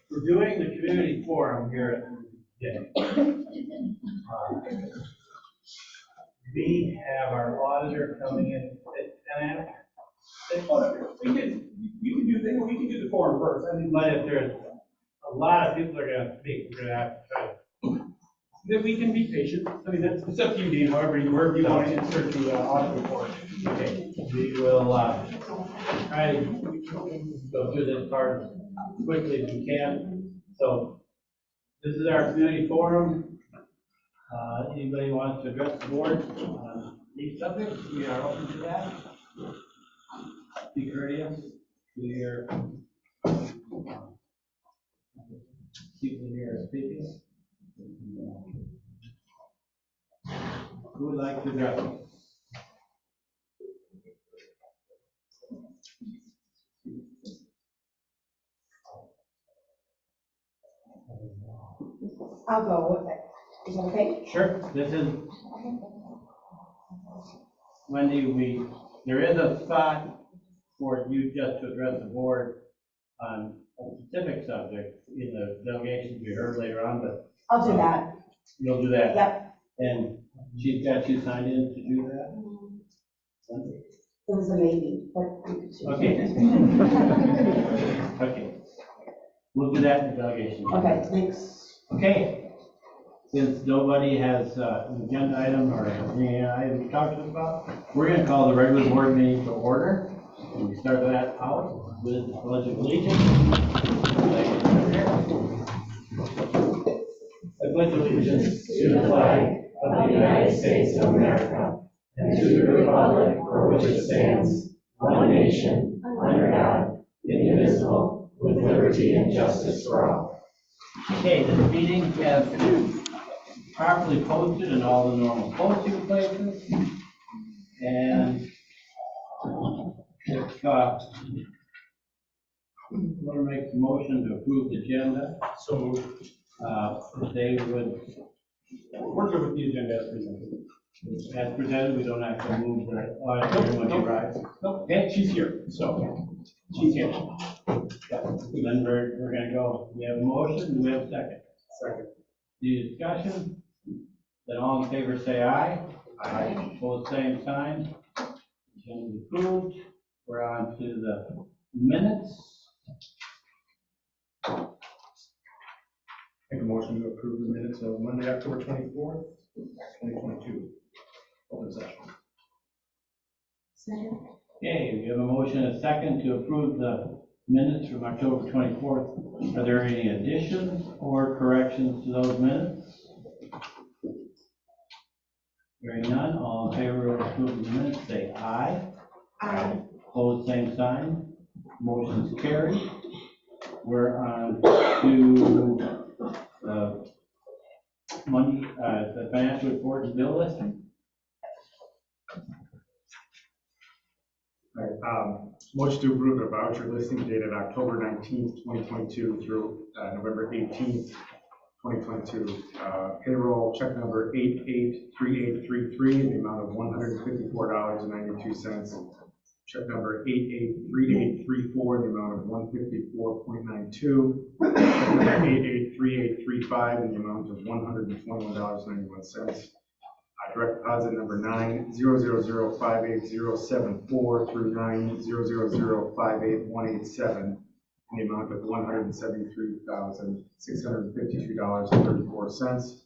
We're doing the community forum here today. We have our auditor coming in at 10 after. You can do things. We can do the forum first. I mean, But if there's a lot of people that are going to speak, we're going to have to try to. then we can be patient. I mean, that's it's up to you, Dean. However, wherever you want to insert the audit report. Okay, we will try to go through this part as quickly as we can. So this is our community forum. Anybody wants to address the board on these subjects? We are open to that. Be courteous to your people here speaking. Who would like to address it? I'll go with it. Is that okay? Sure. This is Wendy. There is a spot for you just to address the board on a specific subject in the delegations we heard later on, but I'll do that. you'll do that. Yep. And she's got you signed in to do that? It was a maybe, but. Okay. Okay. We'll do that in the delegation. Okay, thanks. Okay. Since nobody has an agenda item or any item to talk to us about, we're going to call the regular board meeting to order. And we start that out with the Pledge of Allegiance. I pledge allegiance to the flag of the United States of America and to the republic for which it stands, one nation, under God, indivisible, with liberty and justice for all. Okay, this meeting has been properly posted in all the normal posting places. And if whoever makes a motion to approve the agenda, So they would, we're good with the agenda as presented. as presented, we don't have to move the auditor when you rise. Nope, and she's here, so she's here. Then we're gonna go, we have a motion, do we have a second? Second. Any discussion? Then all in favor say aye. Aye. Opposed, same sign. Agenda is approved. We're on to the minutes. Make a motion to approve the minutes of Monday, October 24th, 2022. Open session. Okay, we have a motion, a second, to approve the minutes from October 24th. Are there any additions or corrections to those minutes? Hearing none, all in favor of approving the minutes, say aye. Aye. Opposed, same sign. Motion's carried. We're on to the financial report and bill listing. Motion to approve the voucher listing dated October 19th, 2022 through November 18th, 2022. Payroll check number 883833 in the amount of $154.92. Check number 883834 in the amount of $154.92. Check number 883835 in the amount of $121.91. Direct deposit number 900058074 through 900058187 in the amount of $173,652.34.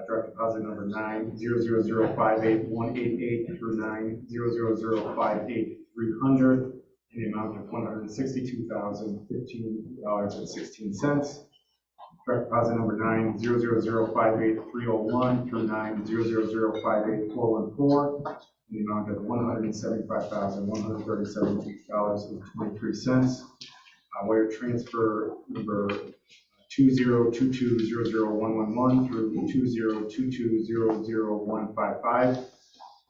Direct deposit number 900058188 through 900058300 in the amount of $162,015.16. Direct deposit number 900058301 through 900058414 in the amount of $175,137.23. Wire transfer number 202200111 through 202200155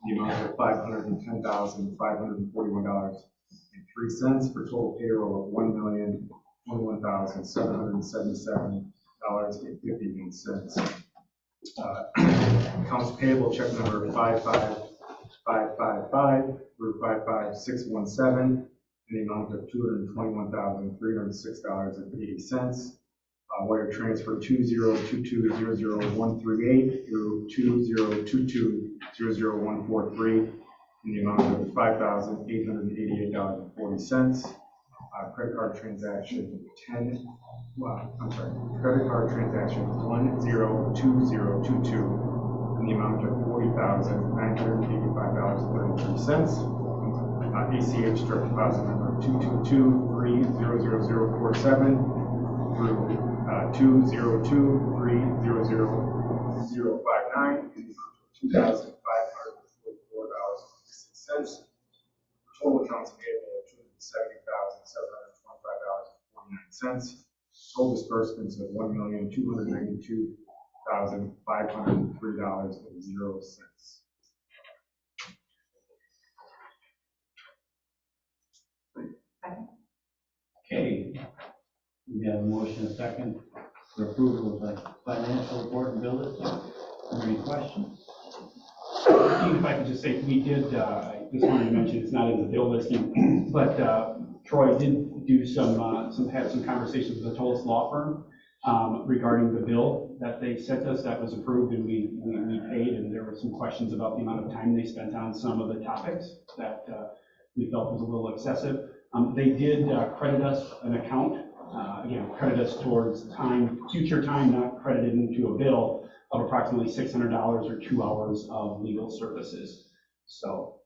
in the amount of $510,541.03 for total payroll of $1,021,777.51. Accounts payable check number 55555 through 55617 in the amount of $221,306.80. Wire transfer 202200138 through 202200143 in the amount of $5,888.40. Credit card transaction credit card transaction 102022 in the amount of $40,985.33. ACH direct deposit number 222300047 through 202300059 in the amount of $2,544.06. Total accounts payable of $270,725.49. Total disbursements of $1,292,503.00. Okay, we have a motion and a second for approval of the financial report and bill list. Any questions? If I could just say, we did, I just wanted to mention, it's not in the bill listing, but Troy did do have some conversations with the Tollus law firm regarding the bill that they sent us that was approved and we paid, and there were some questions about the amount of time they spent on some of the topics that we felt was a little excessive. They did credit us an account, again, credit us towards future time, not credited into a bill, of approximately $600 or 2 hours of legal services. So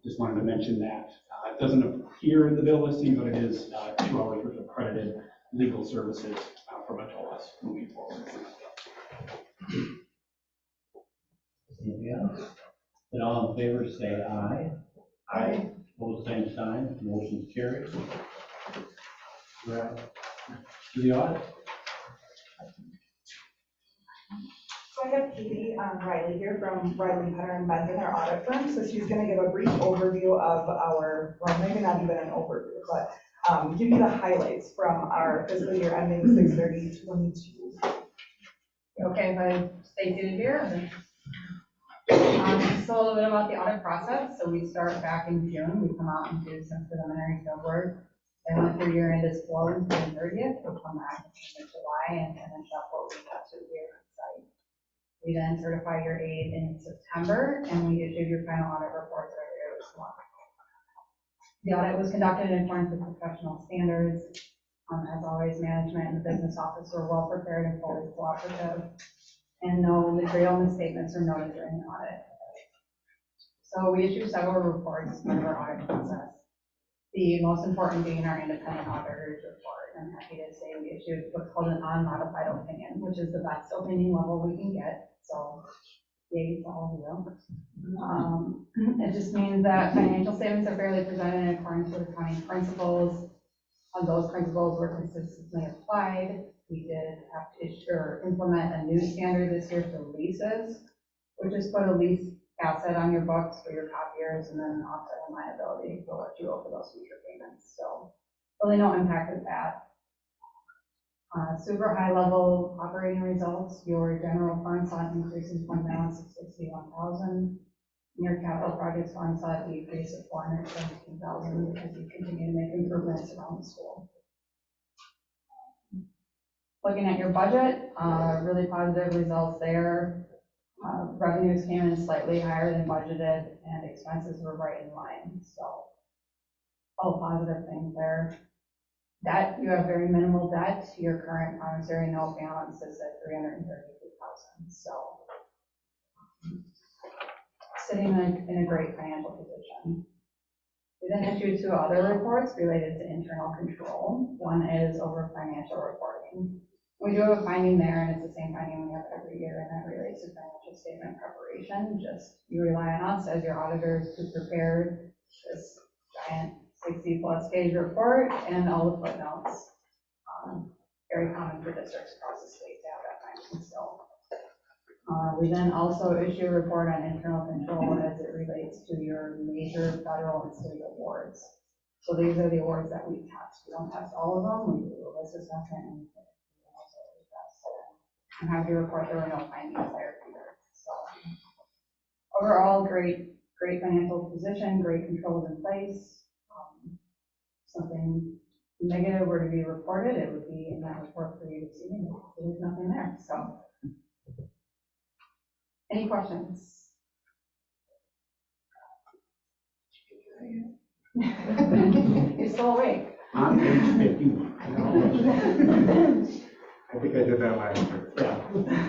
just wanted to mention that. It doesn't appear in the bill listing, but it is 2 hours worth of credited legal services from Atollus moving forward. Anything else? Then all in favor say aye. Aye. Opposed, same sign. Motion's carried. Right. To the audit. So I have Katie Riley here from Riley Hutter and Benton, our audit firm. So she's going to give a brief overview of our, well, maybe not even an overview, but give you the highlights from our fiscal year ending 6/30/22. Okay, if I stay seated here. So a little bit about the audit process. So we start back in June. We come out and do some preliminary field work. And once your year end is closed on 30th, we'll come back in July and finish up what we got to here on site. We then certify your aid in September, and we issue your final audit reports earlier this month. The audit was conducted in accordance with professional standards. As always, management and the business office were well prepared and fully cooperative, and no material misstatements are noted during the audit. So we issue several reports as part of our audit process. The most important being our independent auditor's report. I'm happy to say we issued what's called an unmodified opinion, which is the best opinion level we can get. So, yay to all of you. It just means that financial statements are fairly presented in accordance with accounting principles. Those principles were consistently applied. We did have to issue or implement a new standard this year for leases, which is put a lease asset on your books for your copiers and then offset a liability for what you owe for those future payments. So really no impact with that. Super high level operating results. Your general fund saw an increase in fund balance of $61,000. Your capital projects fund saw a decrease of $417,000 because we continue to make improvements around the school. Looking at your budget, really positive results there. Revenues came in slightly higher than budgeted, and expenses were right in line. So all positive things there. Debt, you have very minimal debt. Your current promissory note balance is at $332,000. So sitting in a great financial position. We then issued 2 other reports related to internal control. One is over financial reporting. We do have a finding there, and it's the same finding we have every year, and that relates to financial statement preparation. Just you rely on us as your auditors to prepare this giant 60+ page report and all the footnotes. Very common for districts across the state to have that finding. So we then also issue a report on internal control as it relates to your major federal and state awards. So these are the awards that we test. We don't test all of them. We do a list assessment and also test. I'm happy to report there were no findings there either. So overall, great financial position, great controls in place. Something negative were to be reported, it would be in that report for you to see. There's nothing there. So, any questions? You're still awake. On page 51. I think I did that last year. Yeah.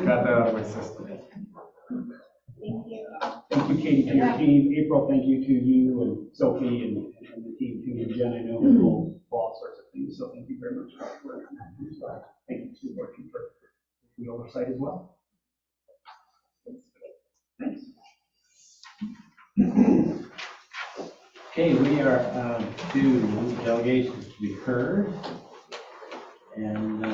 Got that out of my system. Thank you. Thank you, Katie, to your team. April, thank you to you and Sophie and the team, to you and Jen. I know Nicole, all sorts of things, so thank you very much for working on that. So, thank you to working for the oversight as well. Thanks. Okay, we are to delegations to be heard. And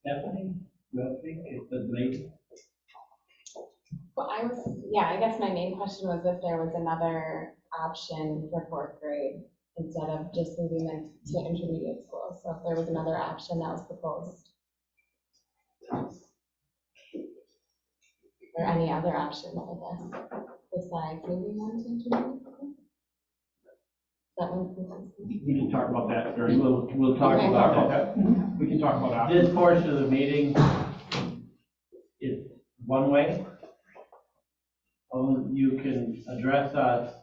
Stephanie, you think it's the lady? Well, I guess my main question was if there was another option for 4th grade instead of just moving them to intermediate school. So if there was another option that was proposed. Or any other option, I guess, besides moving them to intermediate school? That one. We can talk about that during. We'll talk Okay. about that. We can talk about options. This portion of the meeting is one way. You can address us,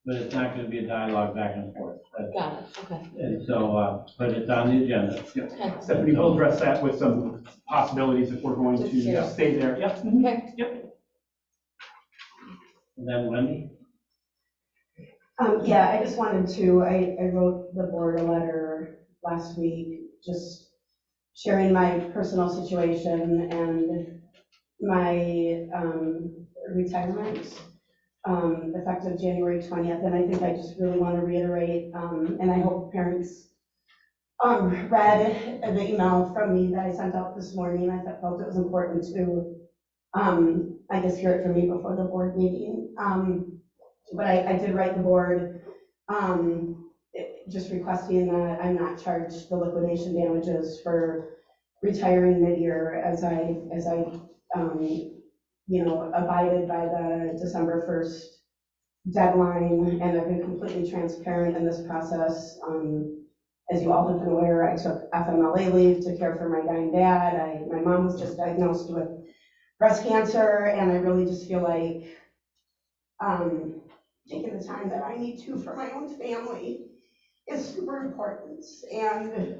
but it's not going to be a dialogue back and forth. Got it, okay. And so, but it's on the agenda. Okay. Stephanie will address that with some possibilities if we're going Just to share. stay there. Yep. Okay. Yep. And then Wendy? Yeah, I just wanted to, I wrote the board a letter last week, just sharing my personal situation and my retirement, effective January 20th. And I think I just really want to reiterate, and I hope parents read the email from me that I sent out this morning. I felt it was important to, I guess, hear it from me before the board meeting. But I did write the board, just requesting that I'm not charged the liquidation damages for retiring mid-year as I abided by the December 1st deadline, and I've been completely transparent in this process. As you all have been aware, I took FMLA leave to care for my dying dad. My mom was just diagnosed with breast cancer, and I really just feel like taking the time that I need to for my own family is super important. And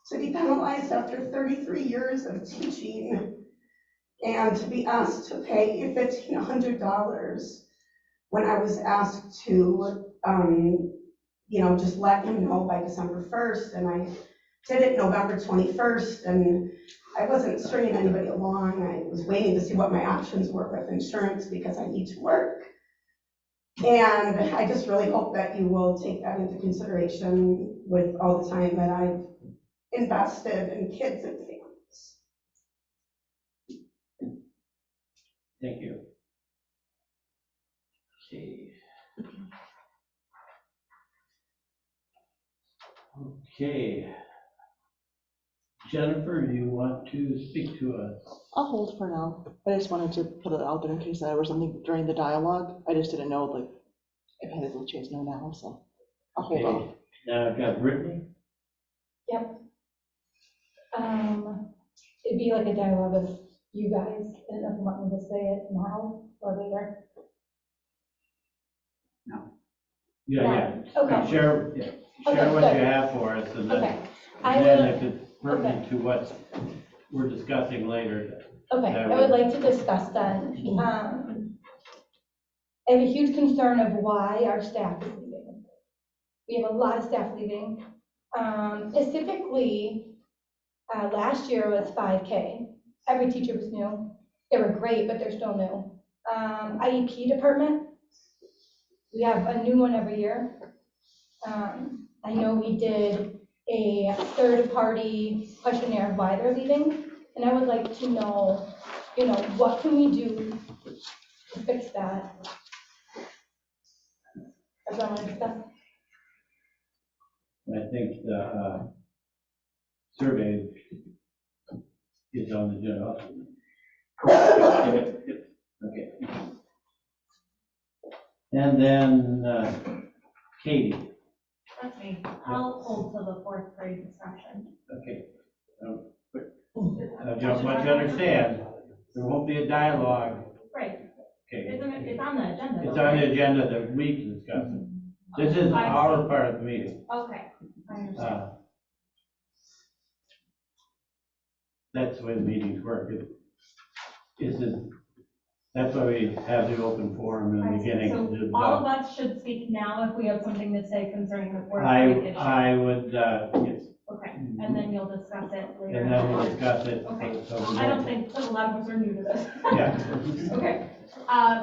to be penalized after 33 years of teaching and to be asked to pay $1,500 when I was asked to, just let him know by December 1st, and I did it November 21st, and I wasn't stringing anybody along. I was waiting to see what my options were with insurance because I need to work. And I just really hope that you will take that into consideration with all the time that I've invested in kids and families. Thank you. Okay. Okay. Jennifer, do you want to speak to us? I'll hold for now. I just wanted to put it out there in case there was something during the dialogue. I just didn't know, if anything changed now, so I'll hold Okay. on. Now I've got Brittany. Yep. It'd be like a dialogue with you guys, and if you want me to say it now or later. Yeah. Okay. Share Okay, what good. you have for us, and then, Okay. and then if it's pertinent to what we're discussing later, Okay, I would like to discuss then. I have a huge concern of why our staff is leaving. We have a lot of staff leaving. Specifically, last year was 5K. Every teacher was new. They were great, but they're still new. IEP department, we have a new one every year. I know we did a third-party questionnaire of why they're leaving, and I would like to know, what can we do to fix that? That's what I want to discuss. I think the survey is on the agenda. Okay. And then Katie. That's me. I'll hold to the fourth grade discussion. Okay. Just want you to understand, there won't be a dialogue. Right. Okay. It's on the agenda. It's on the agenda that we can discuss it. This is our part of the meeting. Okay, I understand. That's the way the meetings work. That's why we have the open forum in the beginning. So all of us should speak now if we have something to say concerning the fourth grade issue. I would, yes. Okay, and then you'll discuss it later. And then we'll discuss it. Okay, So I don't think, because a lot of us are new to this. Yeah. Okay,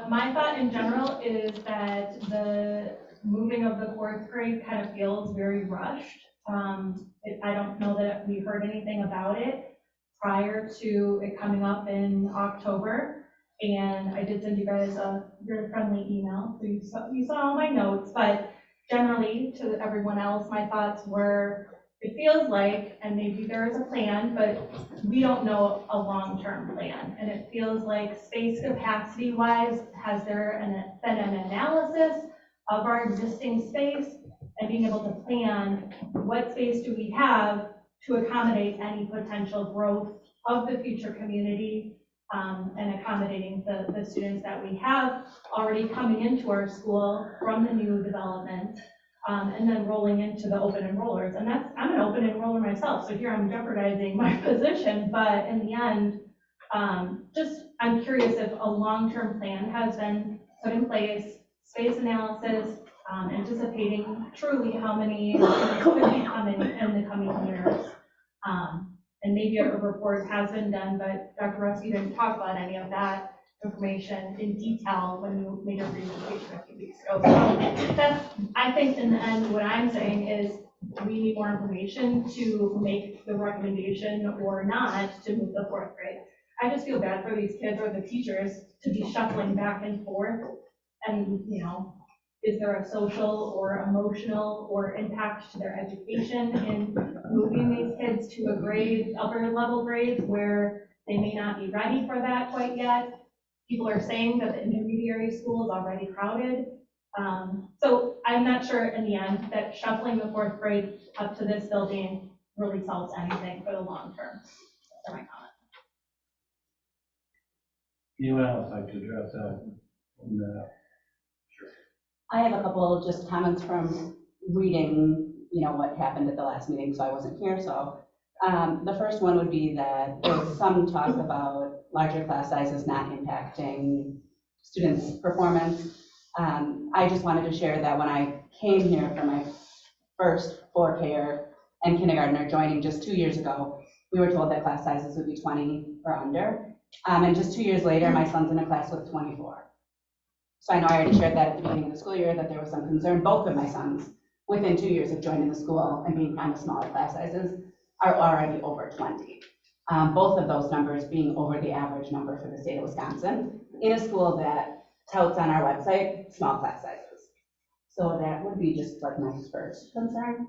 my thought in general is that the moving of the fourth grade kind of feels very rushed. I don't know that we heard anything about it prior to it coming up in October. And I did send you guys a very friendly email, so you saw all my notes, but generally to everyone else, my thoughts were, it feels like, and maybe there is a plan, but we don't know a long-term plan. And it feels like space capacity-wise, has there been an analysis of our existing space and being able to plan what space do we have to accommodate any potential growth of the future community, and accommodating the students that we have already coming into our school from the new development, and then rolling into the open enrollers. And I'm an open enroller myself, so here I'm jeopardizing my position, but in the end, I'm curious if a long-term plan has been put in place, space analysis, anticipating truly how many could be coming in the coming years. And maybe a report has been done, but Dr. Ruski didn't talk about any of that information in detail when you made your presentation a few weeks ago. So I think in the end, what I'm saying is we need more information to make the recommendation or not to move the fourth grade. I just feel bad for these kids or the teachers to be shuffling back and forth. And, is there a social or emotional or impact to their education in moving these kids to a grade, upper level grades where they may not be ready for that quite yet? People are saying that the intermediary school is already crowded. So I'm not sure in the end that shuffling the fourth grade up to this building really solves anything for the long term. That's my comment. Anyone else like to address that? I have a couple just comments from reading, what happened at the last meeting, so I wasn't here. So the first one would be that there's some talk about larger class sizes not impacting students' performance. I just wanted to share that when I came here for my first 4K and kindergartner joining just 2 years ago, we were told that class sizes would be 20 or under. And just 2 years later, my son's in a class with 24. So I know I already shared that at the beginning of the school year, that there was some concern. Both of my sons, within 2 years of joining the school and being kind of smaller class sizes, are already over 20. Both of those numbers being over the average number for the state of Wisconsin, in a school that touts on our website small class sizes. So that would be just like my first concern.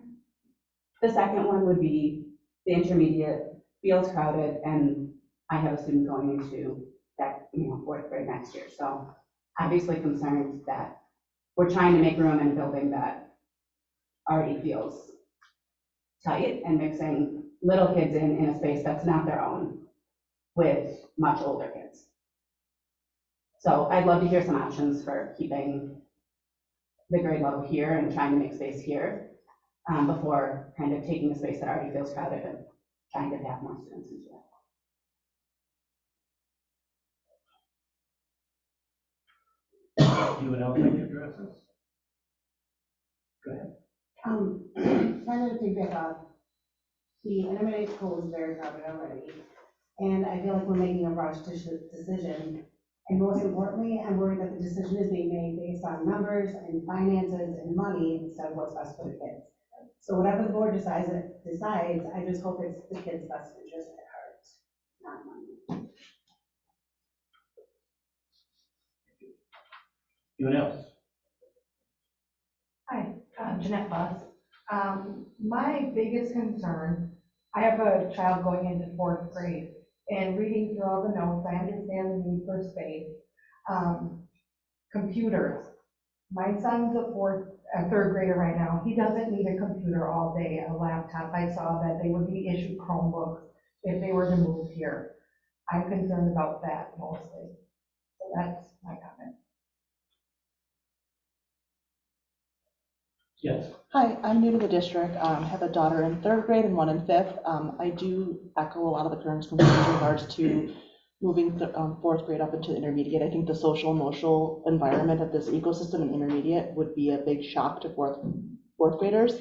The second one would be the intermediate feels crowded, and I have a student going into that, fourth grade next year. So obviously concerned that we're trying to make room in a building that already feels tight and mixing little kids in a space that's not their own with much older kids. So I'd love to hear some options for keeping the grade level here and trying to make space here before kind of taking a space that already feels crowded and trying to have more students into it. Anyone else like to address this? Go ahead. Kind of to pick up, the intermediate school is very crowded already, and I feel like we're making a rushed decision. And most importantly, I'm worried that the decision is being made based on numbers and finances and money instead of what's best for the kids. So whatever the board decides, I just hope it's the kids' best interest at heart, not money. Anyone else? Hi, Jeanette Buss. My biggest concern, I have a child going into 4th grade, and reading through all the notes, I understand the need for space. Computers. My son's a 3rd grader right now. He doesn't need a computer all day, a laptop. I saw that they would be issued Chromebooks if they were to move here. I'm concerned about that mostly. So that's my comment. Yes. Hi, I'm new to the district. I have a daughter in 3rd grade and one in 5th. I do echo a lot of the current concerns in regards to moving the 4th grade up into the intermediate. I think the social emotional environment of this ecosystem in intermediate would be a big shock to fourth graders.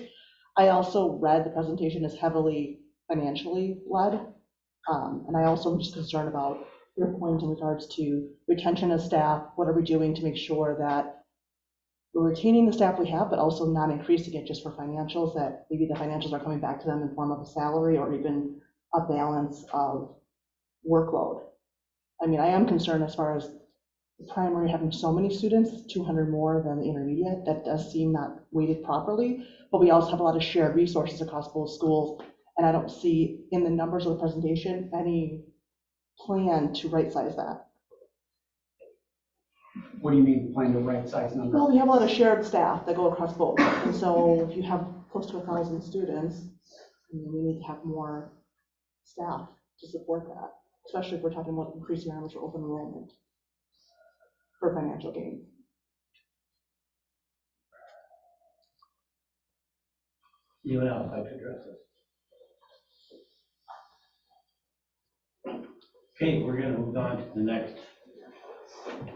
I also read the presentation is heavily financially led. And I also am just concerned about your point in regards to retention of staff. What are we doing to make sure that we're retaining the staff we have, but also not increasing it just for financials, that maybe the financials are coming back to them in form of a salary or even a balance of workload. I mean, I am concerned as far as the primary having so many students, 200 more than the intermediate. That does seem not weighted properly, but we also have a lot of shared resources across both schools, and I don't see in the numbers of the presentation any plan to right size that. What do you mean, plan the right size number? Well, we have a lot of shared staff that go across both, and so if you have close to 1,000 students, I mean, we need to have more staff to support that, especially if we're talking about increasing hours for open enrollment for financial gain. Anyone else like to address this? Okay, we're going to move on to the next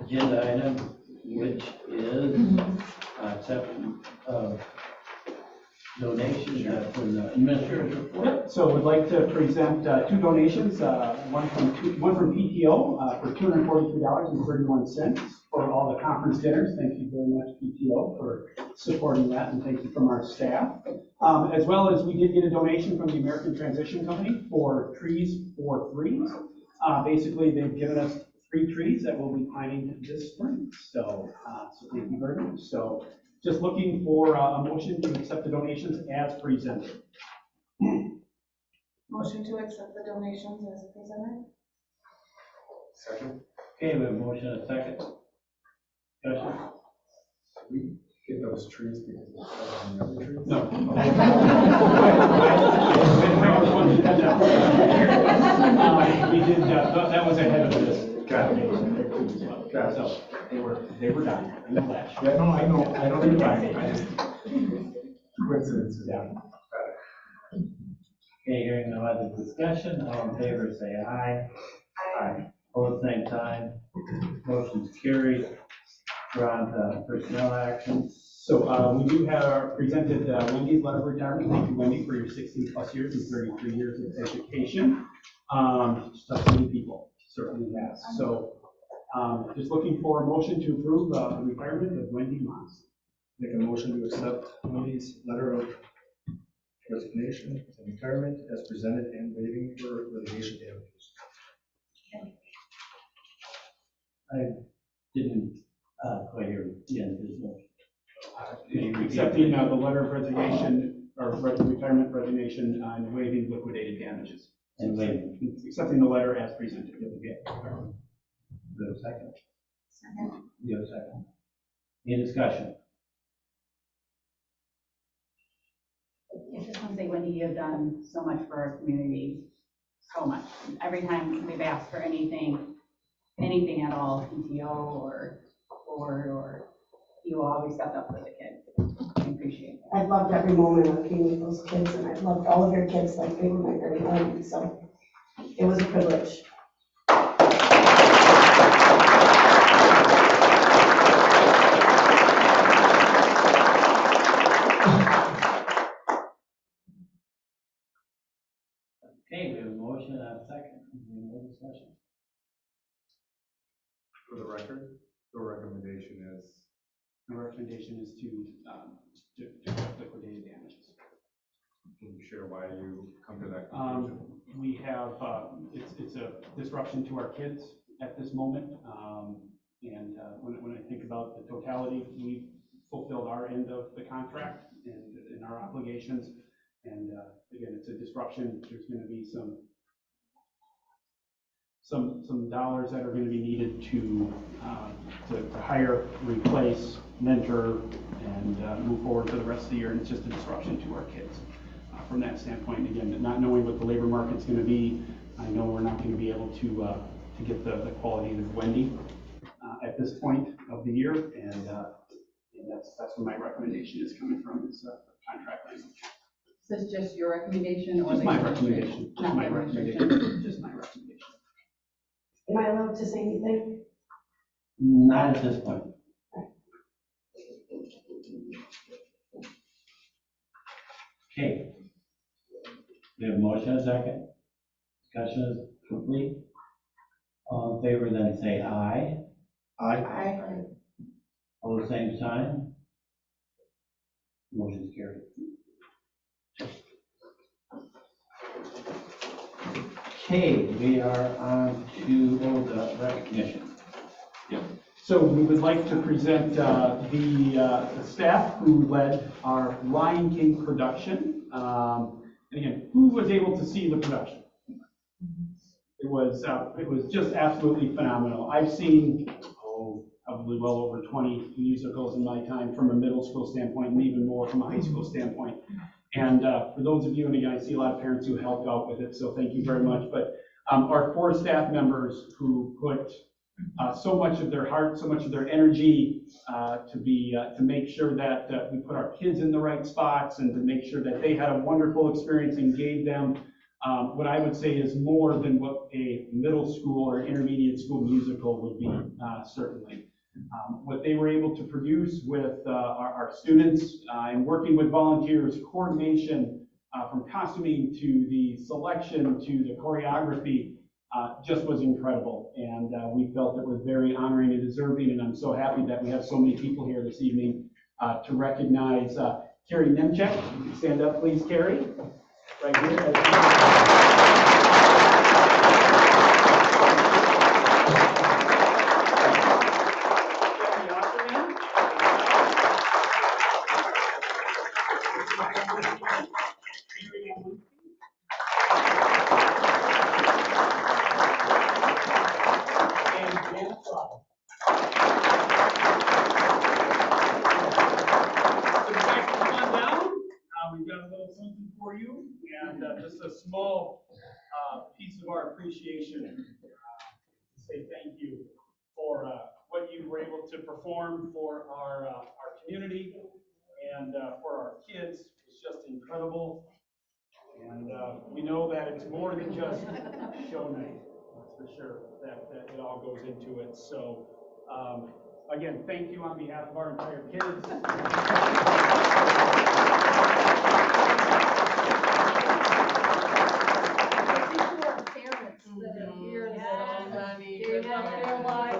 agenda item, which is acceptance of donations from the administrator's report. Yep, so we'd like to present 2 donations, one from PTO for $243.31 for all the conference dinners. Thank you very much, PTO, for supporting that, and thank you from our staff. As well as we did get a donation from the American Transition Company for trees for trees. Basically, they've given us 3 trees that we'll be planting this spring. So thank you very much. So just looking for a motion to accept the donations as presented. Motion to accept the donations as presented. Second. Okay, we have a motion and a second. Discussion? We get those trees because it's better than the other trees? No. We did, that was ahead of this. Got it. Got it. So they were done. Yeah, no, I know, I don't even, I just, coincidences. Yeah. Okay, hearing no other discussion, all in favor say aye. Aye. Opposed, same sign. Motion's carried. We're on to personnel actions. So we do have presented Wendy's letter of retirement. Thank you, Wendy, for your 16 plus years and 33 years of education. Such many people, certainly has. So just looking for a motion to approve the retirement of Wendy Moss. Make a motion to accept Wendy's letter of resignation and retirement as presented and waiving for litigation damages. I didn't quite hear the end of his motion. Accepting the letter of resignation or retirement resignation and waiving liquidated damages. And waiving. Accepting the letter as presented. Okay. Do a second. Second. Do a second. Any discussion? I just want to say, Wendy, you've done so much for our community, so much. Every time we've asked for anything at all, PTO or you always stepped up for the kids. I appreciate it. I've loved every moment of being with those kids, and I've loved all of your kids like they were my very own, so it was a privilege. motion and a second. Any more discussion? For the record, the recommendation is, The recommendation is to liquidated damages. can you share why you come to that conclusion? We have, it's a disruption to our kids at this moment. And when I think about the totality, we fulfilled our end of the contract and our obligations. And again, it's a disruption. There's going to be some dollars that are going to be needed to hire, replace, mentor, and move forward for the rest of the year. And it's just a disruption to our kids from that standpoint. And again, not knowing what the labor market's going to be, I know we're not going to be able to get the quality of Wendy at this point of the year. And that's where my recommendation is coming from, is contract language. Is this just your recommendation or? Just my recommendation, just my recommendation, just my recommendation. Am I allowed to say anything? Not at this point. Okay. We have a motion and a second. Discussion is complete. All in favor, then say aye. Aye. All the same sign. Motion is carried. Okay, we are on to the recognition. So we would like to present the staff who led our Lion King production. And again, who was able to see the production? It was just absolutely phenomenal. I've seen, probably well over 20 musicals in my time from a middle school standpoint, and even more from a high school standpoint. And for those of you, and again, I see a lot of parents who helped out with it, so thank you very much. But our 4 staff members who put so much of their heart, so much of their energy to make sure that we put our kids in the right spots and to make sure that they had a wonderful experience and gave them what I would say is more than what a middle school or intermediate school musical would be, certainly. What they were able to produce with our students and working with volunteers, coordination from costuming to the selection to the choreography just was incredible. And we felt it was very honoring and deserving, and I'm so happy that we have so many people here this evening to recognize Carrie Nemchek. You can stand up, please, Carrie. Right here. We've got a little something for you, and just a small piece of our appreciation to say thank you for what you were able to perform for our community and for our kids. It's just incredible, and we know that it's more than just show night. That's for sure. That it all goes into it. So again, thank you on behalf of our entire kids.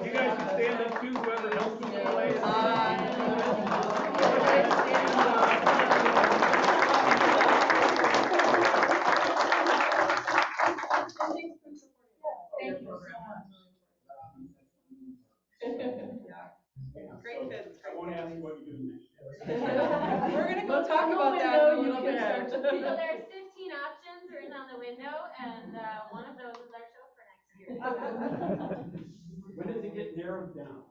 You guys can stand up too, whoever helps with the play. Thank you so much. Great kids. I won't ask you what you're doing next year. We're gonna go talk about that in a little bit. So there's 15 options written on the window, and one of those is our show for next year. When does it get narrowed down?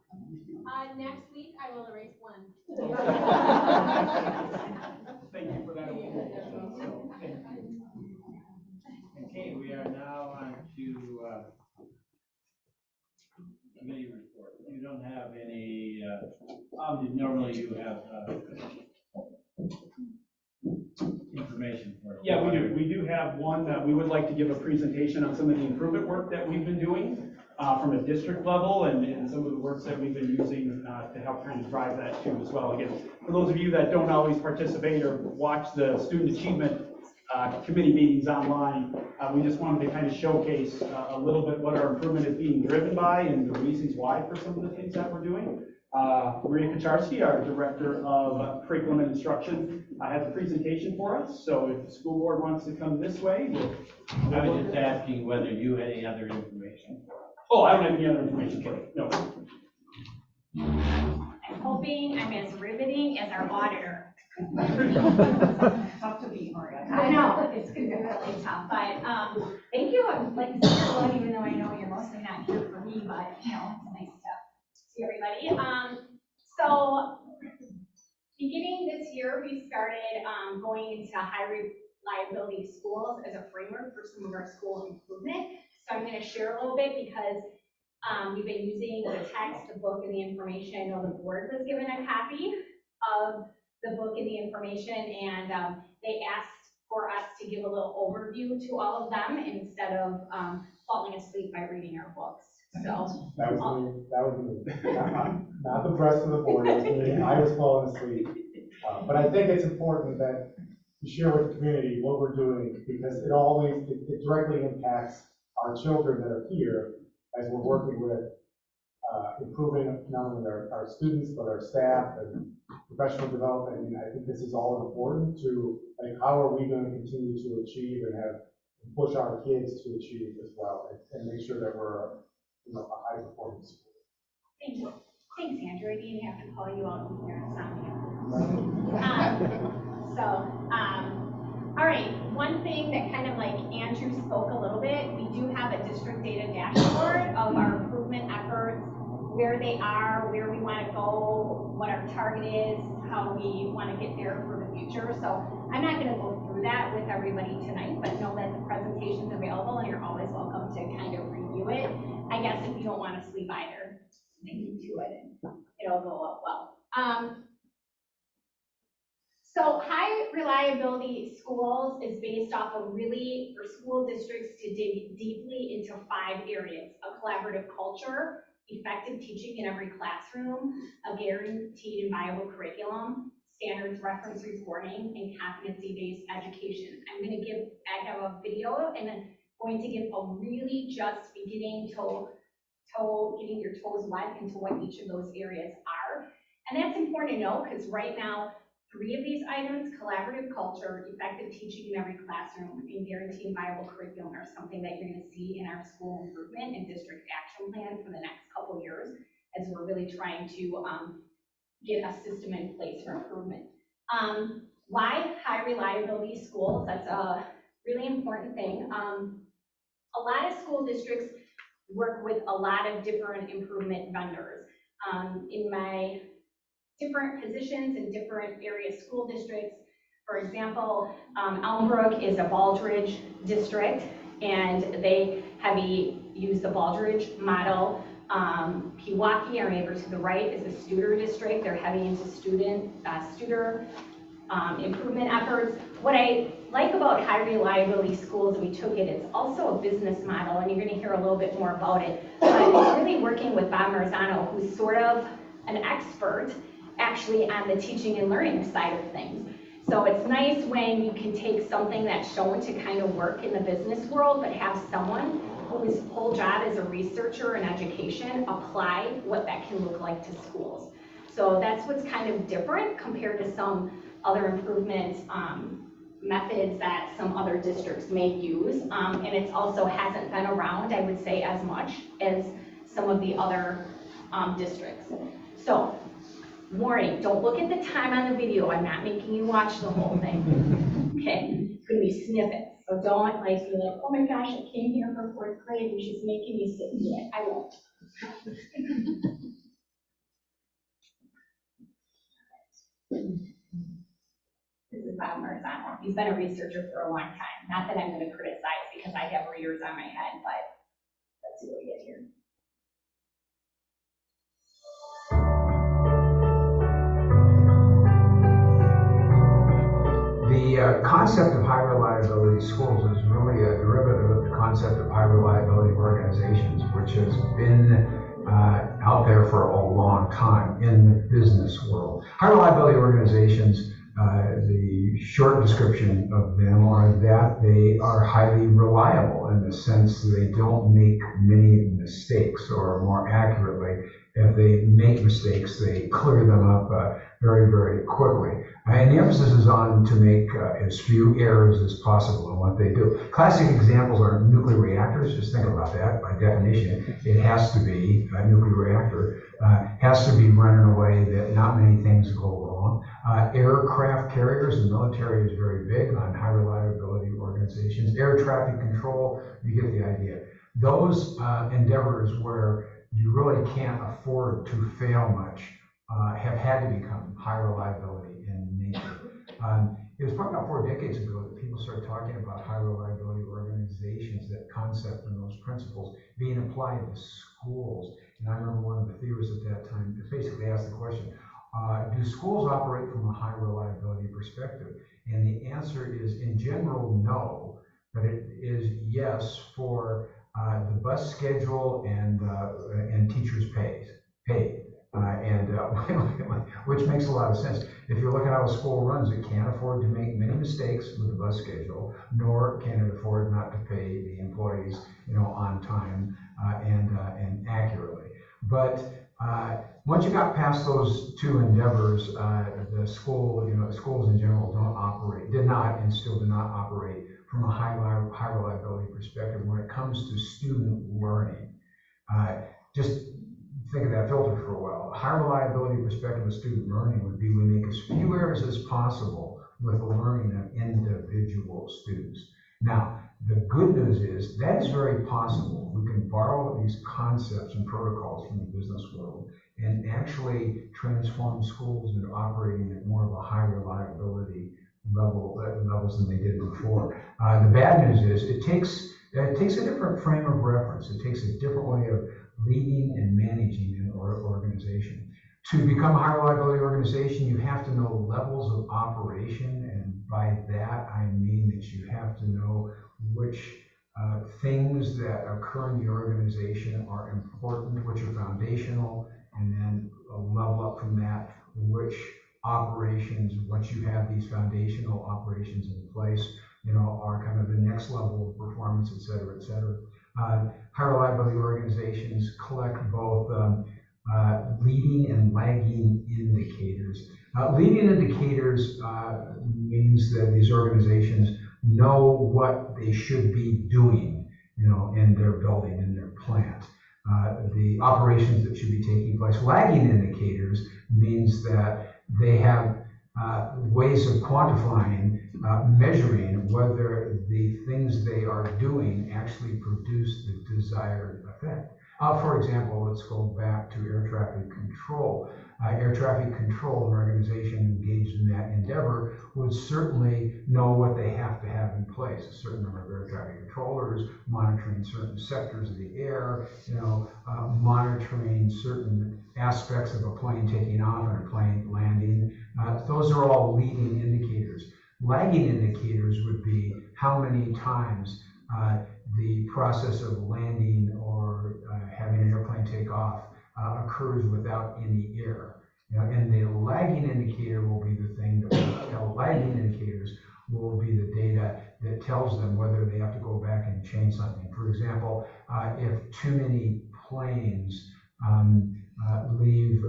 Next week, I will erase one. Thank you for that. Thank you. Okay, we are now on to committee report. You don't have any, normally you have information for us. Yeah, we do. We do have one that we would like to give a presentation on some of the improvement work that we've been doing from a district level and some of the works that we've been using to help kind of drive that too as well. Again, for those of you that don't always participate or watch the student achievement committee meetings online. We just wanted to kind of showcase a little bit what our improvement is being driven by and the reasons why for some of the things that we're doing. Maria Kucharski, our Director of Curriculum and Instruction, has a presentation for us. So if the school board wants to come this way, I was just asking whether you had any other information for us. Oh, I don't have any other information for you. No. I'm hoping I'm as riveting as our auditor. Tough to beat, Maria. I know, it's gonna be really tough, but, thank you. I'd like to see everyone, even though I know you're mostly not here for me, but, you know, it's nice to see everybody. So, beginning this year, we started, going into high reliability schools as a framework for some of our school improvement. So I'm gonna share a little bit because, we've been using the text, the book, and the information. I know the board was given a copy of the book and the information, and they asked for us to give a little overview to all of them instead of falling asleep by reading our books. So that was me. Not the rest of the board. It was me. I was falling asleep. But I think it's important that you share with the community what we're doing because it directly impacts our children that are here as we're working with improving not only our students, but our staff and professional development. And I think this is all important to, like, how are we going to continue to achieve and push our kids to achieve as well and make sure that we're, a high performing school. thank you. Thanks, Andrew. I didn't have to call you out here and sound you. All right, one thing that kind of like Andrew spoke a little bit, we do have a district data dashboard of our improvement efforts, where they are, where we want to go, what our target is, how we want to get there for the future. So I'm not going to go through that with everybody tonight, but know that the presentation's available and you're always welcome to kind of review it. I guess if you don't want to sleep either, link to it and it'll go up well. So high reliability schools is based off of really, for school districts to dig deeply into 5 areas: a collaborative culture, effective teaching in every classroom, a guaranteed and viable curriculum, standards reference reporting, and competency-based education. I have a video and then going to give a really just beginning getting your toes wet into what each of those areas are. And that's important to know because right now, 3 of these items, collaborative culture, effective teaching in every classroom, and guaranteed and viable curriculum are something that you're going to see in our school improvement and district action plan for the next couple of years as we're really trying to get a system in place for improvement. Why high reliability schools? That's a really important thing. A lot of school districts work with a lot of different improvement vendors. In my different positions in different area school districts. For example, Elmbrook is a Baldridge district, and they use the Baldridge model. Pewaukee, our neighbor to the right, is a Studer district. They're heavy into Studer improvement efforts. What I like about high reliability schools, we took it, it's also a business model, and you're going to hear a little bit more about it. But it's really working with Bob Marzano, who's sort of an expert actually on the teaching and learning side of things. So it's nice when you can take something that's shown to kind of work in the business world, but have someone whose whole job as a researcher in education apply what that can look like to schools. So that's what's kind of different compared to some other improvement methods that some other districts may use. And it also hasn't been around, I would say, as much as some of the other districts. So, warning, don't look at the time on the video. I'm not making you watch the whole thing. Okay, it's gonna be snippets. So don't be like, oh my gosh, I came here for 4th grade and she's making me sit through it. I won't. This is Bob Marzano. He's been a researcher for a long time. Not that I'm gonna criticize because I have readers on my head, but let's see what we get here. The concept of high reliability schools is really a derivative of the concept of high reliability organizations, which has been out there for a long time in the business world. High reliability organizations The short description of them are that they are highly reliable in the sense that they don't make many mistakes, or more accurately, if they make mistakes, they clear them up very, very quickly. And the emphasis is on to make as few errors as possible in what they do. Classic examples are nuclear reactors. Just think about that. By definition, it has to be a nuclear reactor, has to be run in a way that not many things go wrong. Aircraft carriers, the military is very big on high reliability organizations. Air traffic control, you get the idea. Those endeavors where you really can't afford to fail much have had to become high reliability in nature. It was probably about 4 decades ago that people started talking about high reliability organizations, that concept and those principles being applied to schools. And I remember one of the theorists at that time basically asked the question, do schools operate from a high reliability perspective? And the answer is, in general, no, but it is yes for the bus schedule and teachers' pay. Which makes a lot of sense. If you look at how a school runs, it can't afford to make many mistakes with the bus schedule, nor can it afford not to pay the employees, on time and accurately. But once you got past those two endeavors, the schools in general did not and still do not operate from a high reliability perspective when it comes to student learning. Just think of that filter for a while. A high reliability perspective of student learning would be we make as few errors as possible with the learning of individual students. Now, the good news is that is very possible. We can borrow these concepts and protocols from the business world and actually transform schools into operating at more of a high reliability levels than they did before. The bad news is it takes a different frame of reference. It takes a different way of leading and managing an organization. To become a high reliability organization, you have to know levels of operation, and by that I mean that you have to know which things that occur in the organization are important, which are foundational, and then a level up from that, which operations, once you have these foundational operations in place, are kind of the next level of performance, et cetera, et cetera. High reliability organizations collect both leading and lagging indicators. Leading indicators means that these organizations know what they should be doing, in their building, in their plant. The operations that should be taking place. Lagging indicators means that they have ways of quantifying, measuring whether the things they are doing actually produce the desired effect. For example, let's go back to air traffic control. Air traffic control, an organization engaged in that endeavor, would certainly know what they have to have in place. A certain number of air traffic controllers monitoring certain sectors of the air, monitoring certain aspects of a plane taking off and a plane landing. Those are all leading indicators. Lagging indicators would be how many times the process of landing or having an airplane take off occurs without any air. And the lagging indicator will be the thing that lagging indicators will be the data that tells them whether they have to go back and change something. For example, if too many planes leave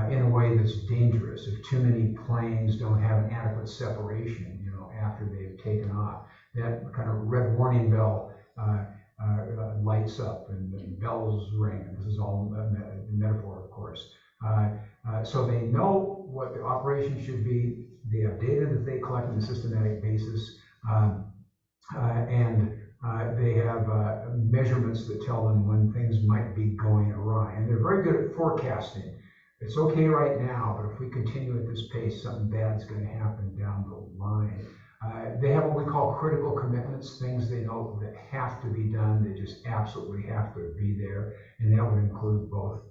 in a way that's dangerous, if too many planes don't have an adequate separation, after they've taken off, that kind of red warning bell lights up and the bells ring. And this is all a metaphor, of course. So they know what the operation should be. They have data that they collect on a systematic basis, and they have measurements that tell them when things might be going awry. And they're very good at forecasting. It's okay right now, but if we continue at this pace, something bad's going to happen down the line. They have what we call critical commitments, things they know that have to be done. They just absolutely have to be there, and that would include both,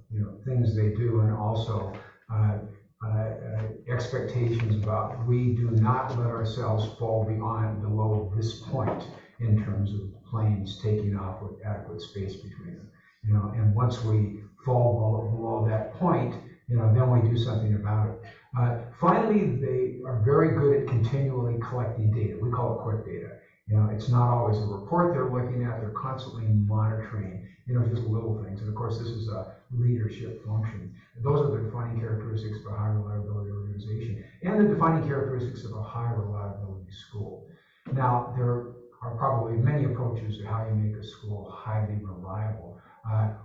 things they do and also expectations about we do not let ourselves fall below this point in terms of planes taking off with adequate space between them. And once we fall below that point, then we do something about it. Finally, they are very good at continually collecting data. We call it quick data. It's not always a report they're looking at. They're constantly monitoring, just little things. And of course, this is a leadership function. Those are the defining characteristics of a high reliability organization and the defining characteristics of a high reliability school. Now, there are probably many approaches to how you make a school highly reliable.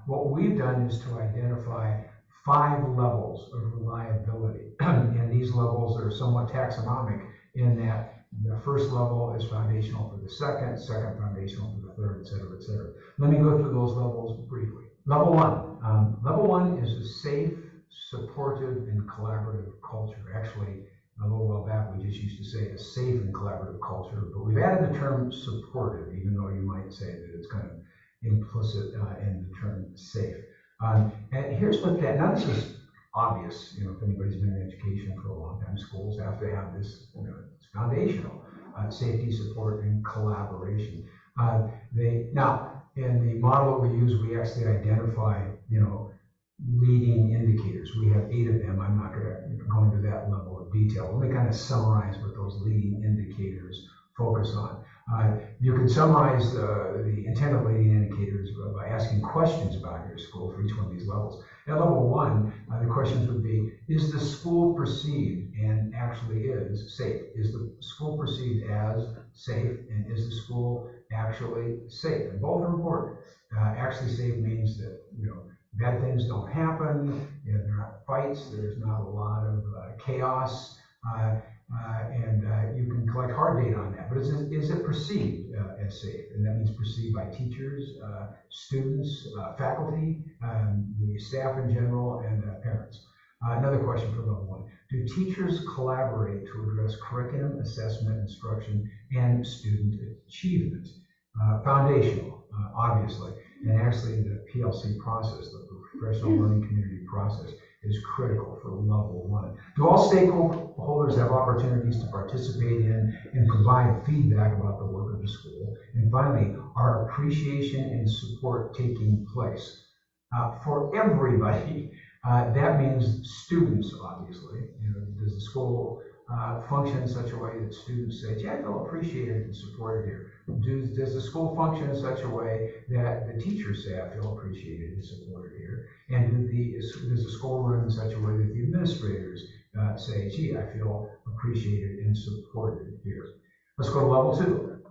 What we've done is to identify 5 levels of reliability. And these levels are somewhat taxonomic in that the first level is foundational for the second foundational for the third, et cetera, et cetera. Let me go through those levels briefly. Level 1. Level 1 is a safe, supportive, and collaborative culture. Actually, a little while back, we just used to say a safe and collaborative culture, but we've added the term supportive, even though you might say that it's kind of implicit in the term safe. And here's what that, now this is obvious, if anybody's been in education for a long time, schools have to have this, it's foundational, safety, support, and collaboration. Now, in the model that we use, we actually identify, leading indicators. We have 8 of them. I'm not going to go into that level of detail. Let me kind of summarize what those leading indicators focus on. You can summarize the intent of leading indicators by asking questions about your school for each one of these levels. At level 1, the questions would be, is the school perceived and actually is safe? Is the school perceived as safe, and is the school actually safe? And both are important. Actually safe means that, bad things don't happen, there are not fights, there's not a lot of chaos, and you can collect hard data on that. But is it perceived as safe? And that means perceived by teachers, students, faculty, the staff in general, and parents. Another question for level 1. Do teachers collaborate to address curriculum, assessment, instruction, and student achievement? Foundational, obviously. And actually the PLC process, the professional learning community process, is critical for level 1. Do all stakeholders have opportunities to participate in and provide feedback about the work of the school? And finally, are appreciation and support taking place? For everybody, that means students, obviously. Does the school function in such a way that students say, gee, I feel appreciated and supported here? Does the school function in such a way that the teachers say, I feel appreciated and supported here? And does the school run in such a way that the administrators say, gee, I feel appreciated and supported here? Let's go to level 2.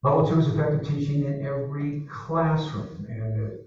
Level 2 is effective teaching in every classroom, and it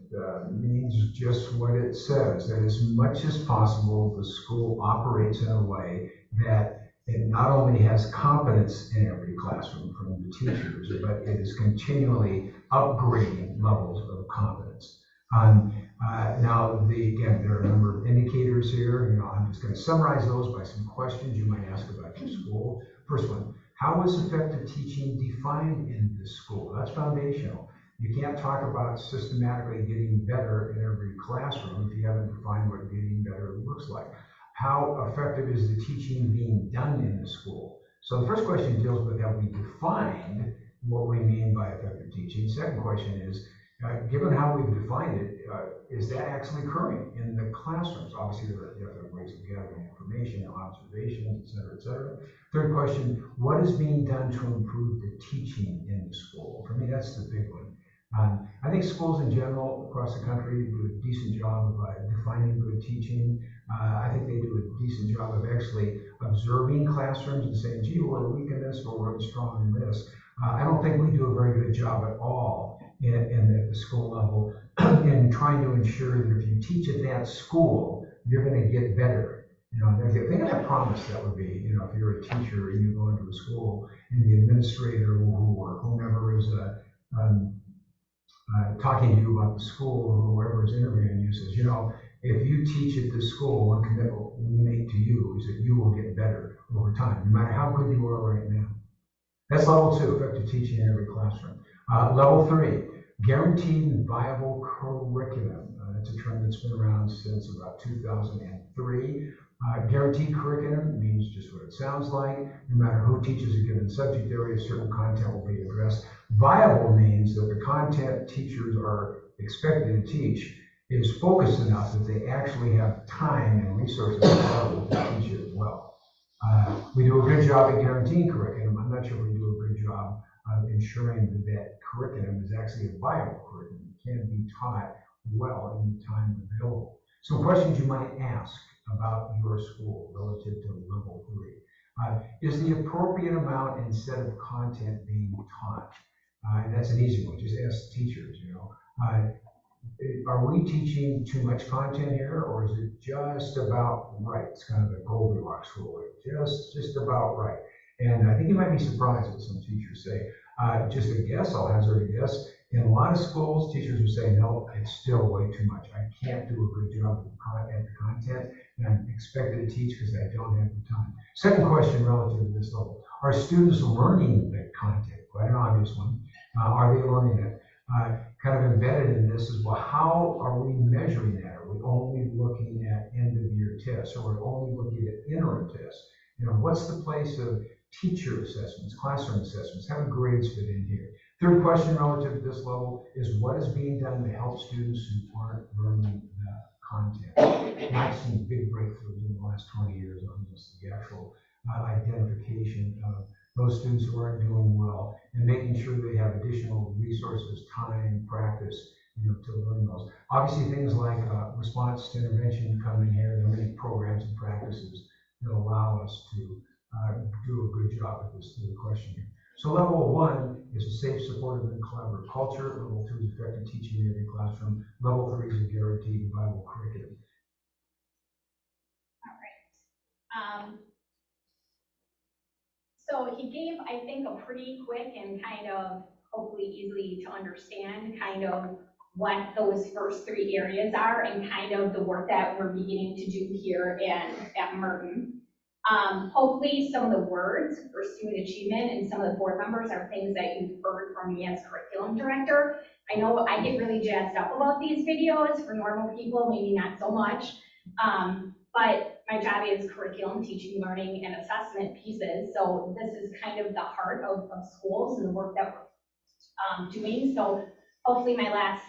means just what it says, that as much as possible, the school operates in a way that it not only has competence in every classroom from the teachers, but it is continually upgrading levels of competence. Now, again, there are a number of indicators here. I'm just going to summarize those by some questions you might ask about your school. First one, how is effective teaching defined in the school? That's foundational. You can't talk about systematically getting better in every classroom if you haven't defined what getting better looks like. How effective is the teaching being done in the school? So the first question deals with, have we defined what we mean by effective teaching? Second question is, given how we've defined it, is that actually occurring in the classrooms? Obviously, there are different ways of gathering information, observations, et cetera, et cetera. Third question, what is being done to improve the teaching in the school? For me, that's the big one. I think schools in general across the country do a decent job of defining good teaching. I think they do a decent job of actually observing classrooms and saying, gee, we're weak in this, or we're really strong in this. I don't think we do a very good job at all at the school level in trying to ensure that if you teach at that school, you're going to get better. Think of that promise that would be, if you're a teacher and you go into a school and the administrator or whomever is talking to you about the school or whoever is interviewing you says, if you teach at this school, one commitment we make to you is that you will get better over time, no matter how good you are right now. That's level 2, effective teaching in every classroom. Level 3, guaranteed and viable curriculum. That's a term that's been around since about 2003. Guaranteed curriculum means just what it sounds like. No matter who teaches a given subject area, certain content will be addressed. Viable means that the content teachers are expected to teach is focused enough that they actually have time and resources available to teach it well. We do a good job at guaranteeing curriculum. I'm not sure we do a good job of ensuring that that curriculum is actually a viable curriculum. It can be taught well in the time available. Some questions you might ask about your school relative to level 3. Is the appropriate amount and set of content being taught? And that's an easy one. Just ask teachers, are we teaching too much content here, or is it just about right? It's kind of the Goldilocks rule, just about right. And I think you might be surprised what some teachers say. Just a guess, I'll hazard a guess. In a lot of schools, teachers will say, no, it's still way too much. I can't do a good job at the content, and I'm expected to teach because I don't have the time. Second question relative to this level. Are students learning the content? Quite an obvious one. Are they learning it? Kind of embedded in this is, well, how are we measuring that? Are we only looking at end-of-year tests, or are we only looking at interim tests? What's the place of teacher assessments, classroom assessments? How do grades fit in here? Third question relative to this level is, what is being done to help students who aren't learning the content? And I've seen big breakthroughs in the last 20 years on just the actual identification of those students who aren't doing well, and making sure they have additional resources, time, practice, to learn those. Obviously, things like response to intervention come in here. There are many programs and practices that allow us to do a good job at this question here. So level 1 is a safe, supportive, and collaborative culture. Level 2 is effective teaching in every classroom. Level 3 is a guaranteed viable curriculum. All right. So he gave, I think, a pretty quick and kind of hopefully easily to understand kind of what those first 3 areas are, and kind of the work that we're beginning to do here at Merton. Hopefully some of the words for student achievement and some of the board members are things that you've heard from me as curriculum director. I know I get really jazzed up about these videos. For normal people, maybe not so much. But my job is curriculum, teaching, learning, and assessment pieces. So this is kind of the heart of schools and the work that we're doing. So hopefully my last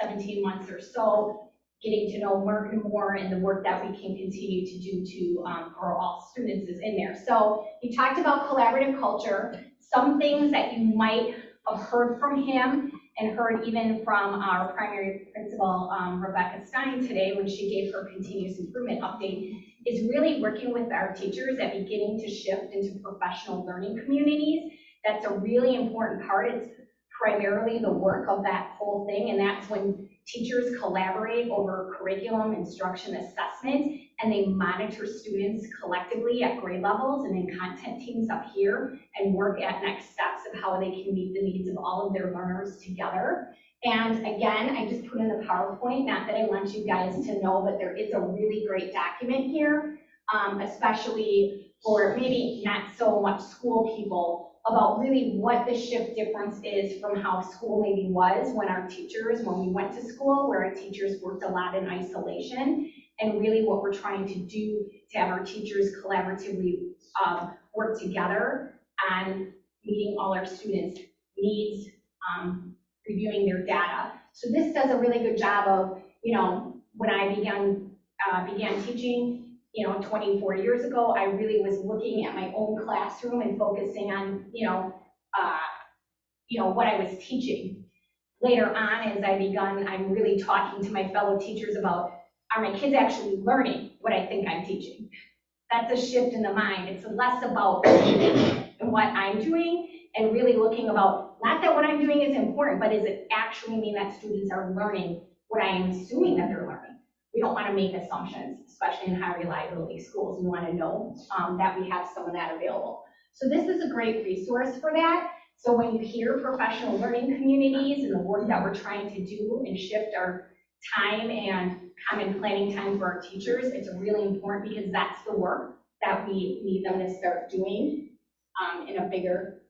17 months or so, getting to know Merton more and the work that we can continue to do to for all students is in there. So he talked about collaborative culture, some things that you might have heard from him and heard even from our primary principal, Rebecca Stein, today when she gave her continuous improvement update, is really working with our teachers at beginning to shift into professional learning communities. That's a really important part. It's primarily the work of that whole thing, and that's when teachers collaborate over curriculum, instruction, assessment, and they monitor students collectively at grade levels and in content teams up here, and work at next steps of how they can meet the needs of all of their learners together. And again, I just put in the PowerPoint, not that I want you guys to know, but there is a really great document here, especially for maybe not so much school people, about really what the shift difference is from how school maybe was when we went to school, where our teachers worked a lot in isolation, and really what we're trying to do to have our teachers collaboratively work together on meeting all our students' needs, reviewing their data. So this does a really good job of, when I began teaching, 24 years ago, I really was looking at my own classroom and focusing on, what I was teaching. Later on, as I'm really talking to my fellow teachers about, are my kids actually learning what I think I'm teaching? That's a shift in the mind. It's less about and what I'm doing, and really looking about, not that what I'm doing is important, but does it actually mean that students are learning what I am assuming that they're learning? We don't want to make assumptions, especially in high reliability schools. We want to know that we have some of that available. So this is a great resource for that. So when you hear professional learning communities and the work that we're trying to do and shift our time and common planning time for our teachers, it's really important, because that's the work that we need them to start doing in a bigger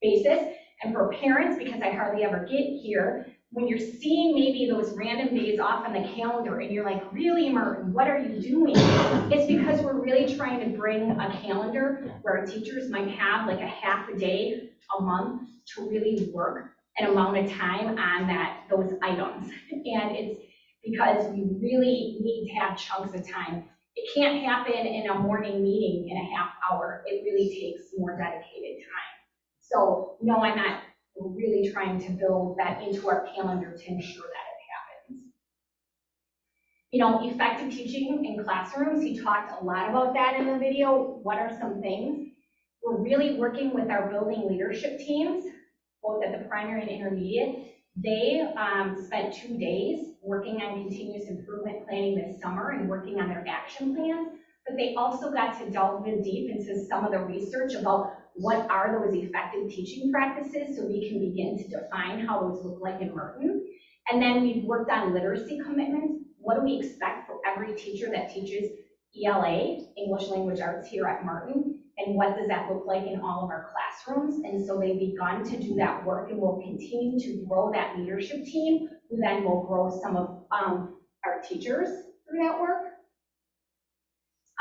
basis. And for parents, because I hardly ever get here, when you're seeing maybe those random days off on the calendar and you're like, really, Merton, what are you doing? It's because we're really trying to bring a calendar where our teachers might have like a half a day a month to really work an amount of time on those items. And because we really need to have chunks of time. It can't happen in a morning meeting in a half hour. It really takes more dedicated time. So no, I'm not really trying to build that into our calendar to ensure that it happens. You know, effective teaching in classrooms, he talked a lot about that in the video. What are some things? We're really working with our building leadership teams, both at the primary and intermediate. They spent 2 days working on continuous improvement planning this summer and working on their action plans, but they also got to delve in deep into some of the research about what are those effective teaching practices so we can begin to define how those look like in Merton. And then we've worked on literacy commitments. What do we expect for every teacher that teaches ELA, English Language Arts, here at Merton? And what does that look like in all of our classrooms? And so they've begun to do that work, and we'll continue to grow that leadership team, who then will grow some of our teachers through that work.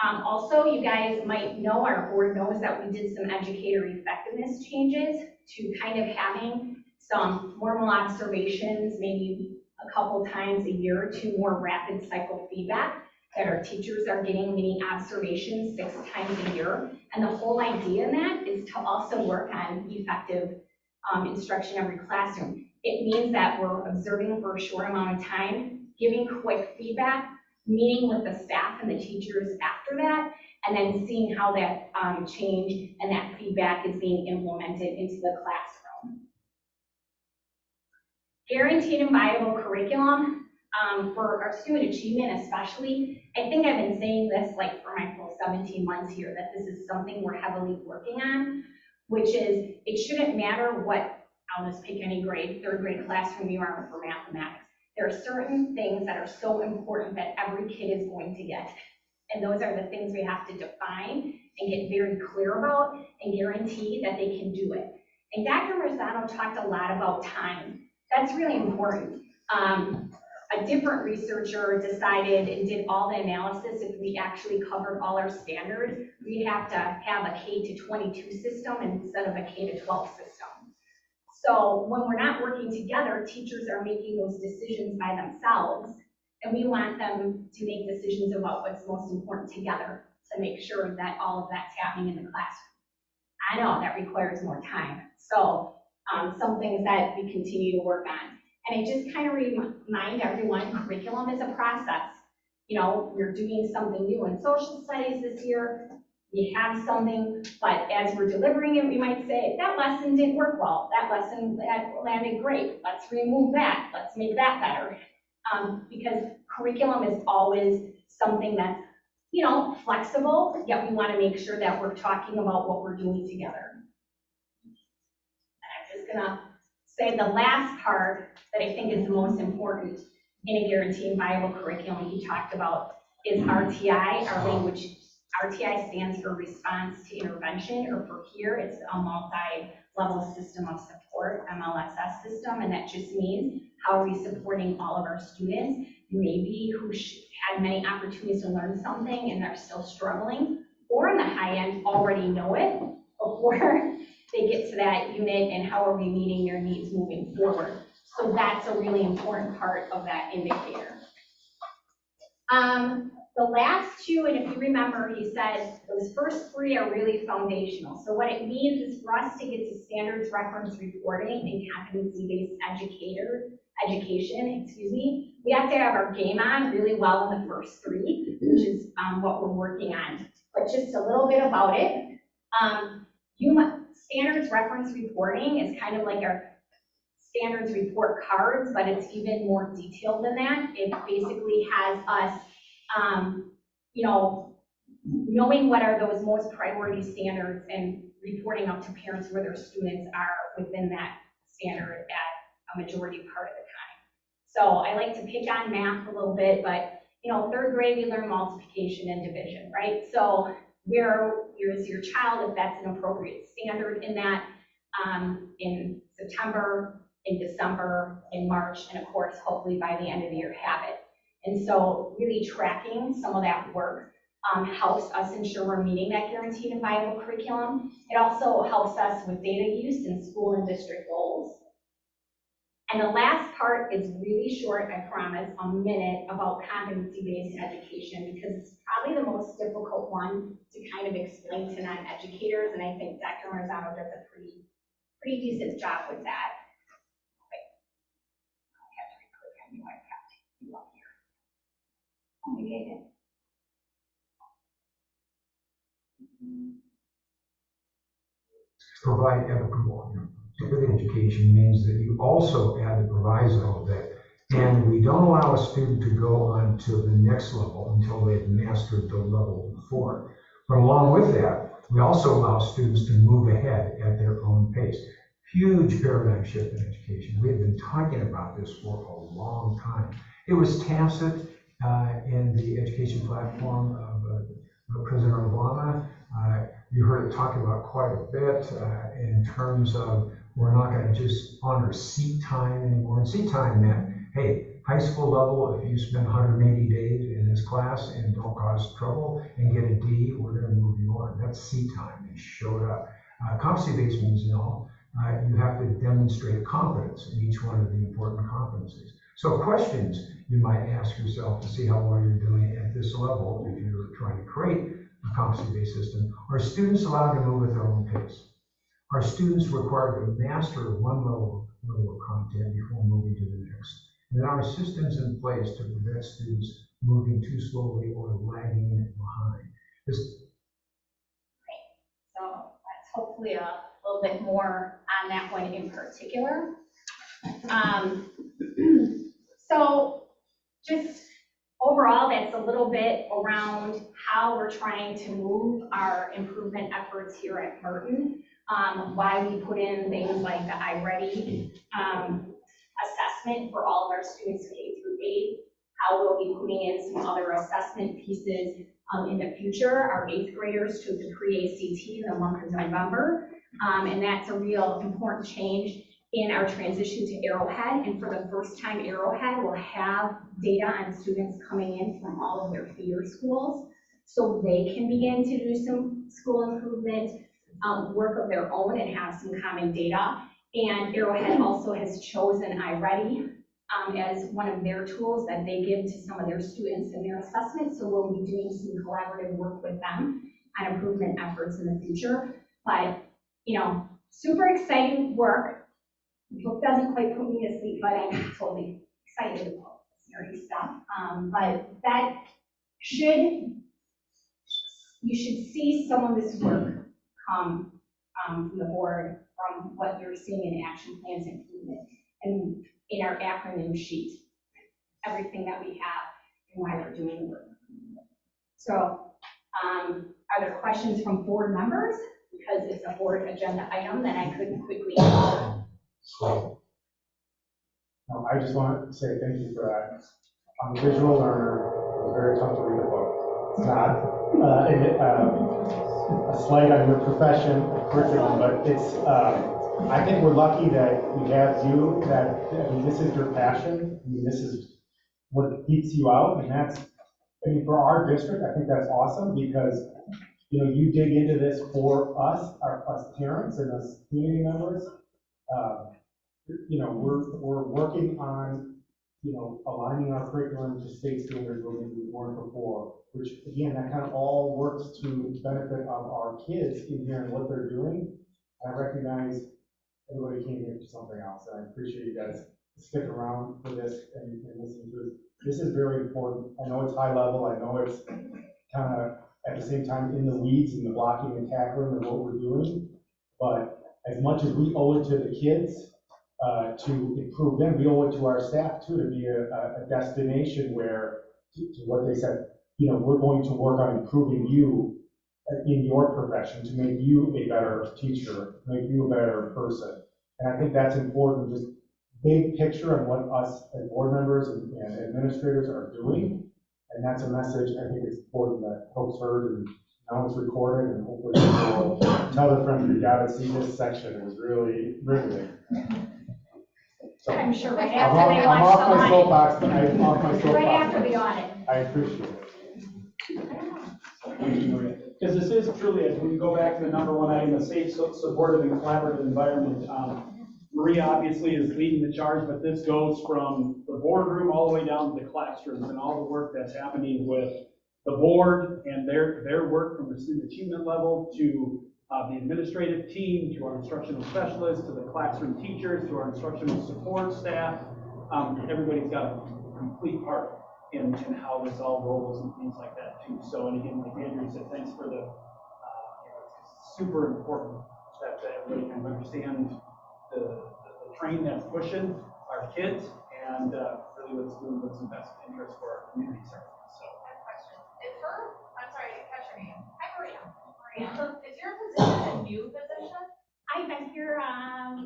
Also, you guys might know, our board knows that we did some educator effectiveness changes to kind of having some formal observations, maybe a couple times a year, to more rapid cycle feedback, that our teachers are getting mini observations 6 times a year. And the whole idea in that is to also work on effective instruction in every classroom. It means that we're observing for a short amount of time, giving quick feedback, meeting with the staff and the teachers after that, and then seeing how that change and that feedback is being implemented into the classroom. Guaranteed and viable curriculum for our student achievement especially. I think I've been saying this like for my full 17 months here, that this is something we're heavily working on, which is it shouldn't matter what, I'll just pick any grade, 3rd grade classroom you are for mathematics. There are certain things that are so important that every kid is going to get. And those are the things we have to define and get very clear about and guarantee that they can do it. And Dr. Marzano talked a lot about time. That's really important. A different researcher decided and did all the analysis. If we actually covered all our standards, we'd have to have a K-22 system instead of a K-12 system. So when we're not working together, teachers are making those decisions by themselves, and we want them to make decisions about what's most important together to make sure that all of that's happening in the classroom. I know that requires more time. So some things that we continue to work on. And I just kind of remind everyone, curriculum is a process. You know, we're doing something new in social studies this year. We have something, but as we're delivering it, we might say, that lesson didn't work well. That lesson landed great. Let's remove that. Let's make that better. Because curriculum is always something that's, you know, flexible, yet we want to make sure that we're talking about what we're doing together. And I'm just gonna say the last part that I think is the most important in a guaranteed viable curriculum he talked about is RTI, our language. RTI stands for response to intervention, or for here, it's a multi-level system of support, MLSS system, and that just means how are we supporting all of our students, maybe who had many opportunities to learn something and they're still struggling, or on the high end already know it before they get to that unit, and how are we meeting their needs moving forward. So that's a really important part of that indicator. The last 2, and if you remember, he said those first 3 are really foundational. So what it means is for us to get to standards reference reporting and competency-based education, we have to have our game on really well in the first 3, which is what we're working on. But just a little bit about it. Standards reference reporting is kind of like our standards report cards, but it's even more detailed than that. It basically has us you know, knowing what are those most priority standards and reporting up to parents where their students are within that standard at a majority part of the time. So I like to pick on math a little bit, but you know, 3rd grade we learn multiplication and division, right? So where is your child, if that's an appropriate standard in that, in September, in December, in March, and of course, hopefully by the end of the year have it. And so really tracking some of that work helps us ensure we're meeting that guaranteed and viable curriculum. It also helps us with data use and school and district goals. And the last part is really short, I promise, a minute, about competency-based education, because it's probably the most difficult one to kind of explain to non-educators, and I think Dr. Marzano does a pretty decent job with that. Okay. I have to click on you, I have to you up here. Oh, we made it. Provide equitable, good education means that you also add the proviso that, and we don't allow a student to go on to the next level until they've mastered the level before. But along with that, we also allow students to move ahead at their own pace. Huge paradigm shift in education. We've been talking about this for a long time. It was tacit in the education platform of President Obama. You heard it talked about quite a bit in terms of we're not going to just honor seat time anymore. And seat time meant, hey, high school level, if you spend 180 days in this class and don't cause trouble and get a D, we're going to move you on. That's seat time. They showed up. Competency-based means no. You have to demonstrate competence in each one of the important competencies. So questions you might ask yourself to see how well you're doing at this level if you're trying to create a competency-based system. Are students allowed to move at their own pace? Are students required to master one level of content before moving to the next? And are systems in place to prevent students moving too slowly or lagging behind? So that's hopefully a little bit more on that one in particular. So just overall, that's a little bit around how we're trying to move our improvement efforts here at Merton, why we put in things like the iReady assessment for all of our students K through 8, how we'll be putting in some other assessment pieces in the future, our 8th graders to the pre-ACT in the month of November, and that's a real important change in our transition to Arrowhead. And for the first time, Arrowhead will have data on students coming in from all of their feeder schools, so they can begin to do some school improvement work of their own and have some common data. And Arrowhead also has chosen iReady as one of their tools that they give to some of their students in their assessment, so we'll be doing some collaborative work with them on improvement efforts in the future. But, you know, super exciting work. The book doesn't quite put me to sleep, but I'm totally excited about this nerdy stuff. But that you should see some of this work come from the board, from what you're seeing in action plans improvement and in our acronym sheet, everything that we have and why we're doing the work. So are there questions from board members? Because it's a board agenda item that I couldn't quickly answer. No, I just want to say thank you for that. I'm a visual learner. It was very tough to read the book. It's not a slight on your profession or curriculum, but it's, I think we're lucky that we have you, that, I mean, this is your passion. I mean, this is what keeps you out, and that's, I mean, for our district, I think that's awesome because, you know, you dig into this for us, us parents and us community members. You know, we're working on, you know, aligning our curriculum to state standards where we weren't before, which again, that kind of all works to benefit of our kids in here and what they're doing. I recognize everybody came here for something else, and I appreciate you guys sticking around for this and listening to this. This is very important. I know it's high level. I know it's kind of at the same time in the weeds and the blocking and tackling of what we're doing. But as much as we owe it to the kids to improve them, we owe it to our staff too, to be a destination where, to what they said, you know, we're going to work on improving you in your profession to make you a better teacher, make you a better person. And I think that's important, just big picture on what us as board members and administrators are doing. And that's a message I think it's important that folks heard, and now it's recorded, and hopefully people will tell their friends, you gotta see this section, it was really riveting. So, I'm sure right after they watch the my audit. soapbox, I'm off my soapbox. Right after the audit. I appreciate it. Because this is truly, as we go back to the number one item, a safe, supportive, and collaborative environment. Maria obviously is leading the charge, but this goes from the boardroom all the way down to the classrooms and all the work that's happening with the board and their work from the student achievement level to the administrative team, to our instructional specialists, to the classroom teachers, to our instructional support staff. Everybody's got a complete part in how this all rolls and things like that too. So, and again, like Andrew said, thanks for the, it's super important that everybody kind of understand the train that's pushing our kids and really what's doing what's in best interest for our community services. So. I have a question. Is her, I'm sorry, I didn't catch her name. Hi, Maria. Maria, is your position a new position? I've been here, I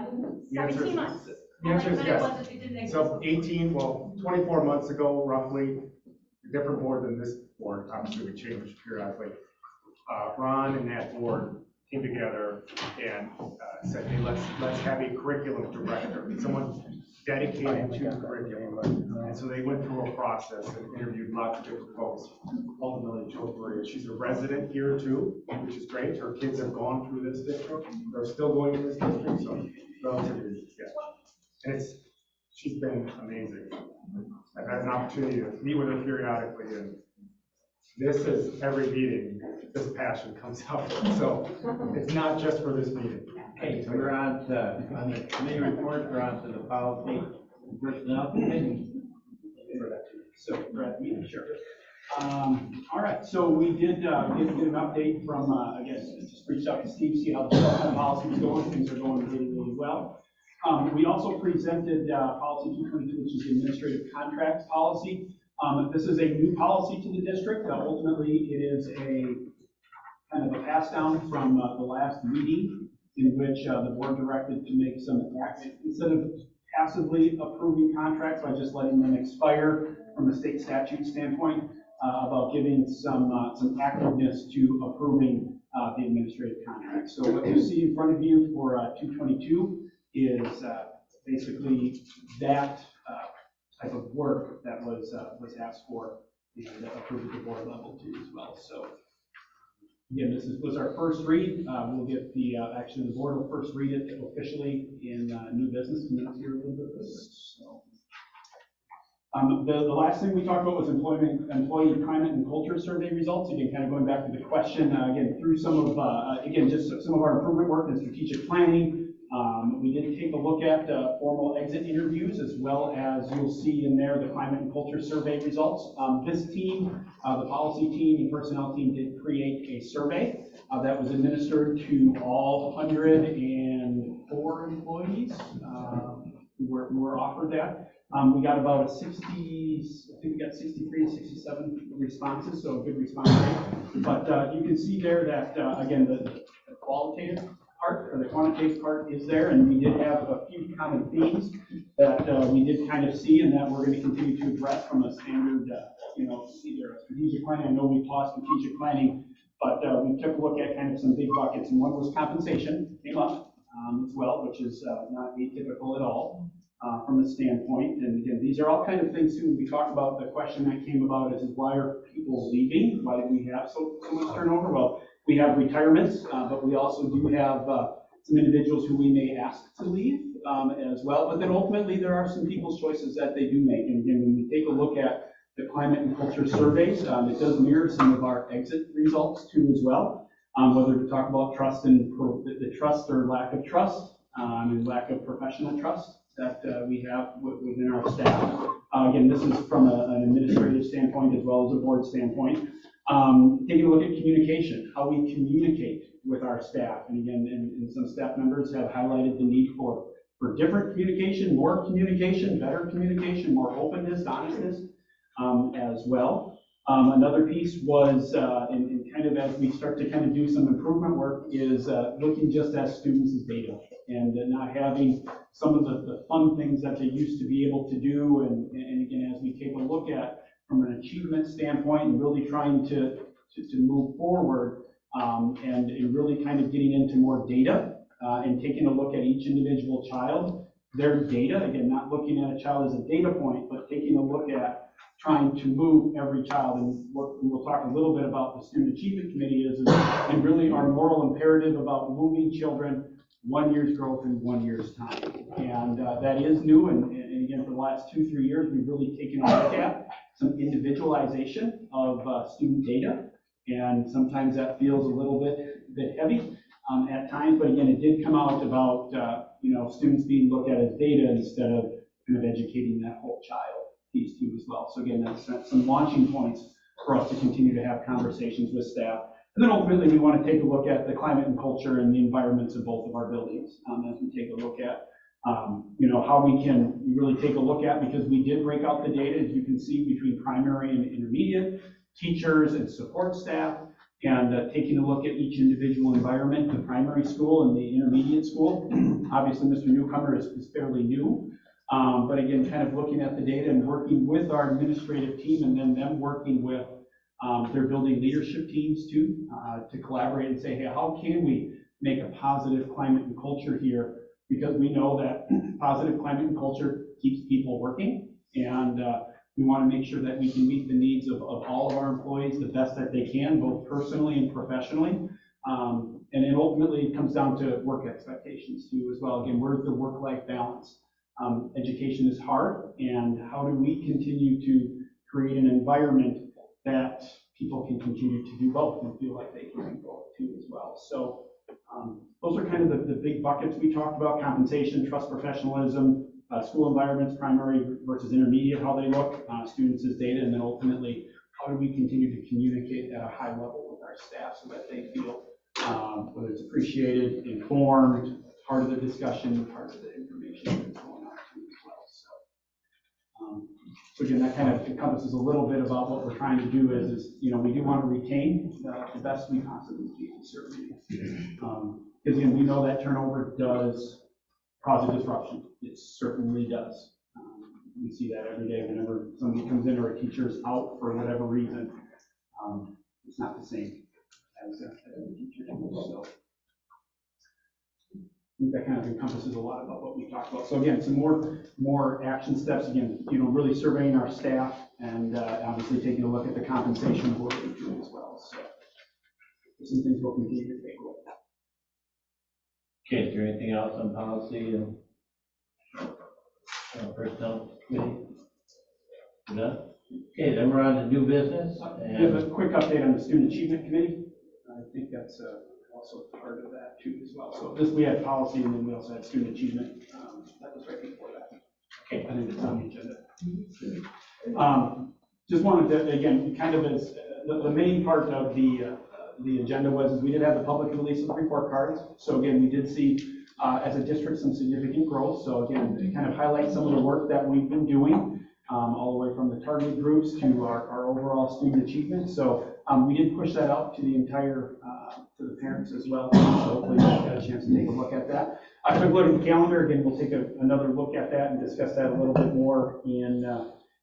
don't know, 17 months. The answer is Then yes. it wasn't, it didn't exist. So 24 months ago, roughly, a different board than this board, obviously we changed periodically. Ron and that board came together and said, hey, let's have a curriculum director, someone dedicated to the curriculum. And so they went through a process and interviewed lots of different folks. Ultimately chose Maria. She's a resident here too, which is great. Her kids have gone through this district. They're still going to this district, so relatively, yeah. And she's been amazing. I've had an opportunity to meet with her periodically, and this is every meeting, this passion comes out. So it's not just for this meeting. Okay, so we're on the committee report, we're on to the policy and personnel committee. So, Brad, sure. All right, so we did get an update from, I guess, just reached out to Steve, see how the development policy is going. Things are going really, really well. We also presented policy 222, which is the administrative contracts policy. This is a new policy to the district. Ultimately, it is a kind of a pass down from the last meeting in which the board directed to make some actions instead of passively approving contracts by just letting them expire from a state statute standpoint, about giving some activeness to approving the administrative contracts. So what you see in front of you for 222 is basically that type of work that was asked for and approved at the board level too as well. So again, this was our first read. We'll get the action of the board will first read it officially in new business minutes here a little bit later. So the last thing we talked about was employee climate and culture survey results. Again, kind of going back to the question again through some of again just some of our improvement work in strategic planning. We did take a look at formal exit interviews as well as you'll see in there the climate and culture survey results. This team, the policy team and personnel team did create a survey that was administered to all 104 employees who were offered that. We got about a 60, I think we got 63, 67 responses, so a good response rate. But you can see there that, again, the qualitative part or the quantitative part is there, and we did have a few common themes that we did kind of see and that we're going to continue to address from a standard, either a strategic planning. I know we taught strategic planning, but we took a look at kind of some big buckets, and one was compensation came up as well, which is not atypical at all from the standpoint. And again, these are all kind of things too. We talked about the question that came about is why are people leaving? Why do we have so much turnover? Well, we have retirements, but we also do have some individuals who we may ask to leave as well. But then ultimately, there are some people's choices that they do make. And again, when we take a look at the climate and culture surveys, it does mirror some of our exit results too as well. Whether to talk about trust and the trust or lack of trust and lack of professional trust that we have within our staff. Again, this is from an administrative standpoint as well as a board standpoint. Taking a look at communication, how we communicate with our staff. And again, and some staff members have highlighted the need for different communication, more communication, better communication, more openness, honestness as well. Another piece was, in kind of as we start to kind of do some improvement work, is looking just at students as data and not having some of the fun things that they used to be able to do. And again, as we take a look at from an achievement standpoint and really trying to move forward and really kind of getting into more data and taking a look at each individual child, their data, again, not looking at a child as a data point, but taking a look at trying to move every child. And we'll talk a little bit about the Student Achievement Committee and really our moral imperative about moving children 1 year's growth in 1 year's time. And that is new, and again, for the last 2-3 years, we've really taken a look at some individualization of student data, and sometimes that feels a little bit heavy at times, but again, it did come out about students being looked at as data instead of kind of educating that whole child piece too as well. So again, that's some launching points for us to continue to have conversations with staff. And then ultimately, we want to take a look at the climate and culture and the environments of both of our buildings as we take a look at, how we can really take a look at, because we did break out the data, as you can see, between primary and intermediate, teachers and support staff, and taking a look at each individual environment, the primary school and the intermediate school. Obviously, Mr. Newcomer is fairly new, but again, kind of looking at the data and working with our administrative team, and then them working with their building leadership teams too, to collaborate and say, hey, how can we make a positive climate and culture here? Because we know that positive climate and culture keeps people working, and we want to make sure that we can meet the needs of all of our employees the best that they can, both personally and professionally. And then ultimately, it comes down to work expectations too as well. Again, where's the work-life balance? Education is hard, and how do we continue to create an environment that people can continue to do both and feel like they can do both too as well. So those are kind of the big buckets we talked about: compensation, trust, professionalism, school environments, primary versus intermediate, how they look, students as data, and then ultimately, how do we continue to communicate at a high level with our staff so that they feel whether it's appreciated, informed, part of the discussion, part of the information that's going on too as well. So again, that kind of encompasses a little bit about what we're trying to do is we do want to retain the best we possibly can, certainly. Because again, we know that turnover does cause a disruption. It certainly does. We see that every day whenever somebody comes in or a teacher's out for whatever reason. It's not the same as a teacher. So I think that kind of encompasses a lot about what we talked about. So again, some more action steps. Again, really surveying our staff and obviously taking a look at the compensation board as well. So there's some things we'll continue to take a look at. Okay, is there anything else on policy and personnel committee? No? Okay, then we're on to new business. Give a quick update on the Student Achievement Committee. I think that's also part of that too as well. So we had policy, and then we also had student achievement. That was right before that. Okay, I think it's on the agenda. Just wanted to, again, kind of as the main part of the agenda was we did have the public release of the report cards. So again, we did see as a district some significant growth. So again, to kind of highlight some of the work that we've been doing, all the way from the target groups to our overall student achievement. So we did push that out to the entire, to the parents as well. So hopefully you got a chance to take a look at that. A quick look at the calendar. Again, we'll take another look at that and discuss that a little bit more in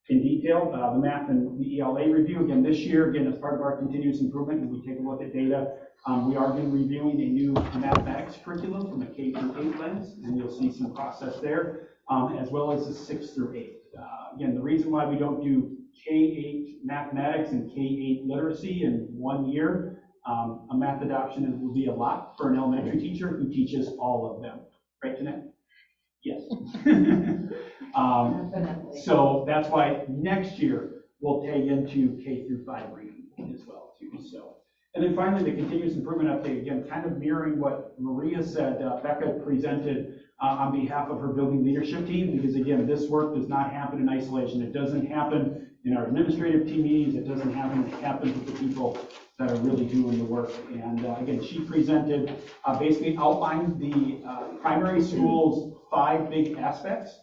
detail. The math and the ELA review, again, this year, again, as part of our continuous improvement, and we take a look at data, we are going to be reviewing a new mathematics curriculum from a K-8 lens, and you'll see some process there, as well as the 6 through 8. Again, the reason why we don't do K-8 mathematics and K-8 literacy in 1 year, a math adoption will be a lot for an elementary teacher who teaches all of them. Right, Jeanette? Yes. So that's why next year we'll tag into K through 5 reading as well too. So, and then finally the continuous improvement update, again, kind of mirroring what Maria said. Becca presented on behalf of her building leadership team, because again, this work does not happen in isolation. It doesn't happen in our administrative team meetings. It doesn't happen. It happens with the people that are really doing the work. And again, she presented, basically outlined the primary school's 5 big aspects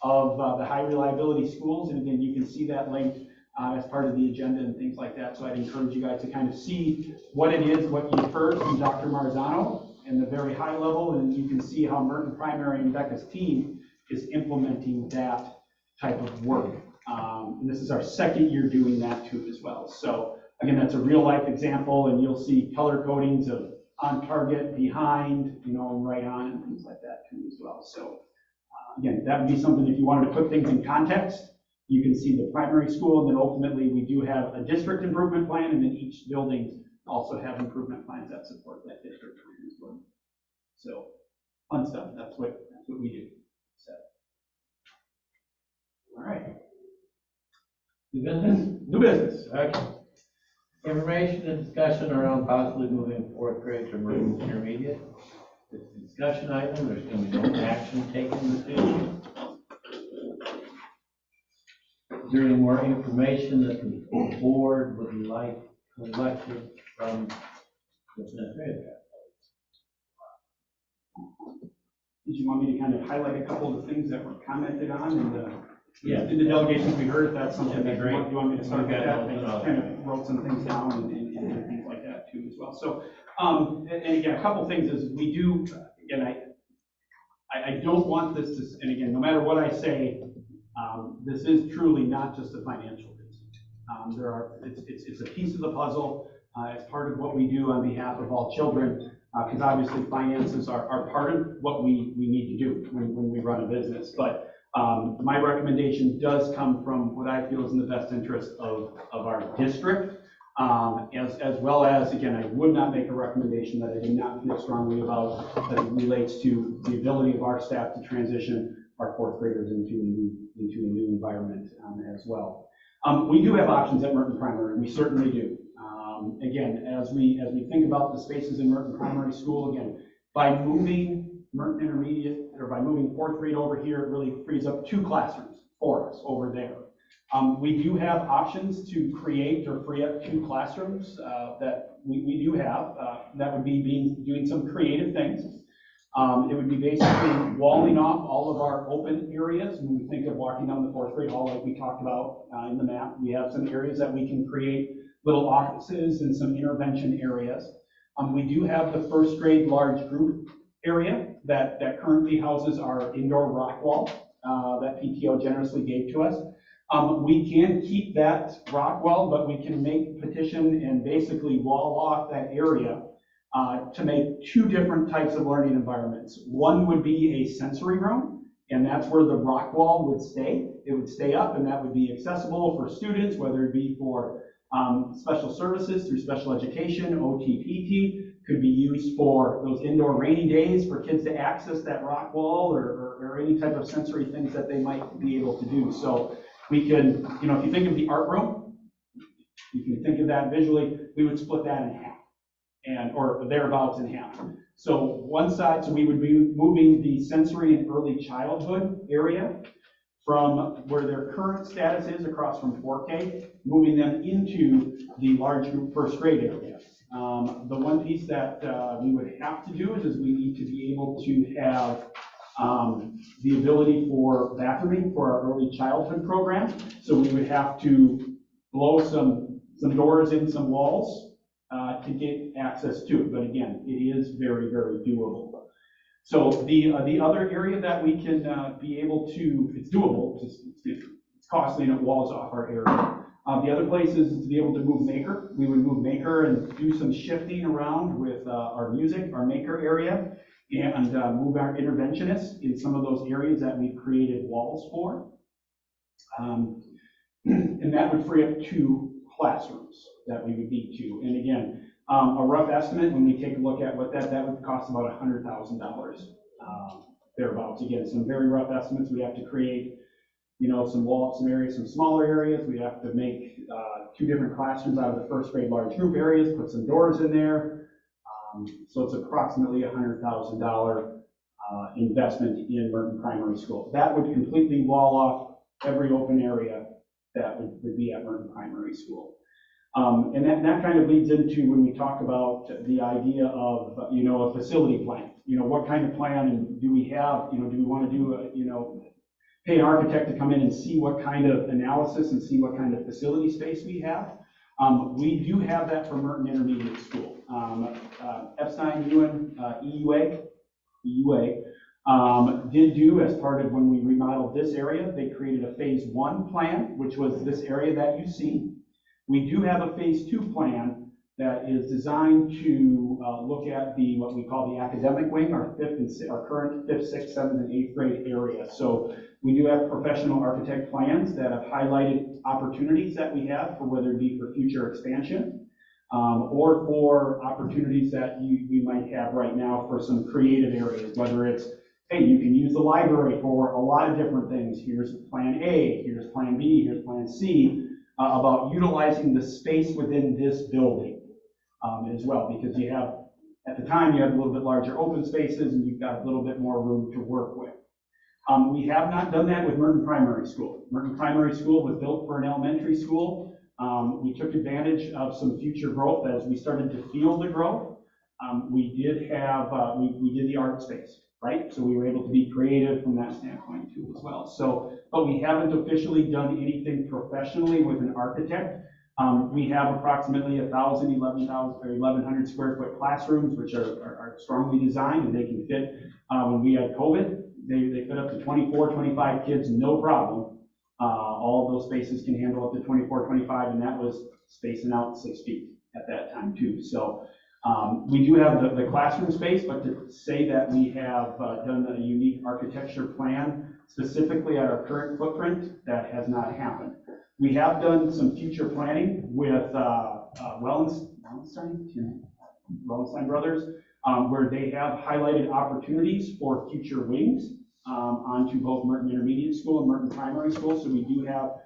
of the high reliability schools. And again, you can see that linked as part of the agenda and things like that. So I'd encourage you guys to kind of see what it is, what you've heard from Dr. Marzano in the very high level, and you can see how Merton Primary and Becca's team is implementing that type of work. And this is our 2nd year doing that too as well. So again, that's a real life example, and you'll see color codings of on target, behind, and right on, and things like that too as well. So again, that would be something if you wanted to put things in context. You can see the primary school, and then ultimately we do have a district improvement plan, and then each building also have improvement plans that support that district plan as well. So fun stuff. That's what we do. So, all right. New business? New business, okay. Information and discussion around possibly moving fourth grade to Merton Intermediate. It's a discussion item, there's going to be no action taken this evening. Is there any more information that the board would like collected from the administrative? Did you want me to kind of highlight a couple of the things that were commented on in the, Yeah. in the delegations we heard, if that's something That'd that be you great. want me to start with Okay, that? I'll I put it out. kind of wrote some things down and things like that too as well. So, and again, a couple things is we do, again, I don't want this to, and again, no matter what I say, this is truly not just a financial reason. It's a piece of the puzzle. It's part of what we do on behalf of all children, because obviously finances are part of what we need to do when we run a business. But my recommendation does come from what I feel is in the best interest of our district, as well as, again, I would not make a recommendation that I do not feel strongly about as it relates to the ability of our staff to transition our fourth graders into a new environment as well. We do have options at Merton Primary, we certainly do. Again, as we think about the spaces in Merton Primary School, again, by moving Merton Intermediate, or by moving fourth grade over here, it really frees up 2 classrooms for us over there. We do have options to create or free up 2 classrooms that we do have. That would be doing some creative things. It would be basically walling off all of our open areas. When we think of walking down the fourth grade hall, like we talked about in the map, we have some areas that we can create little offices and some intervention areas. We do have the first grade large group area that currently houses our indoor rock wall that PTO generously gave to us. We can keep that rock wall, but we can petition and basically wall off that area to make 2 different types of learning environments. One would be a sensory room, and that's where the rock wall would stay. It would stay up, and that would be accessible for students, whether it be for special services through special education, OT, PT, could be used for those indoor rainy days for kids to access that rock wall or any type of sensory things that they might be able to do. So we could, if you think of the art room, you can think of that visually, we would split that in half, or thereabouts in half. So one side, so we would be moving the sensory and early childhood area from where their current status is across from 4K, moving them into the large group first grade area. The one piece that we would have to do is we need to be able to have the ability for bathrooming for our early childhood program. So we would have to blow some doors in some walls to get access to it. But again, it is very, very doable. So the other area that we can be able to, it's doable, it's costly and it walls off our area. The other place is to be able to move Maker. We would move Maker and do some shifting around with our music, our Maker area, and move our interventionists in some of those areas that we've created walls for. And that would free up 2 classrooms that we would need to. And again, a rough estimate, when we take a look at what that would cost about $100,000 thereabouts. Again, some very rough estimates. We have to create, some areas, some smaller areas. We have to make 2 different classrooms out of the first grade large group areas, put some doors in there. So it's approximately $100,000 investment in Merton Primary School. That would completely wall off every open area that would be at Merton Primary School. And that kind of leads into when we talk about the idea of, a facility plan. What kind of plan do we have? Do we want to do pay an architect to come in and see what kind of analysis and see what kind of facility space we have? We do have that for Merton Intermediate School. Epstein, Ewan, EUA did do, as part of when we remodeled this area, they created a phase 1 plan, which was this area that you see. We do have a phase 2 plan that is designed to look at what we call the academic wing, our current 5th, 6th, 7th, and 8th grade area. So we do have professional architect plans that have highlighted opportunities that we have for whether it be for future expansion. or for opportunities that we might have right now for some creative areas, whether it's, hey, you can use the library for a lot of different things. Here's plan A, here's plan B, here's plan C, about utilizing the space within this building as well, because you have, at the time, you have a little bit larger open spaces and you've got a little bit more room to work with. We have not done that with Merton Primary School. Merton Primary School was built for an elementary school. We took advantage of some future growth as we started to feel the growth. We did have, we did the art space, right? So we were able to be creative from that standpoint too as well. So, but we haven't officially done anything professionally with an architect. We have approximately 1,100 square foot classrooms, which are strongly designed and they can fit. When we had COVID, they fit up to 24, 25 kids, no problem. All of those spaces can handle up to 24, 25, and that was spacing out 6 feet at that time too. So we do have the classroom space, but to say that we have done a unique architecture plan specifically at our current footprint, that has not happened. We have done some future planning with Wellenstein Brothers, where they have highlighted opportunities for future wings onto both Merton Intermediate School and Merton Primary School. So we do have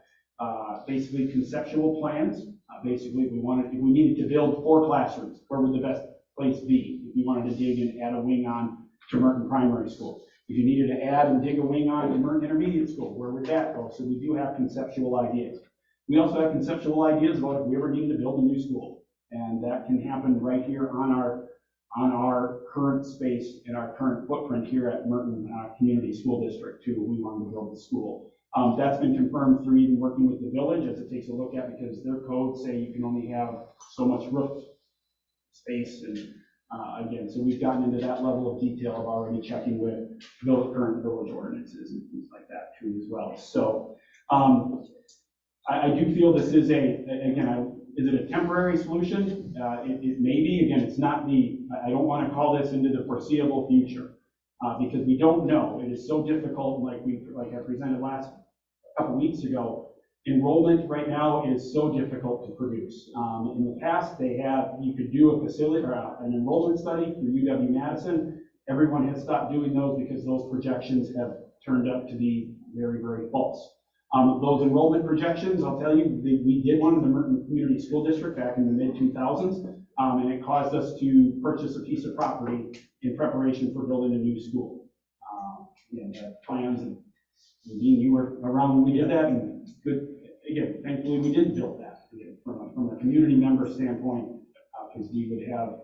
basically conceptual plans. Basically, if we needed to build 4 classrooms, where would the best place be? If you wanted to dig and add a wing on to Merton Primary School. If you needed to add and dig a wing on to Merton Intermediate School, where would that go? So we do have conceptual ideas. We also have conceptual ideas about if we ever needed to build a new school. And that can happen right here on our current space and our current footprint here at Merton Community School District too. We wanted to build the school. That's been confirmed through even working with the village as it takes a look at, because their codes say you can only have so much roof space. And again, so we've gotten into that level of detail of already checking with current village ordinances and things like that too as well. So I do feel this is is it a temporary solution? It may be. Again, it's not I don't want to call this into the foreseeable future because we don't know. It is so difficult, like I presented last couple weeks ago. Enrollment right now is so difficult to produce. In the past, you could do a facility or an enrollment study through UW-Madison. Everyone has stopped doing those because those projections have turned up to be very, very false. Those enrollment projections, I'll tell you, we did one in the Merton Community School District back in the mid-2000s, and it caused us to purchase a piece of property in preparation for building a new school. Plans, and Dean, you were around when we did that, and good. Again, thankfully, we didn't build that. Again, from a community member standpoint, because we would have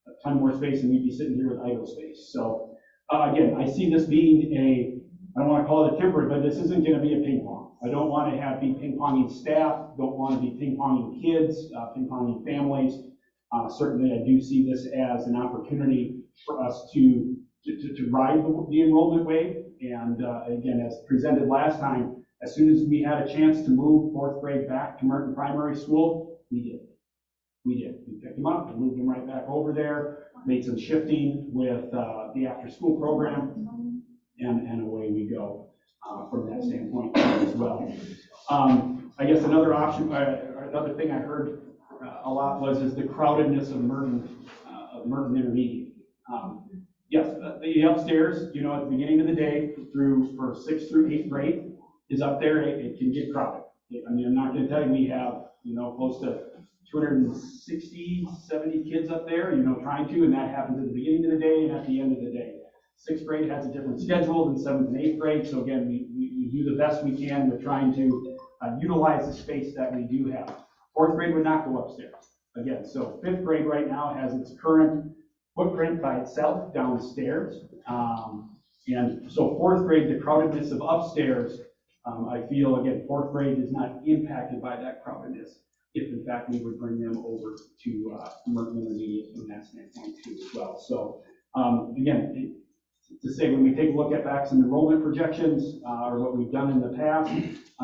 a ton more space, and we'd be sitting here with idle space. So again, I see this being I don't want to call it a temporary, but this isn't going to be a ping pong. I don't want to be ping-ponging staff, don't want to be ping-ponging kids, ping-ponging families. Certainly, I do see this as an opportunity for us to ride the enrollment wave. And again, as presented last time, as soon as we had a chance to move 4th grade back to Merton Primary School, we did. We picked them up and moved them right back over there, made some shifting with the after-school program, and away we go from that standpoint as well. I guess another option, another thing I heard a lot is the crowdedness of Merton Intermediate. Yes, the upstairs, at the beginning of the day for 6th through 8th grade is up there. It can get crowded. I mean, I'm not going to tell you we have, close to 260, 70 kids up there, trying to, and that happens at the beginning of the day and at the end of the day. 6th grade has a different schedule than 7th and 8th grade. So again, we do the best we can with trying to utilize the space that we do have. 4th grade would not go upstairs. Again, so 5th grade right now has its current footprint by itself downstairs. And so 4th grade, the crowdedness of upstairs, I feel, again, 4th grade is not impacted by that crowdedness, if in fact we would bring them over to Merton Intermediate from that standpoint too as well. So again, to say when we take a look at back some enrollment projections or what we've done in the past,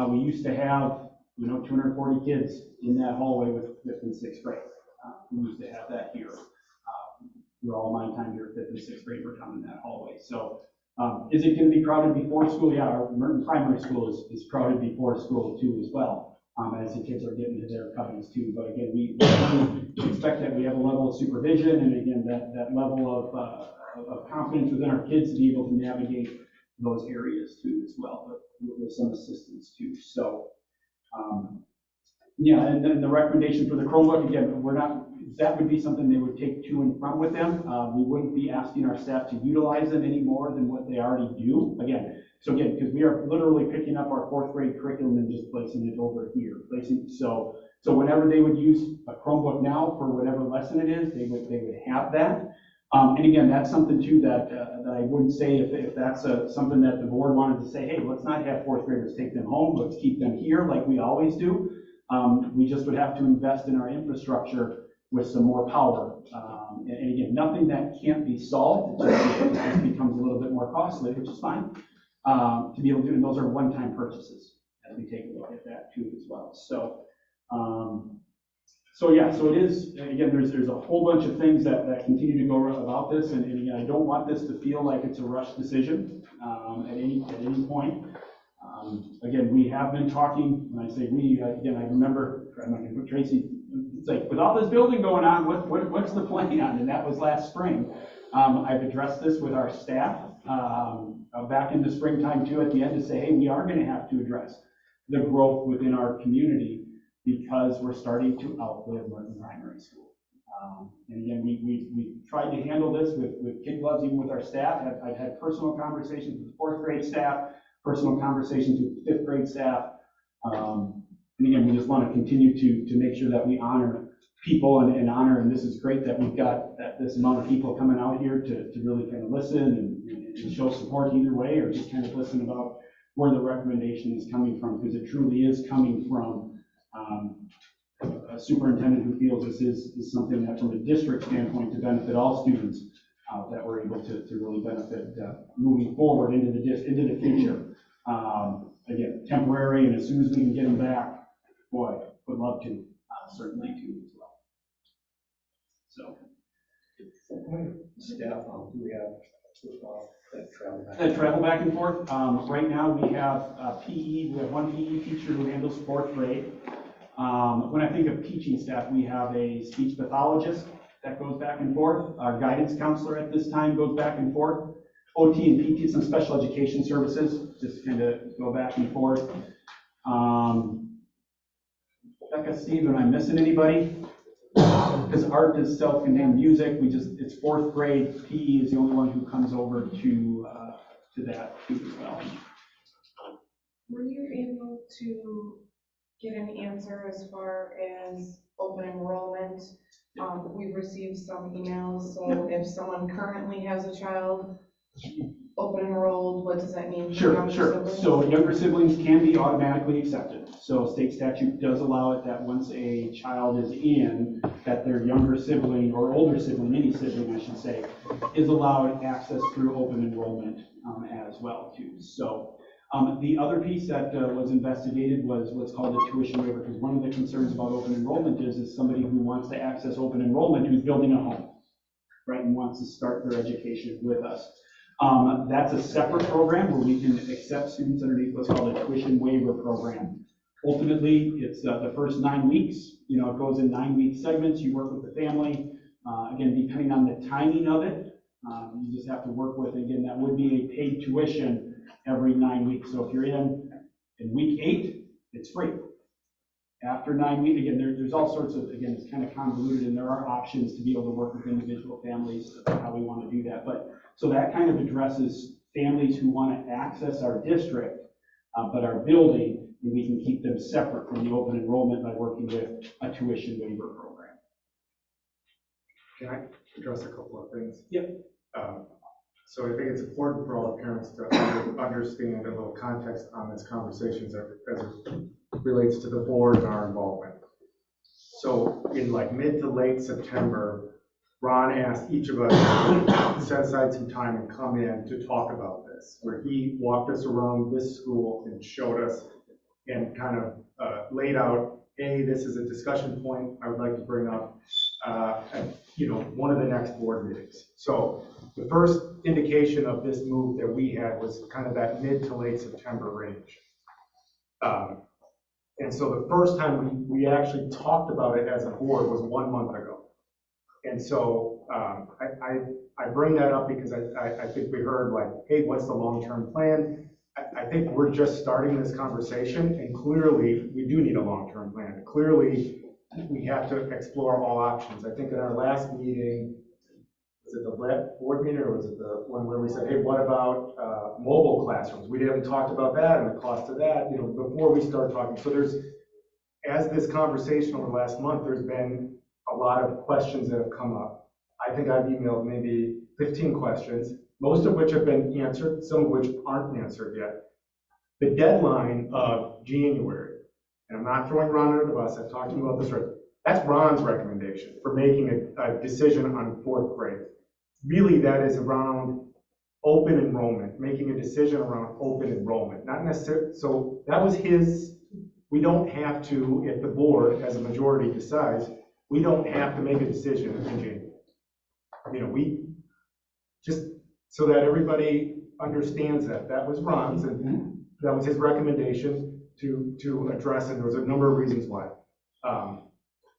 we used to have 240 kids in that hallway with 5th and 6th grade. We used to have that here. Through all my time here, 5th and 6th grade were down in that hallway. So is it going to be crowded before school? Yeah, our Merton Primary School is crowded before school too as well. as the kids are getting to their covenants too. But again, we expect that we have a level of supervision and again, that level of confidence within our kids to be able to navigate those areas too as well, but with some assistance too. So, yeah, and then the recommendation for the Chromebook, again, that would be something they would take to and from with them. We wouldn't be asking our staff to utilize them any more than what they already do. Again, because we are literally picking up our 4th grade curriculum and just placing it over here. So whenever they would use a Chromebook now for whatever lesson it is, they would have that. And again, that's something too that I wouldn't say if that's something that the board wanted to say, hey, let's not have 4th graders take them home, let's keep them here like we always do. We just would have to invest in our infrastructure with some more power. And again, nothing that can't be solved, it just becomes a little bit more costly, which is fine, to be able to do, and those are one-time purchases as we take a look at that too as well. So it is, again, there's a whole bunch of things that continue to go about this, and again, I don't want this to feel like it's a rushed decision at any point. Again, we have been talking, when I say we, again, I remember, I'm not going to put Tracy, it's like, with all this building going on, what's the plan? And that was last spring. I've addressed this with our staff back in the springtime too, at the end, to say, hey, we are going to have to address the growth within our community because we're starting to outlive Merton Primary School. And again, we tried to handle this with kid gloves, even with our staff. I've had personal conversations with 4th grade staff, personal conversations with 5th grade staff. And again, we just want to continue to make sure that we honor people and honor, and this is great that we've got this amount of people coming out here to really kind of listen and show support either way, or just kind of listen about where the recommendation is coming from, because it truly is coming from a superintendent who feels this is something that from a district standpoint to benefit all students, that we're able to really benefit moving forward into the future. Again, temporary, and as soon as we can get them back, boy, would love to, certainly too as well. So. How many staff do we have that travel back? That travel back and forth. Right now we have PE, we have one PE teacher who handles 4th grade. When I think of teaching staff, we have a speech pathologist that goes back and forth. Our guidance counselor at this time goes back and forth. OT and PT, some special education services, just kind of go back and forth. Becca, Steve, am I missing anybody? Because art is self-contained music, it's 4th grade. PE is the only one who comes over to that too as well. Were you able to get an answer as far as open enrollment? We've received some emails, so if someone currently has a child open enrolled, what does that mean? Sure. So younger siblings can be automatically accepted. So state statute does allow it that once a child is in, that their younger sibling or older sibling, any sibling I should say, is allowed access through open enrollment as well too. So the other piece that was investigated was what's called a tuition waiver, because one of the concerns about open enrollment is somebody who wants to access open enrollment who's building a home, right, and wants to start their education with us. That's a separate program where we can accept students underneath what's called a tuition waiver program. Ultimately, it's the first 9 weeks. It goes in 9-week segments. You work with the family. Again, depending on the timing of it, you just have to work with, again, that would be a paid tuition every 9 weeks. So if you're in week 8, it's free. After 9 weeks, again, there's all sorts of, again, it's kind of convoluted, and there are options to be able to work with individual families about how we want to do that. But so that kind of addresses families who want to access our district, but our building, and we can keep them separate from the open enrollment by working with a tuition waiver program. Can I address a couple of things? Yep. So I think it's important for all the parents to understand a little context on this conversation as it relates to the board and our involvement. So in like mid to late September, Ron asked each of us to set aside some time and come in to talk about this, where he walked us around this school and showed us and kind of laid out, hey, this is a discussion point I would like to bring up at one of the next board meetings. So the first indication of this move that we had was kind of that mid to late September range. And so the first time we actually talked about it as a board was 1 month ago. And so I bring that up because I think we heard like, hey, what's the long-term plan? I think we're just starting this conversation, and clearly we do need a long-term plan. Clearly, we have to explore all options. I think in our last meeting, was it the board meeting or was it the one where we said, hey, what about mobile classrooms? We haven't talked about that and the cost of that, before we start talking. So as this conversation over the last month, there's been a lot of questions that have come up. I think I've emailed maybe 15 questions, most of which have been answered, some of which aren't answered yet. The deadline of January, and I'm not throwing Ron under the bus, I've talked to him about this already. That's Ron's recommendation for making a decision on 4th grade. Really, that is around open enrollment, making a decision around open enrollment, not necessarily, so that was we don't have to, if the board as a majority decides, we don't have to make a decision in January. We just, so that everybody understands that was Ron's, and that was his recommendation to address, and there was a number of reasons why.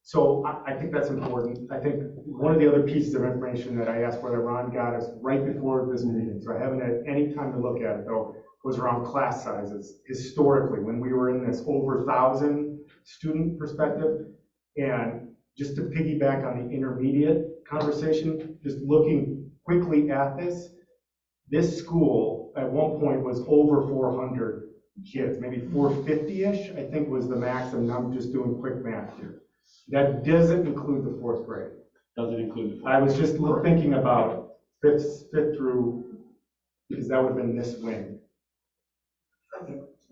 So I think that's important. I think one of the other pieces of information that I asked whether Ron got us right before this meeting, so I haven't had any time to look at it though, was around class sizes. Historically, when we were in this over 1,000 student perspective, and just to piggyback on the intermediate conversation, just looking quickly at this school at one point was over 400 kids, maybe 450-ish, I think was the max, and I'm just doing quick math here. That doesn't include the 4th grade. Doesn't include the 4th. I was just thinking about fifth through, because that would have been this wing.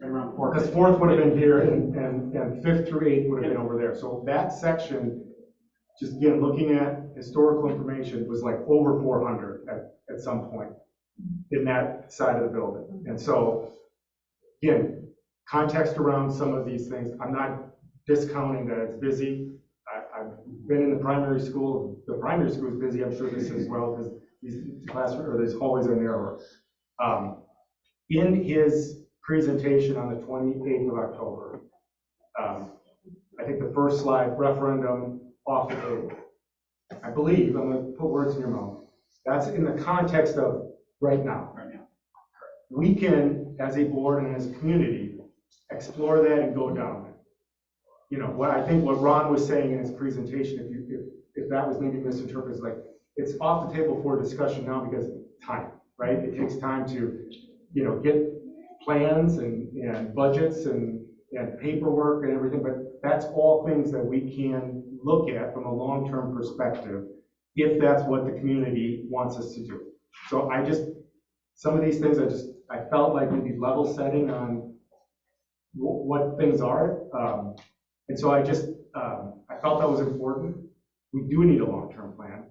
Around 4th. Because 4th would have been here, and 5th through 8th would have been over there. So that section, just again, looking at historical information, was like over 400 at some point in that side of the building. And so, again, context around some of these things. I'm not discounting that it's busy. I've been in the primary school. The primary school is busy. I'm sure this is as well, because these classrooms or these hallways are narrower. In his presentation on the 28th of October, I think the first slide, referendum off the table. I believe, I'm going to put words in your mouth, that's in the context of right now. We can, as a board and as a community, explore that and go down it. What I think what Ron was saying in his presentation, if that was maybe misinterpreted, is like, it's off the table for discussion now because time, right? It takes time to, get plans and budgets and paperwork and everything, but that's all things that we can look at from a long-term perspective if that's what the community wants us to do. So some of these things I felt like we'd be level setting on what things are. And so I felt that was important. We do need a long-term plan.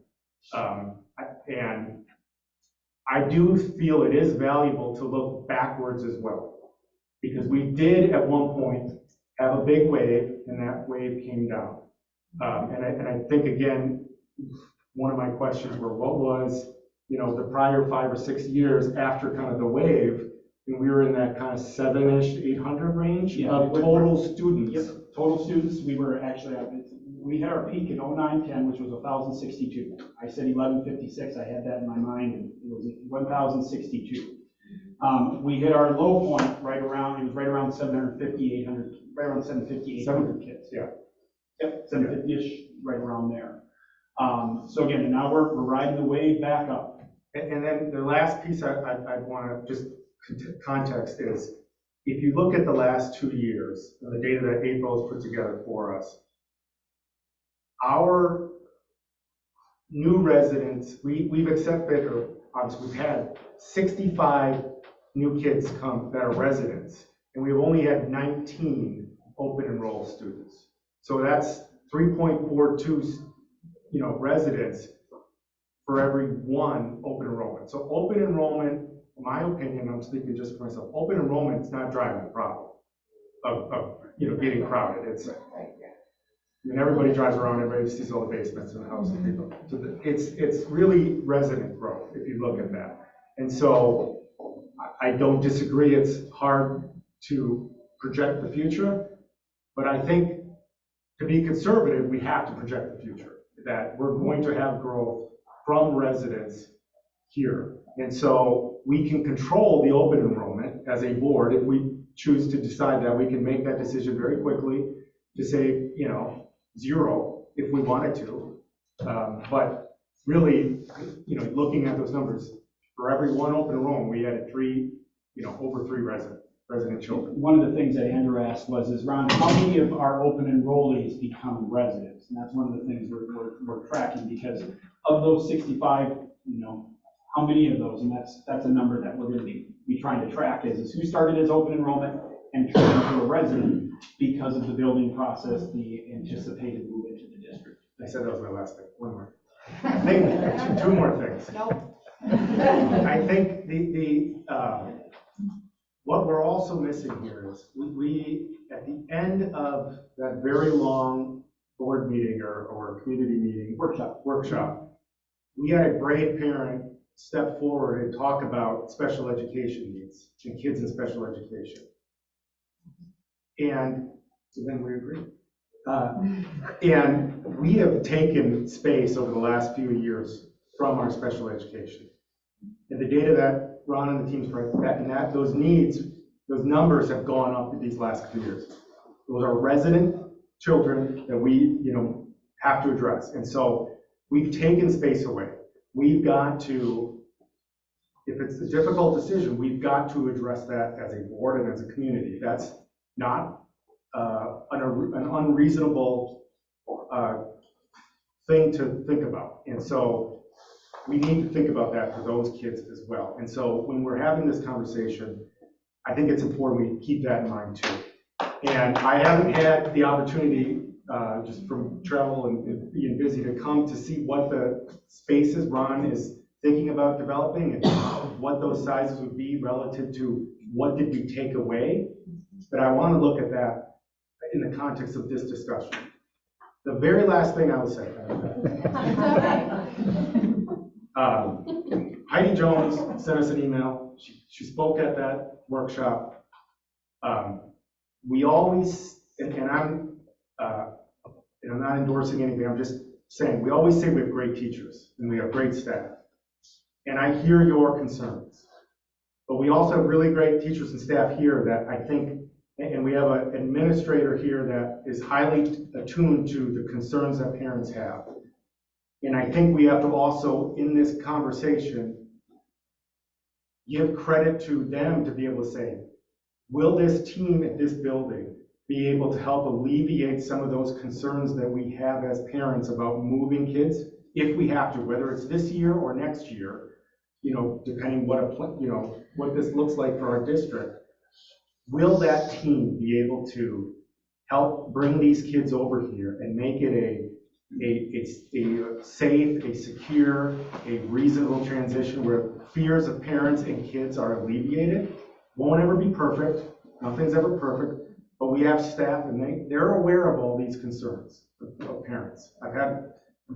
And I do feel it is valuable to look backwards as well, because we did at one point have a big wave, and that wave came down. And I think, again, one of my questions were, what was, the prior 5 or 6 years after kind of the wave, and we were in that kind of 7-ish, 800 range of total students. Yep, total students, we were actually, we had our peak in 09-10, which was 1,062. I said 1,156, I had that in my mind, and it was 1,062. We hit our low point right around 750, 800, right around 750, 800 kids. Yeah. Yep, 750-ish, right around there. So again, now we're riding the wave back up. And then the last piece I'd want to just context is, if you look at the last 2 years, the data that April has put together for us, our new residents, we've accepted, or obviously we've had 65 new kids come that are residents, and we've only had 19 open enrolled students. So that's 3.42, residents for every one open enrollment. So open enrollment, in my opinion, I'm speaking just for myself, open enrollment is not driving the problem of getting crowded. It's, everybody drives around, everybody sees all the basements and the houses. So it's really resident growth if you look at that. And so I don't disagree. It's hard to project the future, But I think to be conservative, we have to project the future, that we're going to have growth from residents here. And so we can control the open enrollment as a board. If we choose to decide that, we can make that decision very quickly to say, 0 if we wanted to. But really, looking at those numbers, for every one open enrollment, we added over 3 resident children. One of the things that Andrew asked is, Ron, how many of our open enrollees become residents? And that's one of the things we're tracking, because of those 65, how many of those? And that's a number that we're going to be trying to track, is who started as open enrollment and turned into a resident because of the building process, the anticipated move into the district. I said that was my last thing. One more. I think 2 more things. Nope. I think what we're also missing here is we at the end of that very long board meeting or community meeting workshop, we had a brave parent step forward and talk about special education needs and kids in special education. And so then we agreed. And we have taken space over the last few years from our special education. And the data that Ron and the team's right, those needs, those numbers have gone up these last few years. Those are resident children that we, have to address. And so we've taken space away. We've got to, if it's a difficult decision, we've got to address that as a board and as a community. That's not an unreasonable thing to think about. And so we need to think about that for those kids as well. And so when we're having this conversation, I think it's important we keep that in mind too. And I haven't had the opportunity, just from travel and being busy, to come to see what the spaces Ron is thinking about developing and what those sizes would be relative to what did we take away. But I want to look at that in the context of this discussion. The very last thing I will say. Heidi Jones sent us an email. She spoke at that workshop. We always, and I'm not endorsing anything, I'm just saying, we always say we have great teachers and we have great staff. And I hear your concerns. But we also have really great teachers and staff here that I think, and we have an administrator here that is highly attuned to the concerns that parents have. And I think we have to also, in this conversation, give credit to them to be able to say, will this team at this building be able to help alleviate some of those concerns that we have as parents about moving kids, if we have to, whether it's this year or next year, depending what this looks like for our district. Will that team be able to help bring these kids over here and make it a safe, a secure, a reasonable transition where fears of parents and kids are alleviated? Won't ever be perfect. Nothing's ever perfect. But we have staff and they're aware of all these concerns of parents. I've had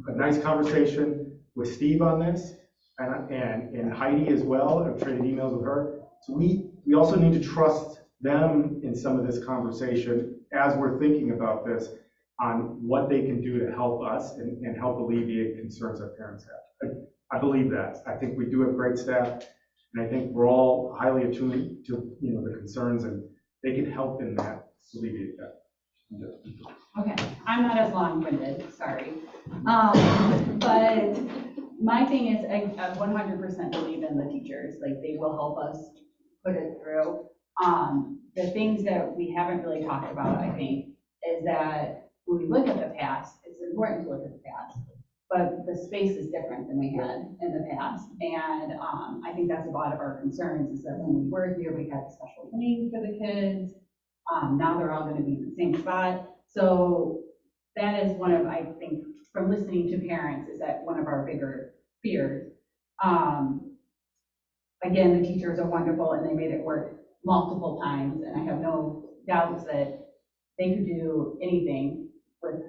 a nice conversation with Steve on this and Heidi as well. I've traded emails with her. So we also need to trust them in some of this conversation as we're thinking about this on what they can do to help us and help alleviate concerns that parents have. I believe that. I think we do have great staff, and I think we're all highly attuned to the concerns, and they can help in that, alleviate that. Okay, I'm not as long-winded, sorry. But my thing is, I 100% believe in the teachers. Like, they will help us put it through. The things that we haven't really talked about, I think, is that when we look at the past, it's important to look at the past, but the space is different than we had in the past. And I think that's a lot of our concerns, is that when we were here, we had a special wing for the kids. Now they're all going to be in the same spot. So that is one of, I think, from listening to parents, is that one of our bigger fears. Again, the teachers are wonderful and they made it work multiple times, and I have no doubts that they could do anything with,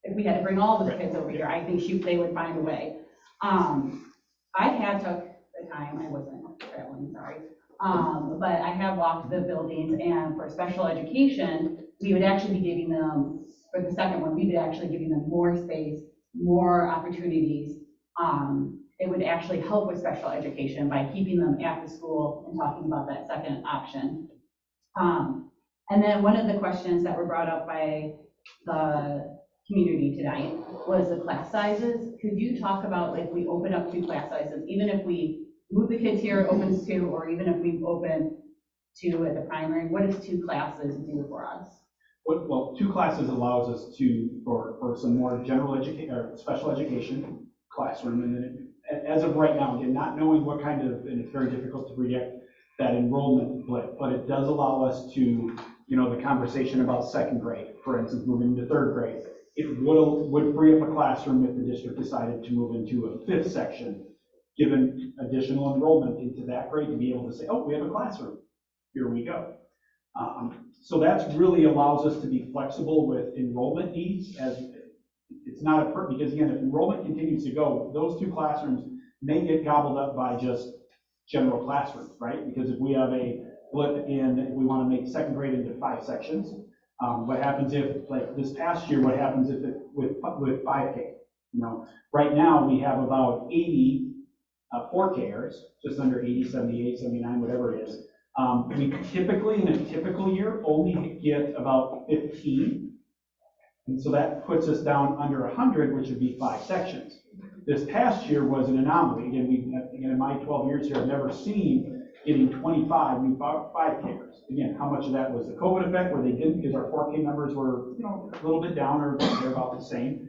if we had to bring all those kids over here, I think they would find a way. I had took the time, I wasn't traveling, sorry, but I have walked the buildings, and for special education, we would actually be giving them, for the second one, we would actually giving them more space, more opportunities. It would actually help with special education by keeping them at the school and talking about that second option. And then one of the questions that were brought up by the community tonight was the class sizes. Could you talk about, like, we open up 2 class sizes, even if we move the kids here, it opens 2, or even if we open 2 at the primary, what does 2 classes do for us? Well, 2 classes allows us to, for some more general education, or special education classroom, and then as of right now, again, not knowing what kind of, and it's very difficult to predict that enrollment blip, but it does allow us to, the conversation about 2nd grade, for instance, moving to 3rd grade. It would free up a classroom if the district decided to move into a 5th section, given additional enrollment into that grade to be able to say, oh, we have a classroom, here we go. So that's really allows us to be flexible with enrollment needs, as it's not because again, if enrollment continues to go, those 2 classrooms may get gobbled up by just general classrooms, right? Because if we have a flip if we want to make 2nd grade into 5 sections, what happens if, like this past year, what happens if with 5K? Right now we have about 80 4Kers, just under 80, 78, 79, whatever it is. We typically, in a typical year, only get about 15. And so that puts us down under 100, which would be 5 sections. This past year was an anomaly. Again, in my 12 years here, I've never seen getting 25 new 5Kers. Again, how much of that was the COVID effect, where they didn't, because our 4K numbers were, a little bit down, or they're about the same.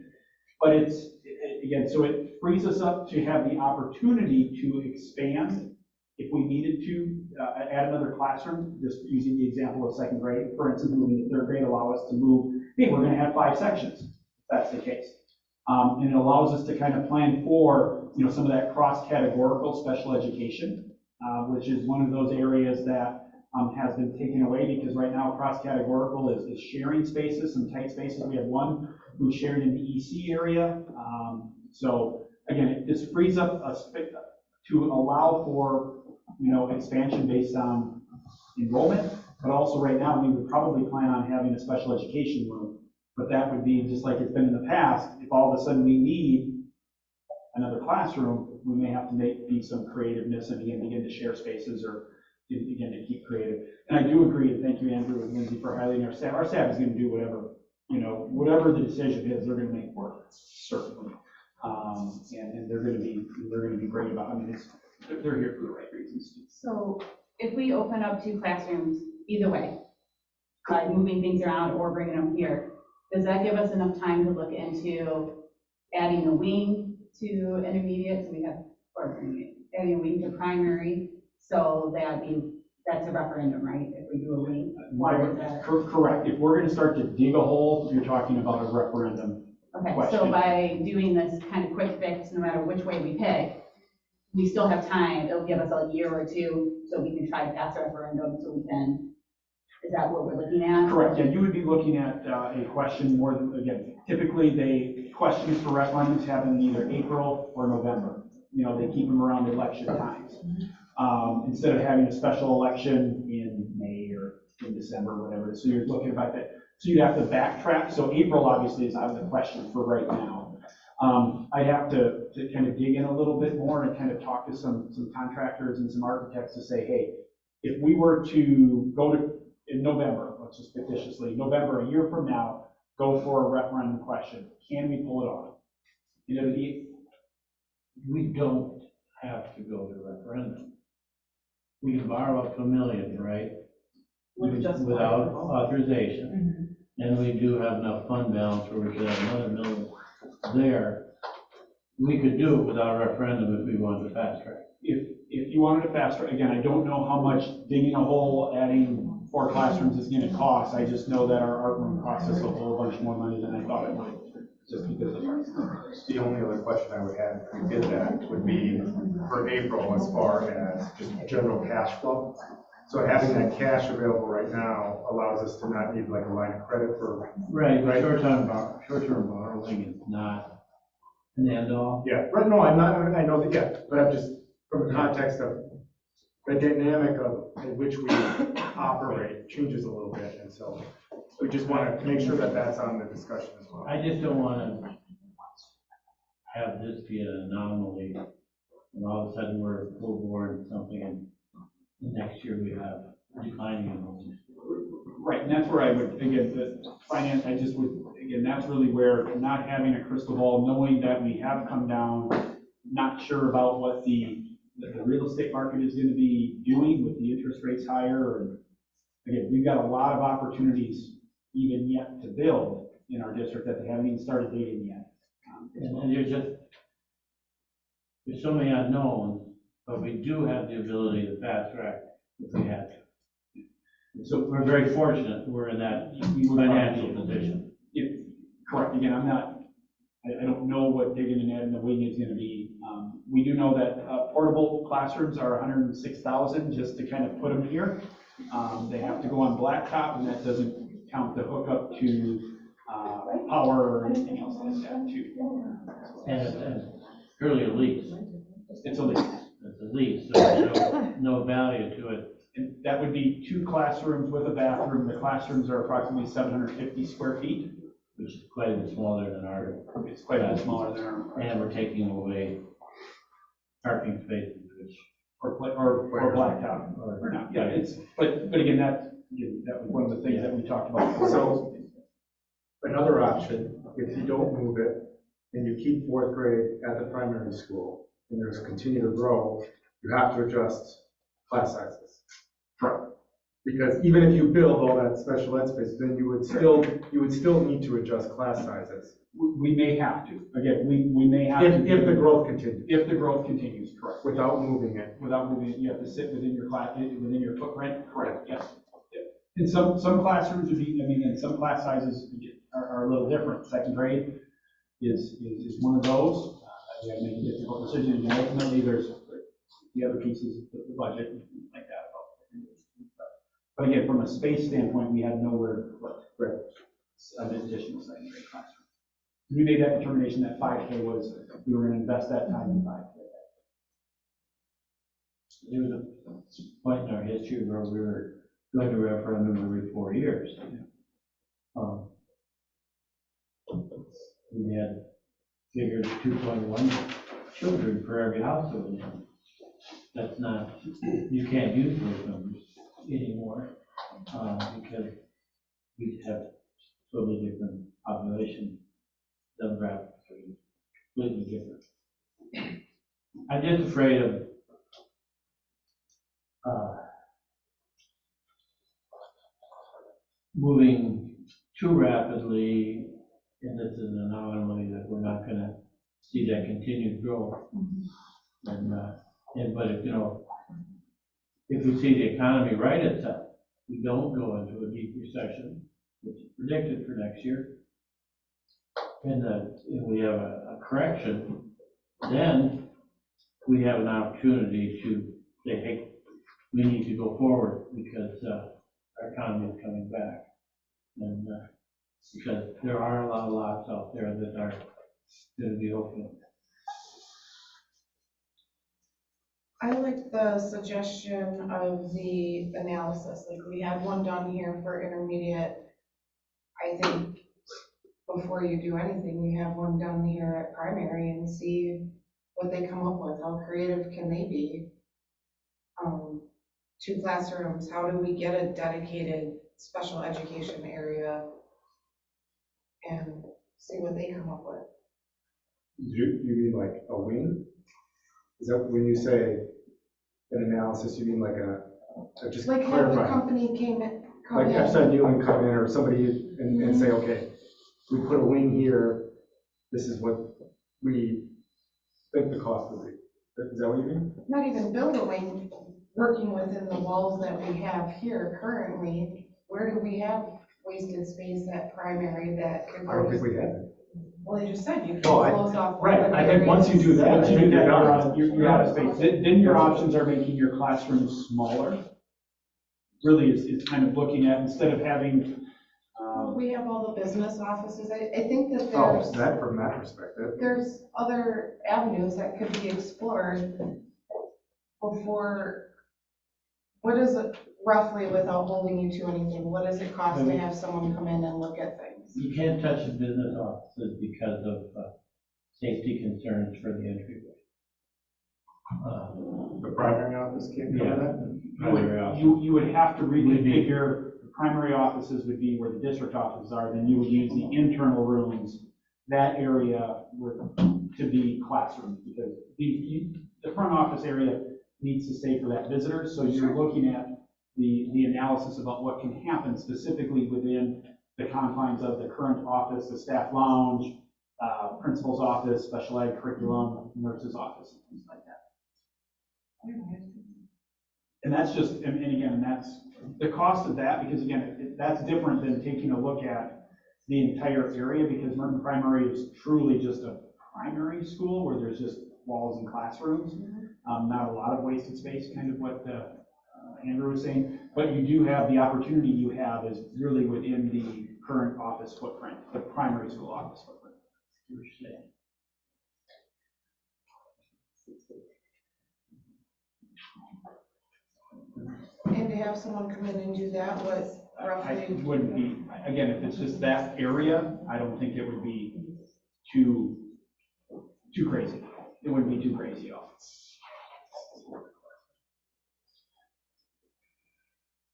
But again, so it frees us up to have the opportunity to expand if we needed to add another classroom, just using the example of 2nd grade. For instance, moving to 3rd grade allow us to move, hey, we're going to have 5 sections, if that's the case. And it allows us to kind of plan for, some of that cross-categorical special education, which is one of those areas that has been taken away, because right now cross-categorical is sharing spaces, some tight spaces. We have one who's sharing in the EC area. So again, it just frees up us to allow for, expansion based on enrollment, but also right now we would probably plan on having a special education room, but that would be just like it's been in the past. If all of a sudden we need another classroom, we may have to be some creativeness and again begin to share spaces, or again to keep creative. And I do agree, and thank you, Andrew and Lindsay, for highlighting our staff. Our staff is going to do whatever, whatever the decision is, they're going to make work, certainly. And they're going to be great about it. They're here for the right reasons. So if we open up 2 classrooms, either way, by moving things around or bringing them here, does that give us enough time to look into adding a wing to intermediate? So we have, or adding a wing to primary, so that's a referendum, right? If we do a wing. Correct. If we're going to start to dig a hole, you're talking about a referendum. Okay, question. so by doing this kind of quick fix, no matter which way we pick, we still have time. It'll give us a year or 2 so we can try to pass a referendum, so we can, is that what we're looking at? Correct, yeah, you would be looking at a question more than, again, typically questions for referendums happen in either April or November. They keep them around election times. Instead of having a special election in May or in December, whatever. So you're looking about that. So you'd have to backtrack. So April obviously is out of the question for right now. I'd have to kind of dig in a little bit more and kind of talk to some contractors and some architects to say, hey, if we were to go to, in November, let's just fictitiously, November, a year from now, go for a referendum question, can we pull it off? We don't have to go to referendum. We can borrow up to $1 million, right? Without authorization. And we do have enough fund balance where we could have another $1 million there. We could do it without a referendum if we wanted to fast track. If you wanted to fast track, again, I don't know how much digging a hole, adding 4 classrooms is going to cost. I just know that our art room costs us a whole bunch more money than I thought it would, just because of The only other question I would have if we did that would be for April, as far as just general cash flow. So having that cash available right now allows us to not need like a line of credit for. Right, but short-term borrowing is not an end all. Yeah, right, no, I'm not, I know that, yeah, but I'm just, from the context of the dynamic of in which we operate changes a little bit, and so We just want to make sure that that's on the discussion as well. I just don't want to have this be an anomaly, and all of a sudden we're full board something, and the next year we have declining enrollment. Right, and that's where I would, again, the finance, I just would, again, that's really where not having a crystal ball, knowing that we have come down, not sure about what the real estate market is gonna be doing with the interest rates higher, and again, we've got a lot of opportunities even yet to build in our district that they haven't even started dating yet. And there's so many unknowns, but we do have the ability to fast track if we had to. So we're very fortunate we're in that financial position. Correct, again, I don't know what digging and adding the wing is gonna be. We do know that portable classrooms are $106,000 just to kind of put them here. They have to go on blacktop, and that doesn't count the hookup to power or anything else like that too. And it's purely a lease. It's a lease. It's a lease, so there's no value to it. And that would be 2 classrooms with a bathroom. The classrooms are approximately 750 square feet. Which is quite a bit smaller than our. It's quite a bit smaller than our. And we're taking away parking spaces, which. Or blacktop, or not, yeah, but again, that was one of the things that we talked about. So, another option, if you don't move it, and you keep 4th grade at the primary school, and there's continue to grow, you have to adjust class sizes. Right. Because even if you build all that special ed space, then you would still need to adjust class sizes. We may have to, again, we may have to. If the growth continues. If the growth continues, correct. Without moving it. Without moving it, you have to sit within your class, within your footprint, correct, yes. And some classrooms would be, and some class sizes are a little different. 2nd grade is one of those. We have to make a difficult decision, and ultimately there's the other pieces, the budget, and things like that. But again, from a space standpoint, we had nowhere to put an additional 2nd grade classroom. We made that determination that 5K was, we were gonna invest that time in 5K. There was a point in our history where we were going to referendum every 4 years. We had figured 2.1 children for every household. That's not, you can't use those numbers anymore, because we have totally different population demographics are completely different. I'm just afraid of moving too rapidly, and this is an anomaly that we're not going to see that continued growth. But if we see the economy right itself, we don't go into a deep recession, which is predicted for next year, and we have a correction, then we have an opportunity to say, hey, we need to go forward because our economy is coming back. And because there are a lot of lots out there that are going to be open. I like the suggestion of the analysis, like we had one done here for intermediate. I think before you do anything, you have one done here at primary and see what they come up with, how creative can they be? 2 classrooms, how do we get a dedicated special education area? And see what they come up with. You mean like a wing? Is that when you say an analysis, you mean like just like clarify? Have the company come like in. FSI Newland come in, or somebody and say, okay, we put a wing here, this is what we think the cost would be. Is that what you mean? Not even build a wing, working within the walls that we have here currently. Where do we have wasted space at primary that could go? I don't think we have it. Well, they just said you can Oh, close off. Right, I think once you do that, Once you do that, you're out of space. Then your options are making your classrooms smaller. Really is kind of looking at, instead of having. We have all the business offices. I think that Oh, that from that perspective. there's other avenues that could be explored before What is it roughly, without holding you to anything, what does it cost to have someone come in and look at things? You can't touch the business offices because of safety concerns for the entryway. The primary office can't cover that? Primary office. You would have to reconfigure, the primary offices would be where the district offices are, then you would use the internal rooms, that area to be classrooms, because the front office area needs to stay for that visitor, so you're looking at the analysis about what can happen specifically within the confines of the current office, the staff lounge, principal's office, special ed curriculum, nurse's office, and things like that. And that's just, and again, that's the cost of that, because again, that's different than taking a look at the entire area, because Merton Primary is truly just a primary school where there's just walls and classrooms, not a lot of wasted space, kind of what Andrew was saying, but you do have the opportunity you have is really within the current office footprint, the primary school office footprint. And to have someone come in and do that, what roughly? It wouldn't be, again, if it's just that area, I don't think it would be too crazy. It wouldn't be too crazy off.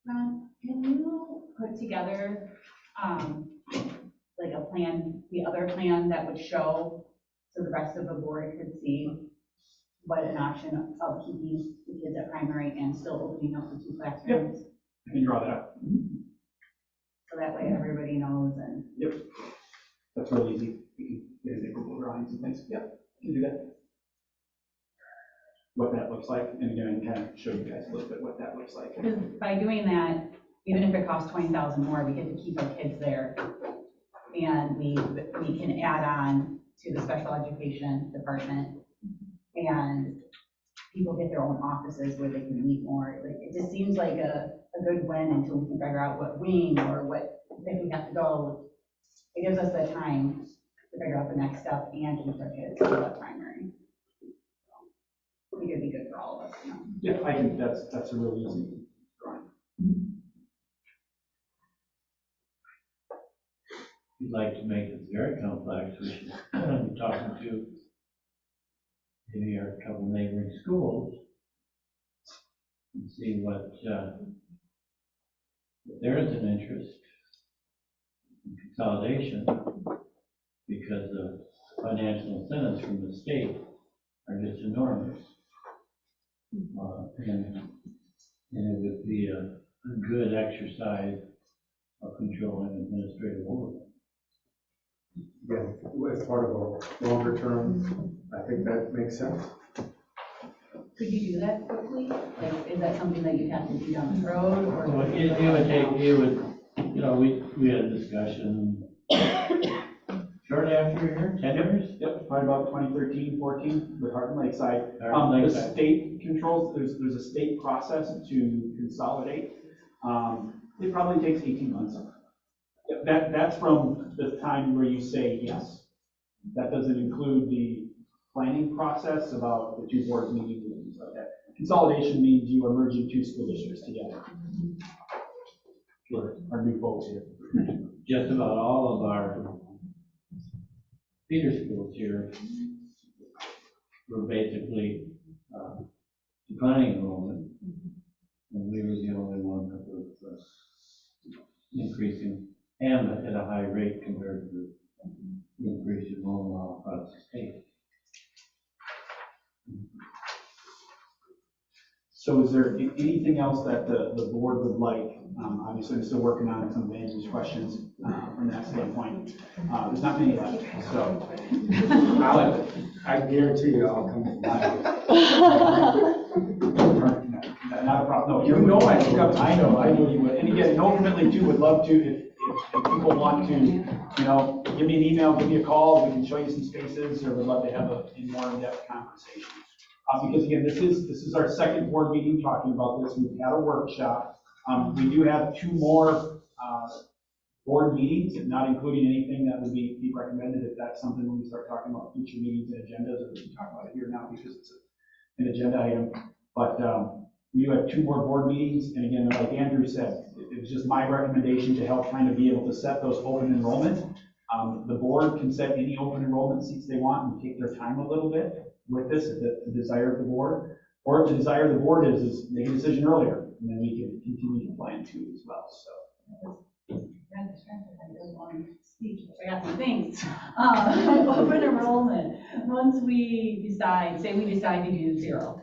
Can you put together, like a plan, the other plan that would show, so the rest of the board could see what an option of keeping the kids at primary and still opening up the 2 classrooms? Yep. I can draw that up. So that way everybody knows and. Yep. That's really easy. We can get Google drawings and things. Yep, you can do that. What that looks like, and again, I can kind of show you guys a little bit what that looks like. Because by doing that, even if it costs $20,000 more, we get to keep our kids there. And we can add on to the special education department, and people get their own offices where they can meet more. Like, it just seems like a good win until we can figure out what wing or what, if we have to go. It gives us the time to figure out the next step and keep our kids in the primary. I think it'd be good for all of us, you know? Yeah, I think that's a really easy drawing. If you'd like to make it very complex, we should be talking to maybe our couple neighboring schools and see what, if there is an interest in consolidation, because the financial incentives from the state are just enormous. And it would be a good exercise of controlling administrative overhead. Again, as part of a longer term, I think that makes sense. Could you do that quickly? Like, is that something that you'd have to do down the road, or? Well, it would, you know, we had a discussion shortly after you're here, 10 years? Yep, probably about 2013, 14 with Hardin Lakeside. Hardin The Lakeside. state controls, there's a state process to consolidate. It probably takes 18 months. That's from the time where you say yes. That doesn't include the planning process about the 2 boards meeting and things like that. Consolidation means you are merging 2 school districts together. For our new folks here. Just about all of our feeder schools here were basically declining enrollment, and we were the only one that was increasing, and at a high rate compared to the increase in enrollment all across the state. So is there anything else that the board would like? Obviously, I'm still working on some of Andrew's questions from that standpoint. There's not many left, so. I guarantee you I'll come by. Not a problem. No, you know I think I know you would. And again, ultimately too, would love to, if people want to, you know, give me an email, give me a call, we can show you some spaces, or we'd love to have a more in-depth conversation. Because again, this is our second board meeting talking about this. We've had a workshop. We do have 2 more board meetings, not including anything that would be recommended if that's something when we start talking about future meetings and agendas, or we can talk about it here now because it's an agenda item. But We had 2 more board meetings, and again, like Andrew said, it was just my recommendation to help kind of be able to set those open enrollment. The board can set any open enrollment seats they want and take their time a little bit with this, if the desire of the board. Or if the desire of the board is make a decision earlier, and then we can continue to plan too as well, so. I got some things. Open enrollment, once we decide, say we decide to do 0,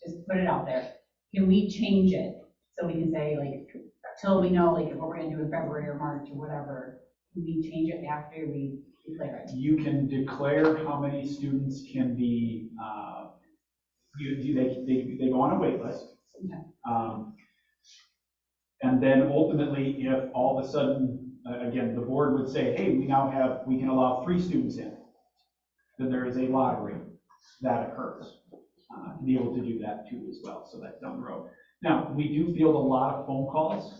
just put it out there. Can we change it? So we can say like, till we know like what we're gonna do in February or March or whatever, can we change it after we declare it? You can declare how many students can be, they go on a wait list. Okay. And then ultimately, if all of a sudden, again, the board would say, hey, we can allow 3 students in, then there is a lottery that occurs to be able to do that too as well, so that's down the road. Now, we do field a lot of phone calls.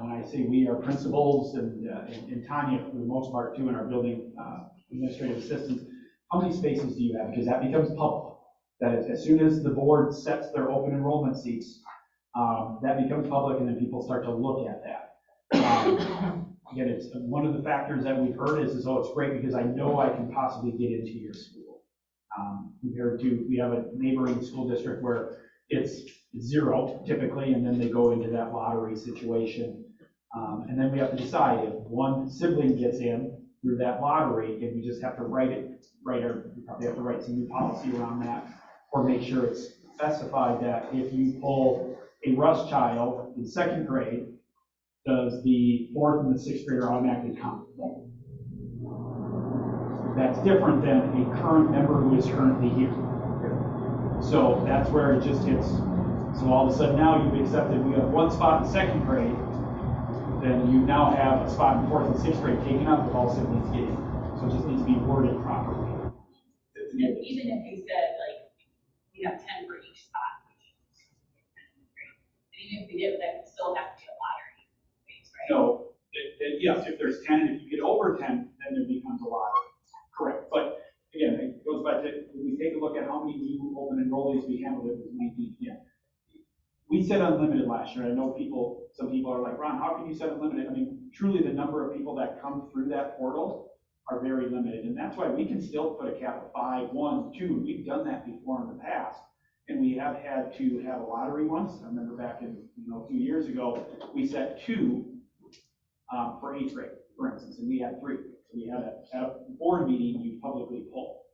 When I say we, are principals and Tanya, for the most part too, in our building administrative assistants, how many spaces do you have? Because that becomes public. That is, as soon as the board sets their open enrollment seats, that becomes public, and then people start to look at that. Again, it's one of the factors that we've heard is oh, it's great because I know I can possibly get into your school. Compared to, we have a neighboring school district where it's 0 typically, and then they go into that lottery situation. And then we have to decide if one sibling gets in through that lottery, and we just have to we probably have to write some new policy around that, or make sure it's specified that if you pull a Rush child in 2nd grade, does the 4th and the 6th grader automatically come? That's different than a current member who is currently here. So that's where it just gets, so all of a sudden now you've accepted, we have 1 spot in 2nd grade, then you now have a spot in 4th and 6th grade taken up with all siblings getting. So it just needs to be worded properly. Even if you said like, we have 10 for each spot, even if we did, that would still have to be a lottery base, right? No, yes, if there's 10, if you get over 10, then there becomes a lottery. Correct, but again, it goes back to, when we take a look at how many new open enrollees we handled, it was 19, yeah. We said unlimited last year. I know some people are like, Ron, how can you set unlimited? I mean, truly the number of people that come through that portal are very limited. And that's why we can still put a cap of 5, 1, 2. We've done that before in the past. And we have had to have a lottery once. I remember back in, a few years ago, we set 2 for 8th grade, for instance, and we had 3. So we had at a board meeting, you publicly poll.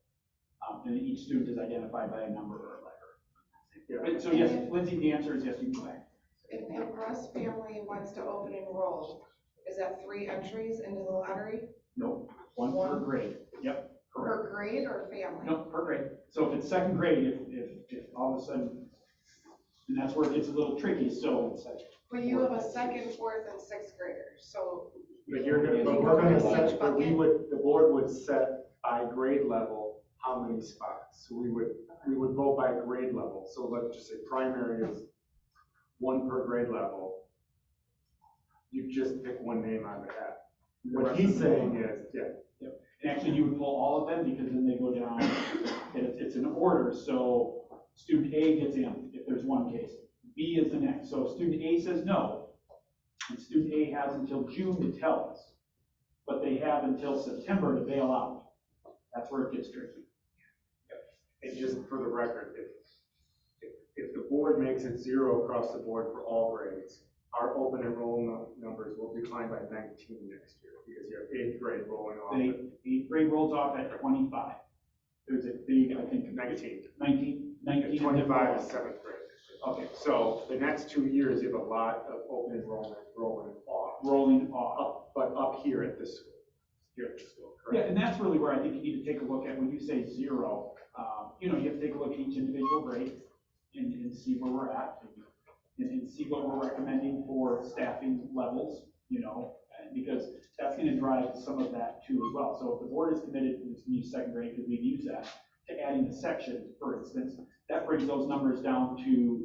And each student is identified by a number or a letter. Yeah. So yes, Lindsay, the answer is yes, you can go back. If Russ family wants to open enroll, is that 3 entries into the lottery? No, 1 per grade. Yep, correct. Per grade or family? No, per grade. So if it's 2nd grade, if all of a sudden, and that's where it gets a little tricky, so it's like. But you have a 2nd, 4th, and 6th graders, so. But we're gonna set, but the board would set by grade level how many spots. So we would vote by grade level. So let's just say primary is 1 per grade level. You just pick 1 name out of the hat. What he's saying is, And actually, you would pull all of them because then they go down, and it's an order. So student A gets in if there's 1 case. B is the next. So if student A says no, and student A has until June to tell us, but they have until September to bail out. That's where it gets tricky. and just for the record, if the board makes it 0 across the board for all grades, our open enrollment numbers will decline by 19 next year because you have 8th grade rolling off. The 8th grade rolls off at 25. There's a big, I think, 19. 25 is 7th grade. Okay. So the next 2 years, you have a lot of open enrollment rolling off. But up here at this school. Correct? Yeah, and that's really where I think you need to take a look at when you say 0. You have to take a look at each individual grade and see where we're at and see what we're recommending for staffing levels, because that's going to drive some of that too as well. So if the board is committed to use 2nd grade, because we've used that, to adding a section, for instance, that brings those numbers down to,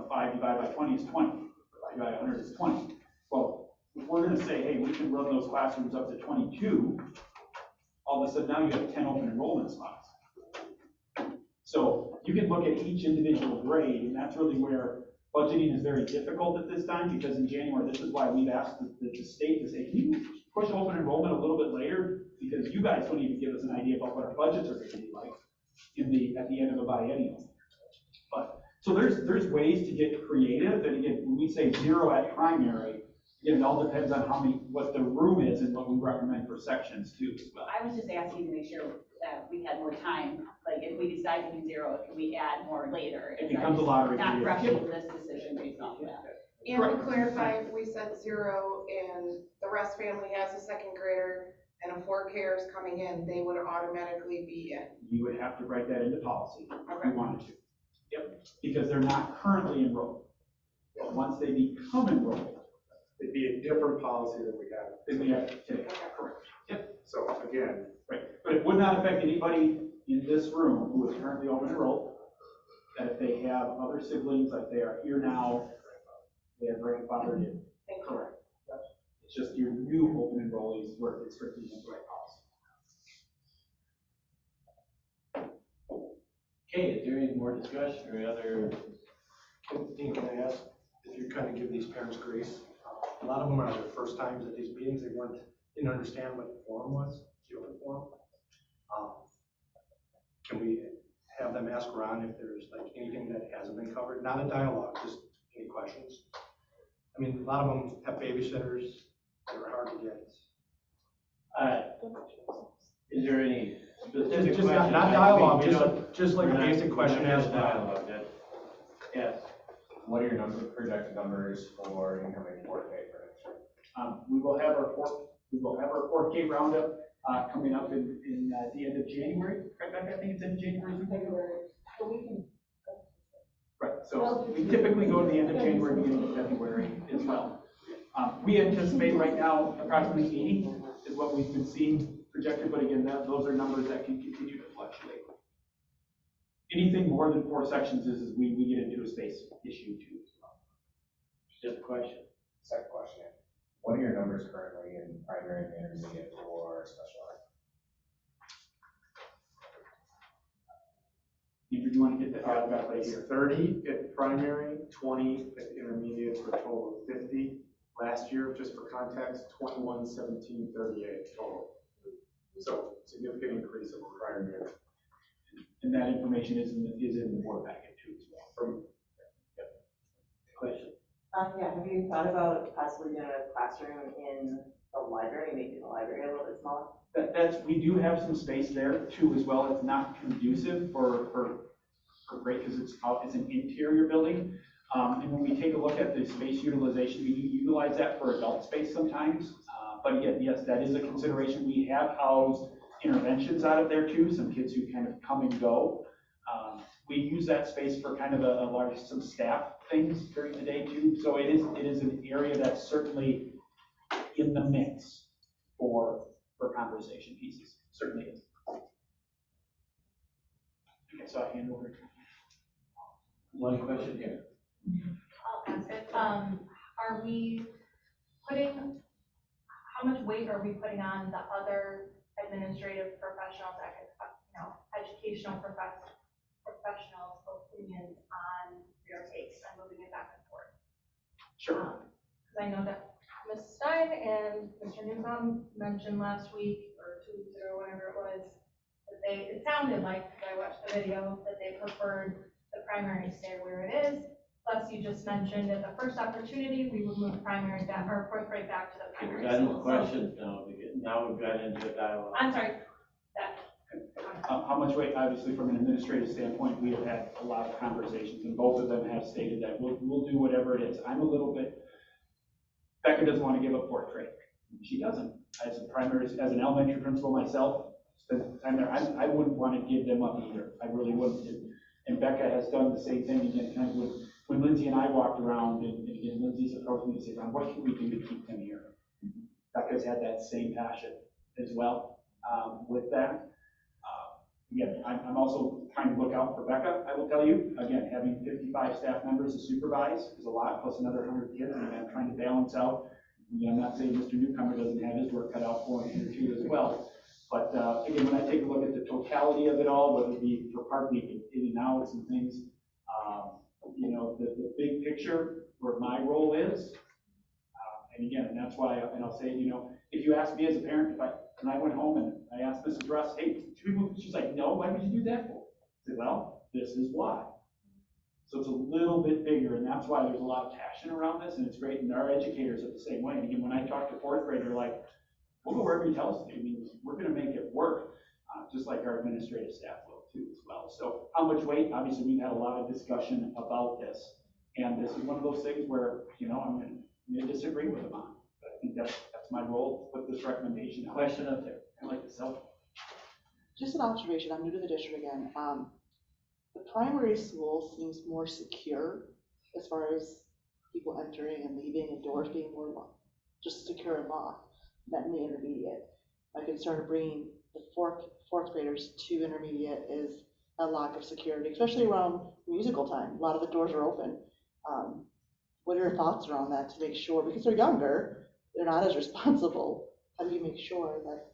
5 divided by 20 is 20, 5 divided by 100 is 20. Well, if we're going to say, hey, we can run those classrooms up to 22, all of a sudden now you have 10 open enrollment spots. So you can look at each individual grade, and that's really where budgeting is very difficult at this time, because in January, this is why we've asked the state to say, can you push open enrollment a little bit later? Because you guys don't even give us an idea about what our budgets are gonna be like at the end of the biennial. But, so there's ways to get creative, and again, when we say 0 at primary, again, it all depends on what the room is and what we recommend for sections too as well. I was just asking to make sure that we had more time, like if we decide to do 0, can we add more later? It becomes a lottery. Not rushing this decision based off of that. And to clarify, if we said 0 and the rest family has a second grader and a 4K is coming in, they would automatically be in. You would have to write that into policy if you wanted to. Yep, because they're not currently enrolled. But once they become enrolled, It'd be a different policy than we have. then we have to take, correct. Yep, So again, right. But it would not affect anybody in this room who is currently open enrolled, that if they have other siblings, like they are here now, they are grandfathered in. Correct. Yep. It's just your new open enrollees where it's strictly in the right policy. Okay, is there any more discussion or other? Dean, can I ask if you kind of give these parents grace? A lot of them are their first times at these meetings. They didn't understand what the forum was, the open forum. Can we have them ask Ron if there's like anything that hasn't been covered? Not a dialogue, just any questions. I mean, a lot of them have babysitters that are hard to get. Is there any specific Just question? not dialogue, We don't- just like a we're not- basic question we're not asked. dialogue, yes. What are your projected numbers for incoming 4K for next year? We will have our 4K roundup coming up in the end of January. Correct, Becca? I think it's in January. Right, so we typically go to the end of January, beginning of February as well. We anticipate right now approximately 80 is what we've been seeing projected, but again, those are numbers that can continue to fluctuate. Anything more than 4 sections is we get into a space issue too as well. Just a question. Second question. What are your numbers currently in primary and intermediate for special ed? If you want to get that, I've got right here. 30 at primary, 20 at intermediate for a total of 50. Last year, just for context, 21, 17, 38 total. So significant increase over prior year. And that information is in the board packet too as well. Question. Yeah, have you thought about possibly doing a classroom in the library, making the library a little bit smaller? We do have some space there too as well. It's not conducive for great, because it's an interior building. And when we take a look at the space utilization, we utilize that for adult space sometimes. But yet, yes, that is a consideration. We have housed interventions out of there too, some kids who kind of come and go. We use that space for kind of some staff things during the day too. So it is an area that's certainly in the mix for conversation pieces, certainly is. Okay, so I hand over. One question here. I'll ask it. Are we putting, how much weight are we putting on the other administrative professionals, educational professionals' opinions on their takes and moving it back and forth? Sure. Because I know that Ms. Stein and Mr. Newcomb mentioned last week or 2 weeks ago, whenever it was, that it sounded like, because I watched the video, that they preferred the primary to stay where it is. Plus, you just mentioned at the first opportunity, we would move primary back, or 4th grade back to the primary We've got school. no questions now, now we've got into a dialogue. I'm sorry, How much weight, obviously, from an administrative standpoint, we have had a lot of conversations, and both of them have stated that we'll do whatever it is. I'm a little bit, Becca doesn't want to give up 4th grade. She doesn't. As an elementary principal myself, spent time there, I wouldn't want to give them up either. I really wouldn't. And Becca has done the same thing again, kind of when Lindsay and I walked around, and Lindsay's approached me to say, Ron, what can we do to keep them here? Becca's had that same passion as well with that. Again, I'm also trying to look out for Becca, I will tell you. Again, having 55 staff members to supervise is a lot, plus another 100 kids, and I'm trying to balance out. I'm not saying Mr. Newcomer doesn't have his work cut out for him here too as well. But again, when I take a look at the totality of it all, whether it be for Parkweek, in and outs and things. You know, the big picture where my role is, and again, and that's why, and I'll say, you know, if you ask me as a parent, and I went home and I asked Mrs. Russ, hey, should we move? She's like, no, why would you do that for? I said, well, this is why. So it's a little bit bigger, and that's why there's a lot of passion around this, and it's great, and our educators are the same way. And again, when I talk to fourth grade, they're like, we'll go wherever you tell us to. I mean, we're gonna make it work, just like our administrative staff will too as well. So how much weight? Obviously, we've had a lot of discussion about this, and this is one of those things where, you know, I'm gonna disagree with them on. But I think that's my role, to put this recommendation out. Question up there. I like this help. Just an observation, I'm new to the district again. The primary school seems more secure as far as people entering and leaving and doors being more locked, just secure and locked than the intermediate. My concern of bringing the fourth graders to intermediate is a lack of security, especially around musical time. A lot of the doors are open. What are your thoughts around that to make sure, because they're younger, they're not as responsible. How do you make sure that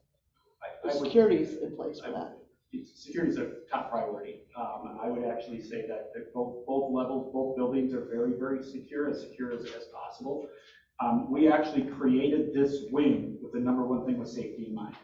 the security's in place for that? Security is a top priority. I would actually say that both levels, both buildings are very, very secure as possible. We actually created this wing with the number one thing was safety in mind.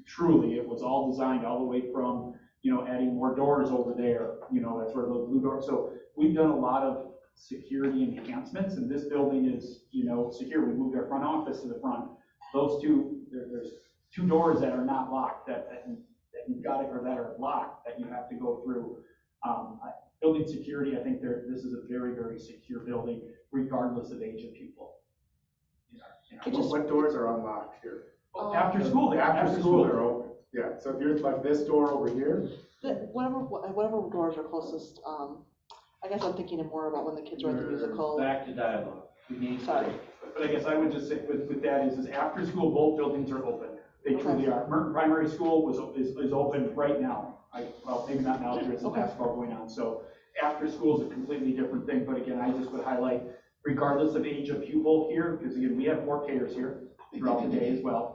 Truly, it was all designed all the way from, you know, adding more doors over there, you know, that's where the blue doors. So we've done a lot of security enhancements, and this building is, you know, secure. We moved our front office to the front. Those two, there's two doors that are not locked that you've got it, or that are locked that you have to go through. Building security, I think this is a very, very secure building, regardless of age of people. What doors are unlocked here? After school, they're open. Yeah, so if you're like this door over here. Whatever doors are closest, I guess I'm thinking more about when the kids are at the musical. Back to dialogue. Sorry. But I guess I would just say with that is after school, both buildings are open. They truly are. Merton Primary School is open right now. Well, maybe not now, there is some basketball going on. So after school is a completely different thing. But again, I just would highlight, regardless of age of pupil here, because again, we have 4Kers here throughout the day as well.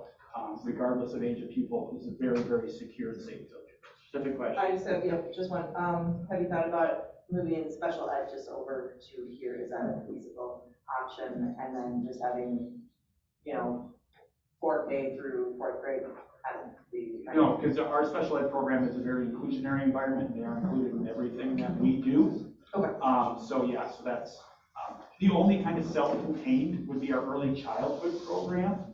Regardless of age of pupil, this is a very, very secure and safe building. Specific question. I just have, just one. Have you thought about moving special ed just over to here? Is that a feasible option? And then just having, 4K through fourth grade kind of the. No, because our special ed program is a very inclusionary environment. They are included in everything that we do. Okay. So that's the only kind of self-contained would be our early childhood program.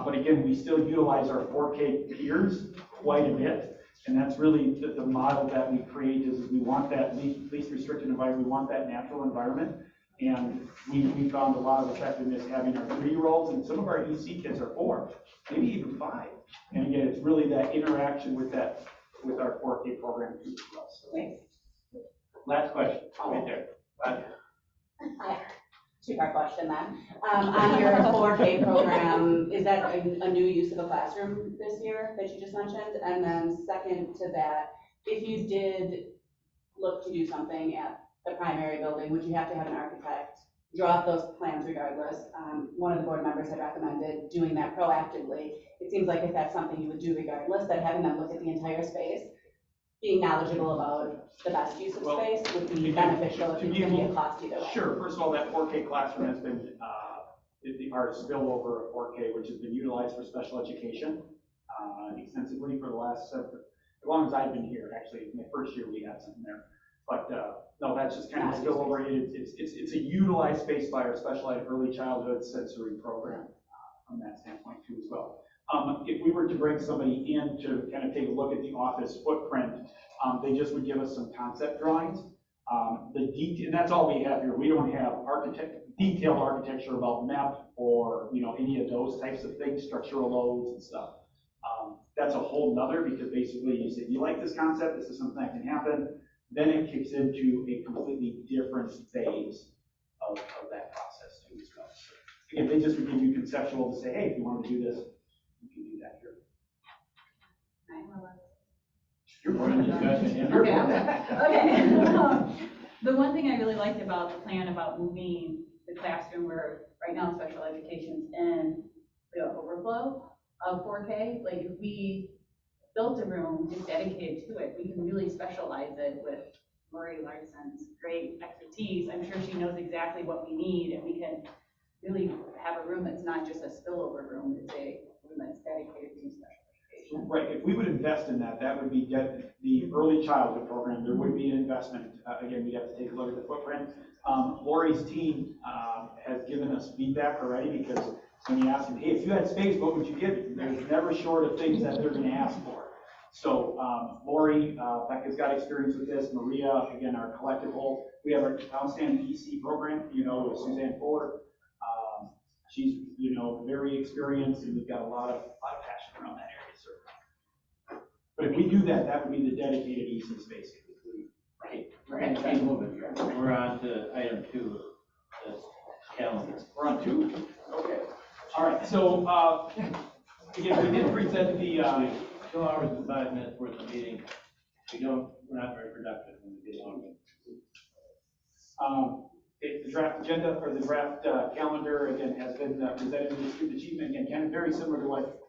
But again, we still utilize our 4K peers quite a bit. And that's really the model that we create is we want that least restricted environment. We want that natural environment. And we found a lot of effectiveness having our 3-year-olds, and some of our EC kids are 4, maybe even 5. And again, it's really that interaction with our 4K program too as well. So. Thanks. Last question, right there. Two-part question then. On your 4K program, is that a new use of a classroom this year that you just mentioned? And then second to that, if you did look to do something at the primary building, would you have to have an architect draw up those plans regardless? One of the board members had recommended doing that proactively. It seems like if that's something you would do regardless, that having them look at the entire space, being knowledgeable about the best use of space would be beneficial if it's going to be a cost either way. Sure. First of all, that 4K classroom has been our spillover of 4K, which has been utilized for special education extensively for the last as long as I've been here. Actually, my first year we had something there. But no, that's just kind of spillover. It's a utilized space by our special ed early childhood sensory program from that standpoint too as well. If we were to bring somebody in to kind of take a look at the office footprint, they just would give us some concept drawings. And that's all we have here. We don't have detailed architecture about MEP or any of those types of things, structural loads and stuff. That's a whole nother, because basically you say, you like this concept, this is something that can happen. Then it kicks into a completely different phase of that process too as well. So, again, they just would give you conceptual to say, hey, if you want to do this, you can do that here. You're more than discussion. Okay. The one thing I really liked about the plan about moving the classroom where right now special education's in the overflow of 4K, like if built a room just dedicated to it. We can really specialize it with Lori Larson's great expertise. I'm sure she knows exactly what we need, and we can really have a room that's not just a spillover room, it's a room that's dedicated to special education. Right, if we would invest in that, that would be the early childhood program, there would be an investment. Again, we'd have to take a look at the footprint. Lori's team has given us feedback already, because when you ask them, hey, if you had space, what would you give me? There's never short of things that they're gonna ask for. So Lori, Becca's got experience with this, Maria, again, our collective whole, we have our outstanding EC program, you know, with Suzanne Fuller. She's, you know, very experienced, and we've got a lot of passion around that area, certainly. But if we do that, that would be the dedicated EC space. Right, we're gonna keep moving. We're on to item 2, the calendar. We're on 2? Okay. All right, so, again, we did present the, 2 hours and 5 minutes worth of meeting. We're not very productive when we get longer. The draft agenda, or the draft calendar, again, has been presented to the student achievement, again, kind of very similar to what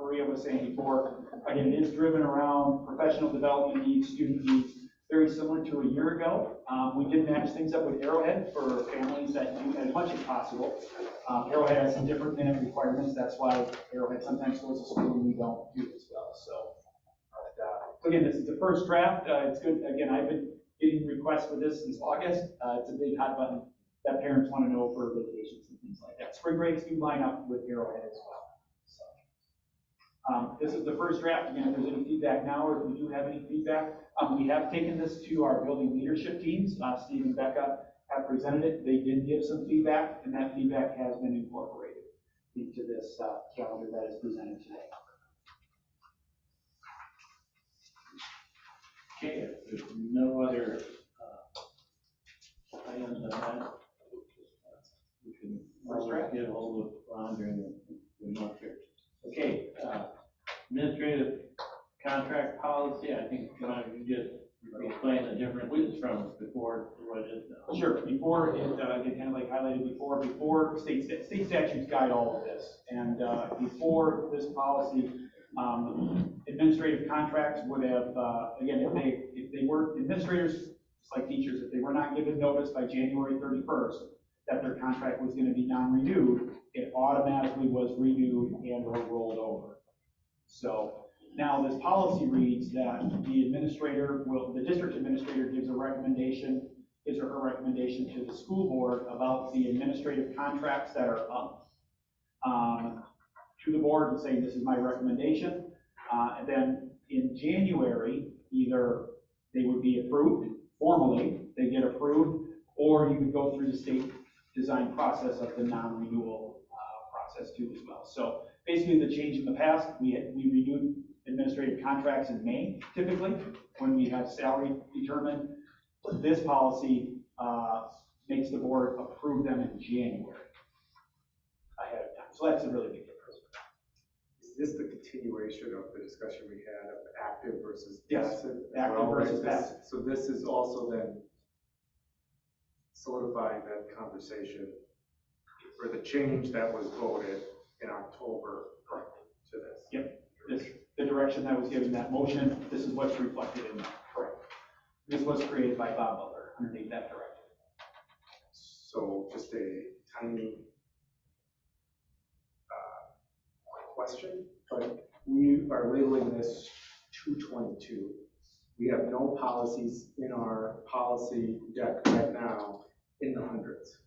Maria was saying before. Again, it is driven around professional development needs, student needs, very similar to a year ago. We did match things up with Arrowhead for families that do as much as possible. Arrowhead has some different minute requirements, that's why Arrowhead sometimes goes to school and we don't do as well. So again, this is the first draft. It's good. Again, I've been getting requests for this since August. It's a big hot button that parents want to know for vacations and things like that. Spring breaks do line up with Arrowhead as well. So, this is the first draft. Again, if there's any feedback now, or if we do have any feedback, we have taken this to our building leadership teams. Steve and Becca have presented it. They did give some feedback, and that feedback has been incorporated into this calendar that is presented today. Okay, if there's no other items on that, we can get a hold of Ron during the month here. Okay, administrative contract policy, I think, Ron, you just explain the differences from before to what it is now. Sure. Before, again, kind of like highlighted before state statutes guide all of this. And before this policy, administrative contracts would have, again, if they were administrators, just like teachers, if they were not given notice by January 31st that their contract was going to be non-renewed, it automatically was renewed and or rolled over. So now this policy reads that the district administrator gives a recommendation, his or her recommendation to the school board about the administrative contracts that are up. To the board and say, this is my recommendation. And then in January, either they would be approved formally, they get approved, or you would go through the state design process of the non-renewal process too as well. So basically the change in the past, we renewed administrative contracts in May, typically, when we have salary determined. This policy makes the board approve them in January ahead of time. So that's a really big difference. Is this the continuation of the discussion we had of active versus Yes, passive? active versus passive. So this is also then solidifying that conversation for the change that was voted in October to this. Yep, the direction that was given that motion, this is what's reflected in that, correct. This was created by Bob Butler underneath that directive. So just a tiny question, but we are labeling this 222. We have no policies in our policy deck right now in the hundreds.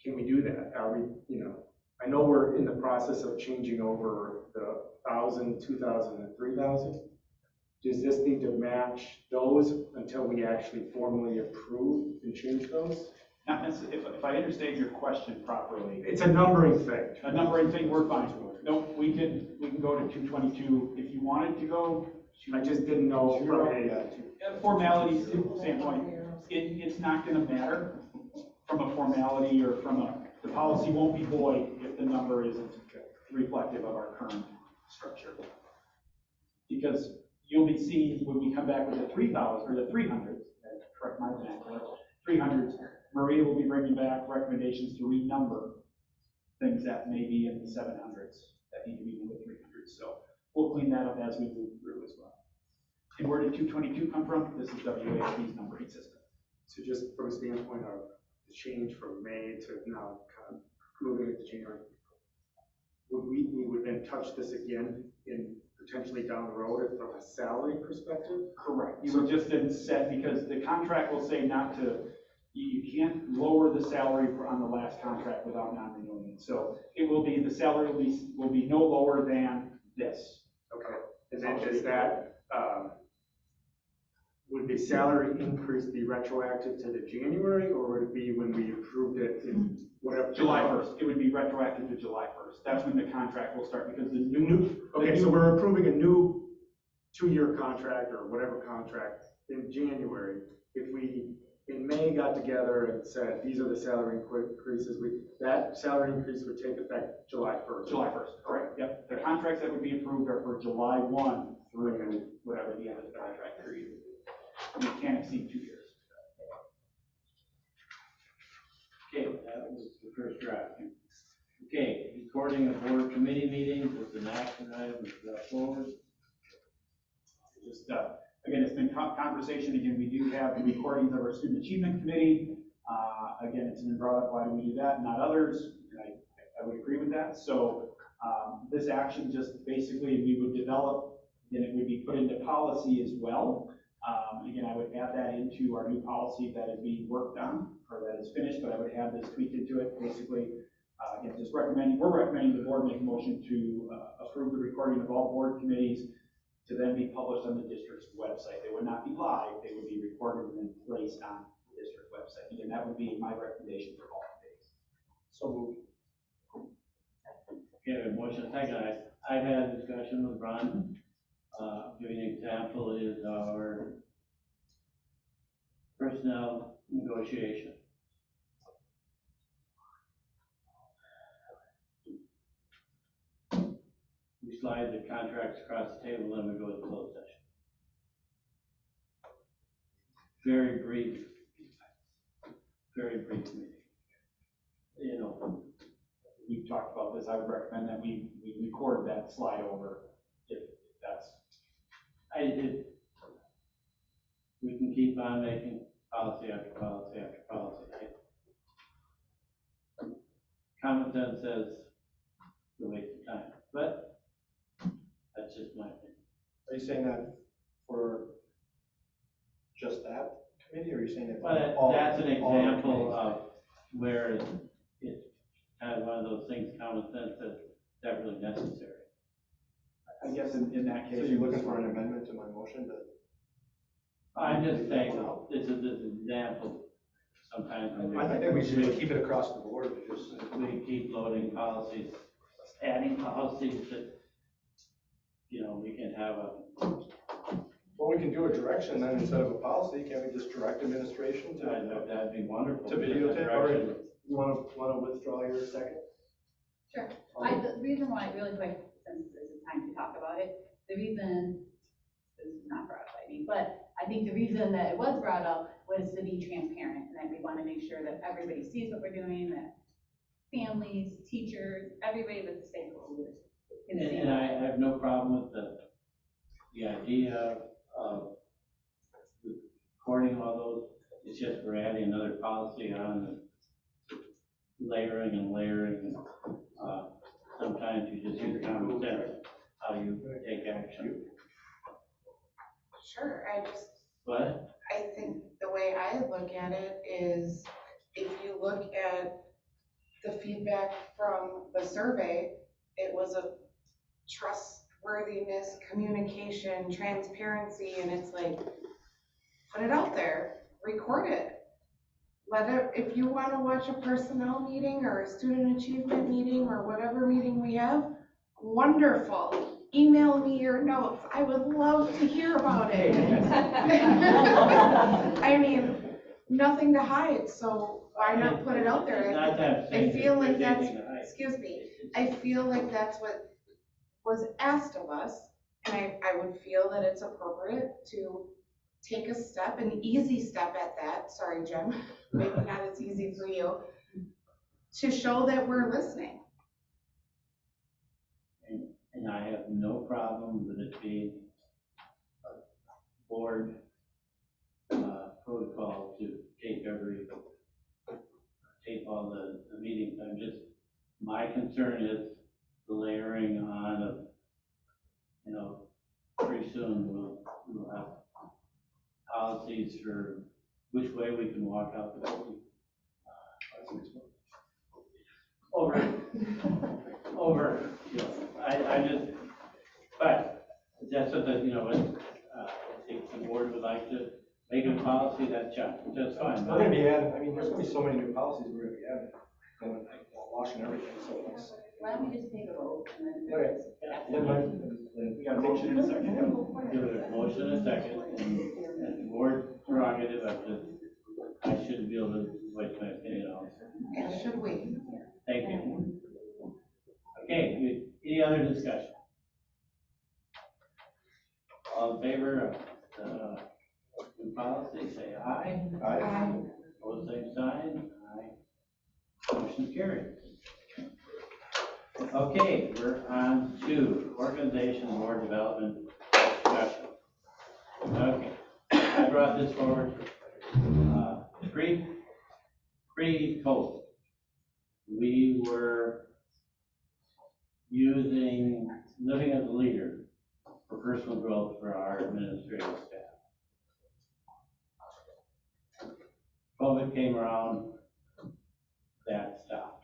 Can we do that? Are we, I know we're in the process of changing over the 1,000, 2,000, and 3,000. Does this need to match those until we actually formally approve and change those? Not necessarily, if I understand your question properly. It's a numbering thing. A numbering thing, we're fine. Nope, we can go to 222 if you wanted to go. I just didn't know from a formality standpoint, it's not going to matter from a formality or the policy won't be void if the number isn't reflective of our current structure. Because you'll be seeing when we come back with the 3,000 or the 300s, correct my vernacular, 300s, Maria will be bringing back recommendations to renumber things that may be in the 700s that need to be in the 300s. So we'll clean that up as we move through as well. And where did 222 come from? This is WASD's numbering system. So just from a standpoint of the change from May to now kind of moving it to January, we would then touch this again in potentially down the road from a salary perspective? Correct. You would just then set, because the contract will say not to, you can't lower the salary on the last contract without non-renewing it. So it will be, the salary will be no lower than this. Okay. And then does that, would the salary increase be retroactive to the January, or would it be when we approved it in whatever? July 1st. It would be retroactive to July 1st. That's when the contract will start, because the new. Okay, so we're approving a new 2-year contract or whatever contract in January. If we, in May, got together and said, these are the salary increases, that salary increase would take effect July 1st. July 1st, correct. Yep. The contracts that would be approved are for July 1 through whatever the end of the contract period. And it can't exceed 2 years. Okay, that was the first draft. Okay, recording of board committee meetings is an action item forward. Just, again, it's been conversation. Again, we do have the recordings of our student achievement committee. Again, it's been brought up, why do we do that, not others? And I would agree with that. So this action just basically, we would develop, then it would be put into policy as well. Again, I would add that into our new policy that is being worked on, or that is finished, but I would add this tweak into it. Basically, again, just recommending, we're recommending the board make a motion to approve the recording of all board committees to then be published on the district's website. They would not be live, they would be recorded and then placed on the district website. Again, that would be my recommendation for all committees. So moved. Okay, motion second. I've had a discussion with Ron. Giving an example is our personnel negotiation. We slide the contracts across the table, then we go to closed session. Very brief meeting. You know, we've talked about this. I would recommend that we record that slide over if that's. We can keep on making policy after policy after policy. Common sense says it's a waste of time, but that's just my opinion. Are you saying that for just that committee, or are you saying that? Well, that's an example of where it's kind of one of those things, common sense, that's really necessary. I guess in that case. So you're looking for an amendment to my motion to? I'm just saying, this is an example. Sometimes I think we should keep it across the board, because we keep loading policies, adding policies that, you know, we can have a. Well, we can do a direction then instead of a policy. Can't we just direct administration to? I know, that'd be wonderful. To videotape, or you want to withdraw your second? Sure. The reason why, really quick, since this is time to talk about it, the reason, this is not brought up by me, but I think the reason that it was brought up was to be transparent, and that we want to make sure that everybody sees what we're doing, that families, teachers, everybody with the stakeholders can see. And I have no problem with the idea of recording all those. It's just we're adding another policy on, layering and layering. Sometimes you just use common sense, how you take action. Sure, But I think the way I look at it is, if you look at the feedback from the survey, it was a trustworthiness, communication, transparency, and it's like, put it out there, record it. Let it, if you want to watch a personnel meeting or a student achievement meeting or whatever meeting we have, wonderful. Email me your notes. I would love to hear about it. I mean, nothing to hide, so why not put it out there? I feel like that's, excuse me, I feel like that's what was asked of us, and I would feel that it's appropriate to take a step, an easy step at that, sorry, Jim, maybe not as easy for you, to show that we're listening. and I have no problem with it being a board protocol to tape all the meetings. I'm just, my concern is the layering on of, you know, pretty soon we'll have policies for which way we can walk out the building. Over, you know, I just, but that's what the, you know, if the board would like to make a policy, that's fine. We're gonna be adding, I mean, there's gonna be so many new policies we're gonna be adding, going, washing everything, so it's. Why don't we just take a vote and then? Okay. Then we got a motion in a second. Give it a motion in a second, and board prerogative, I should be able to voice my opinion on it. It should wait. Thank you. Okay, any other discussion? All in favor of the new policy, say aye. Aye. Opposed, same sign. Aye. Motion carried. Okay, we're on to organization board development discussion. Okay, I brought this forward, pre-COVID. We were using living as a leader for personal growth for our administrative staff. COVID came around, that stopped.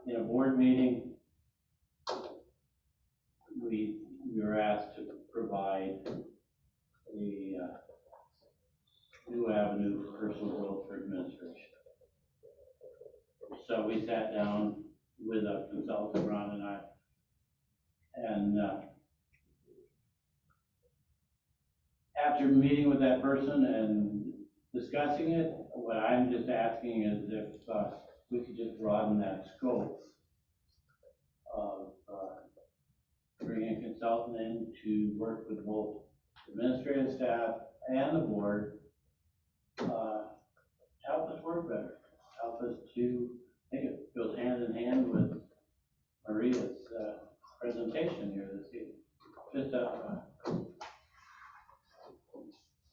In a board meeting, we were asked to provide a new avenue for personal growth for administration. So we sat down with a consultant, Ron and I, and after meeting with that person and discussing it, what I'm just asking is if we could just broaden that scope of bringing a consultant in to work with both administrative staff and the board, help us work better, help us to, I think it goes hand in hand with Maria's presentation here this evening. Just a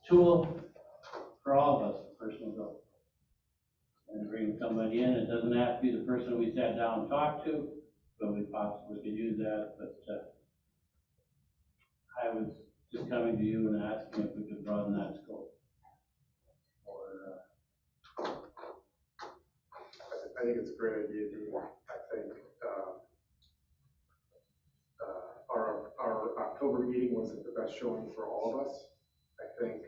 tool for all of us for personal growth. And bring somebody in, it doesn't have to be the person we sat down and talked to, but we possibly could use that, but I was just coming to you and asking if we could broaden that scope. I think it's a great idea, Dean. I think our October meeting wasn't the best showing for all of us. I think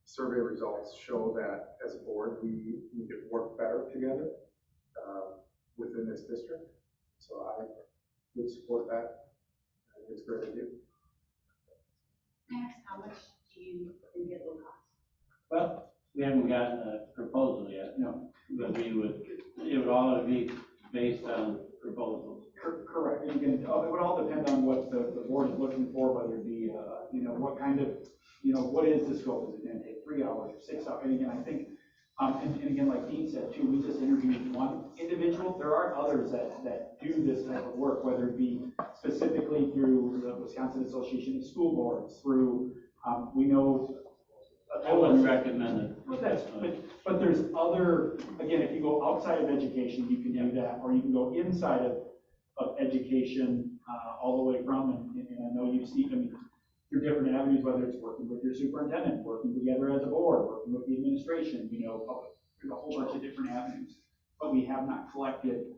survey results show that as a board, we could work better together within this district. So I would support that. I think it's a great idea. Max, how much do you think it will cost? Well, we haven't gotten a proposal yet, no, but it would all be based on proposals. Correct, and again, it would all depend on what the board is looking for, whether it be, what kind of, what is the scope? Is it gonna take 3 hours or 6 hours? And again, I think, and again, like Dean said too, we just interviewed one individual. There are others that do this type of work, whether it be specifically through the Wisconsin Association of School Boards, through, we know. I wouldn't recommend it. But there's other, again, if you go outside of education, you can do that, or you can go inside of education, all the way from, and I know you see, through different avenues, whether it's working with your superintendent, working together as a board, working with the administration, there's a whole bunch of different avenues. But we have not collected,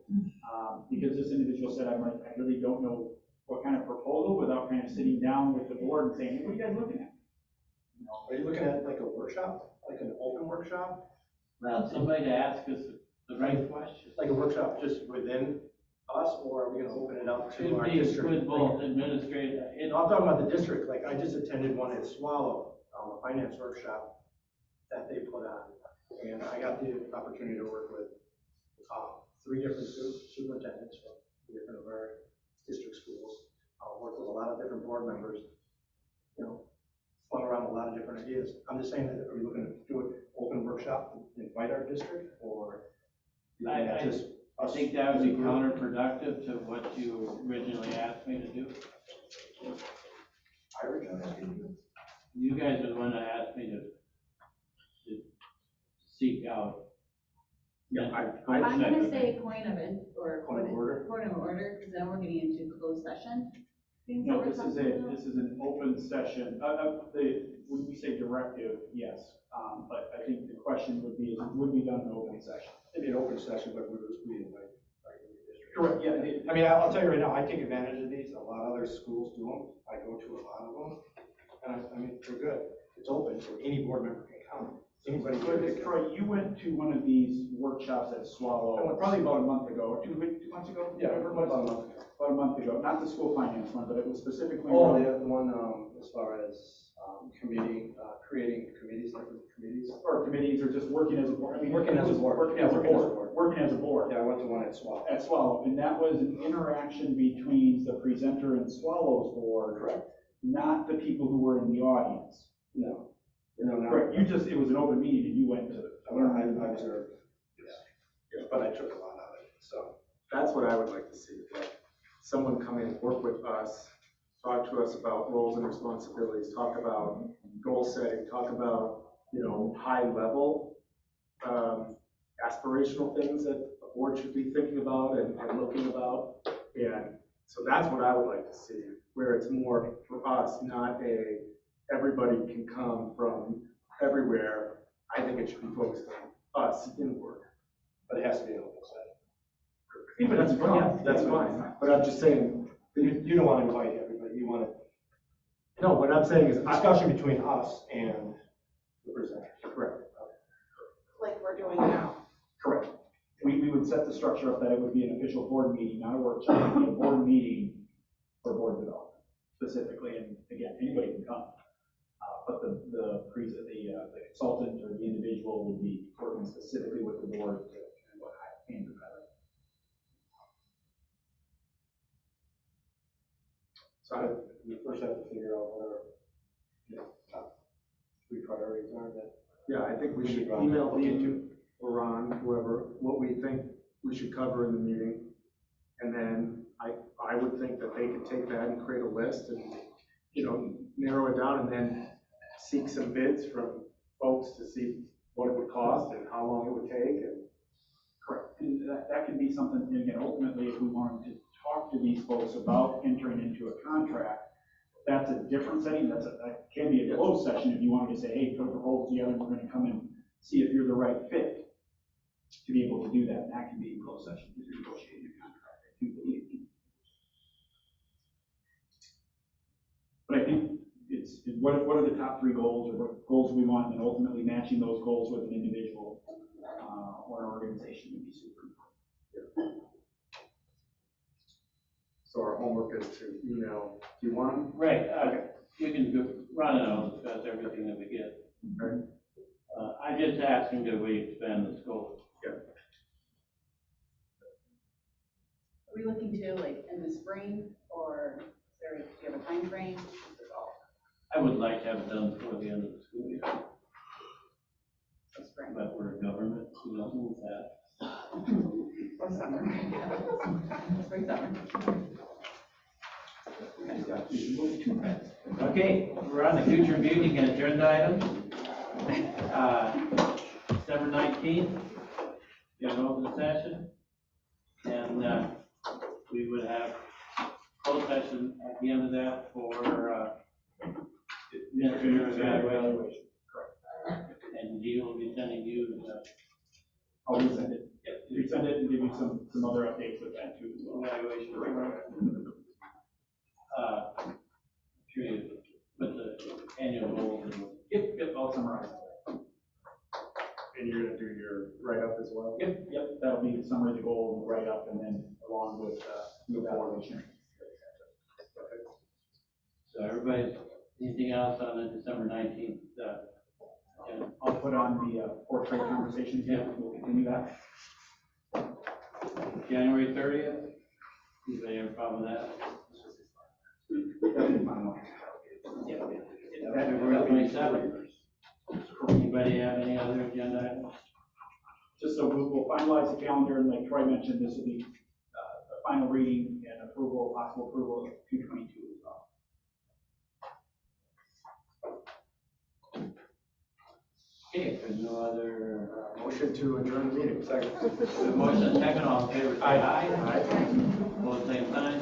because this individual said, I really don't know what kind of proposal without kind of sitting down with the board and saying, hey, what are you guys looking at? Are you looking at like a workshop, like an open workshop? Well, somebody to ask us the right questions. Like a workshop just within us, or are we gonna open it up to our Could be district? with both administrative. No, I'm talking about the district, like I just attended one at Swallow, a finance workshop that they put on. And I got the opportunity to work with 3 different superintendents from different of our district schools. Worked with a lot of different board members, flung around a lot of different ideas. I'm just saying that, are we looking to do an open workshop, invite our district, or just I think that would be counterproductive to what you originally asked me to do. I originally asked you. You guys are the one that asked me to seek out. Yeah, I'm gonna say point of it, or Point of order? Point of order, because then we're getting into closed session. No, this is an open session, when we say directive, yes, but I think the question would be, would be done in open session. It'd be an open session, but we invite. Correct, yeah. I mean, I'll tell you right now, I take advantage of these, a lot of other schools do them, I go to a lot of them, and I mean, they're good. It's open, so any board member can come, anybody can pick it. Troy, you went to one of these workshops at Swallow, probably about a month ago, or 2 months ago? Yeah, whatever it was. about a month ago. About a month ago, not the school finance one, but it was specifically. Oh, the one, as far as, creating committees, different committees. Or committees, or just working as a board. I mean, Working as a board. Working as a board. Working as a board. Yeah, I went to one at Swallow. At Swallow, and that was an interaction between the presenter and Swallow's board. Correct. Not the people who were in the audience. No. No. Correct, it was an open meeting and you went to it. I observed, yeah, but I took a lot out of it, so. That's what I would like to see, like, someone come in, work with us, talk to us about roles and responsibilities, talk about goal setting, talk about, high level, aspirational things that a board should be thinking about and looking about. And so that's what I would like to see, where it's more for us, not everybody can come from everywhere. I think it should be focused on us inward. But it has to be an open session. But that's fine, that's fine. But I'm just saying, You don't want to invite everybody, you want to. no, what I'm saying is, Discussion between us and the presenter. correct, Like we're doing now. Correct. We would set the structure up that it would be an official board meeting, not a workshop, it would be a board meeting for board development specifically, and again, anybody can come. But the consultant or the individual would be working specifically with the board to what I can do better. So we first have to figure out what our top 3 priorities are that. yeah, I think we should email Ian or Ron, whoever, what we think we should cover in the meeting. And then I would think that they could take that and create a list and, narrow it down and then seek some bids from folks to see what it would cost and how long it would take and. Correct, and that could be something, and again, ultimately, if we wanted to talk to these folks about entering into a contract, that's a different setting, that can be a closed session if you wanted to say, hey, put a proposal together, and we're gonna come and see if you're the right fit to be able to do that, and that can be in closed session, if you're negotiating a contract. But I think what are the top 3 goals, or what goals we want, and ultimately matching those goals with an individual or an organization would be super important. So our homework is to email, do you want them? Right, we can go run it on, discuss everything that we get. Okay. I'm just asking, do we expand the scope? Yeah. Are we looking to like in the spring, or do you have a time frame? I would like to have it done before the end of the school year. Spring. But we're a government, we don't move that. Or summer. Spring, summer. Okay, we're on the future meeting and agenda items. December 19th, we have an open session. And we would have closed session at the end of that for administrative evaluation. Correct. And Dee will be sending you I'll resend it. Yep, resend it and give you some other updates with that too. evaluation. Sure you put the annual goals in. Yep, I'll summarize. And you're gonna do your write-up as well? Yep, that'll be the summary of the goal and the write-up, and then along with the evaluation. So everybody, anything else on the December 19th? I'll put on the fourth grade conversation again, we'll continue that. January 30th? Anybody have a problem with that? February 27th? Anybody have any other agenda items? just so we'll finalize the calendar, and like Troy mentioned, this will be the final reading and approval, possible approval of 222 as well. Okay, if there's no other, Motion to adjourn the meeting. Second. the motion second, all in favor, say aye. Aye. Opposed, same sign.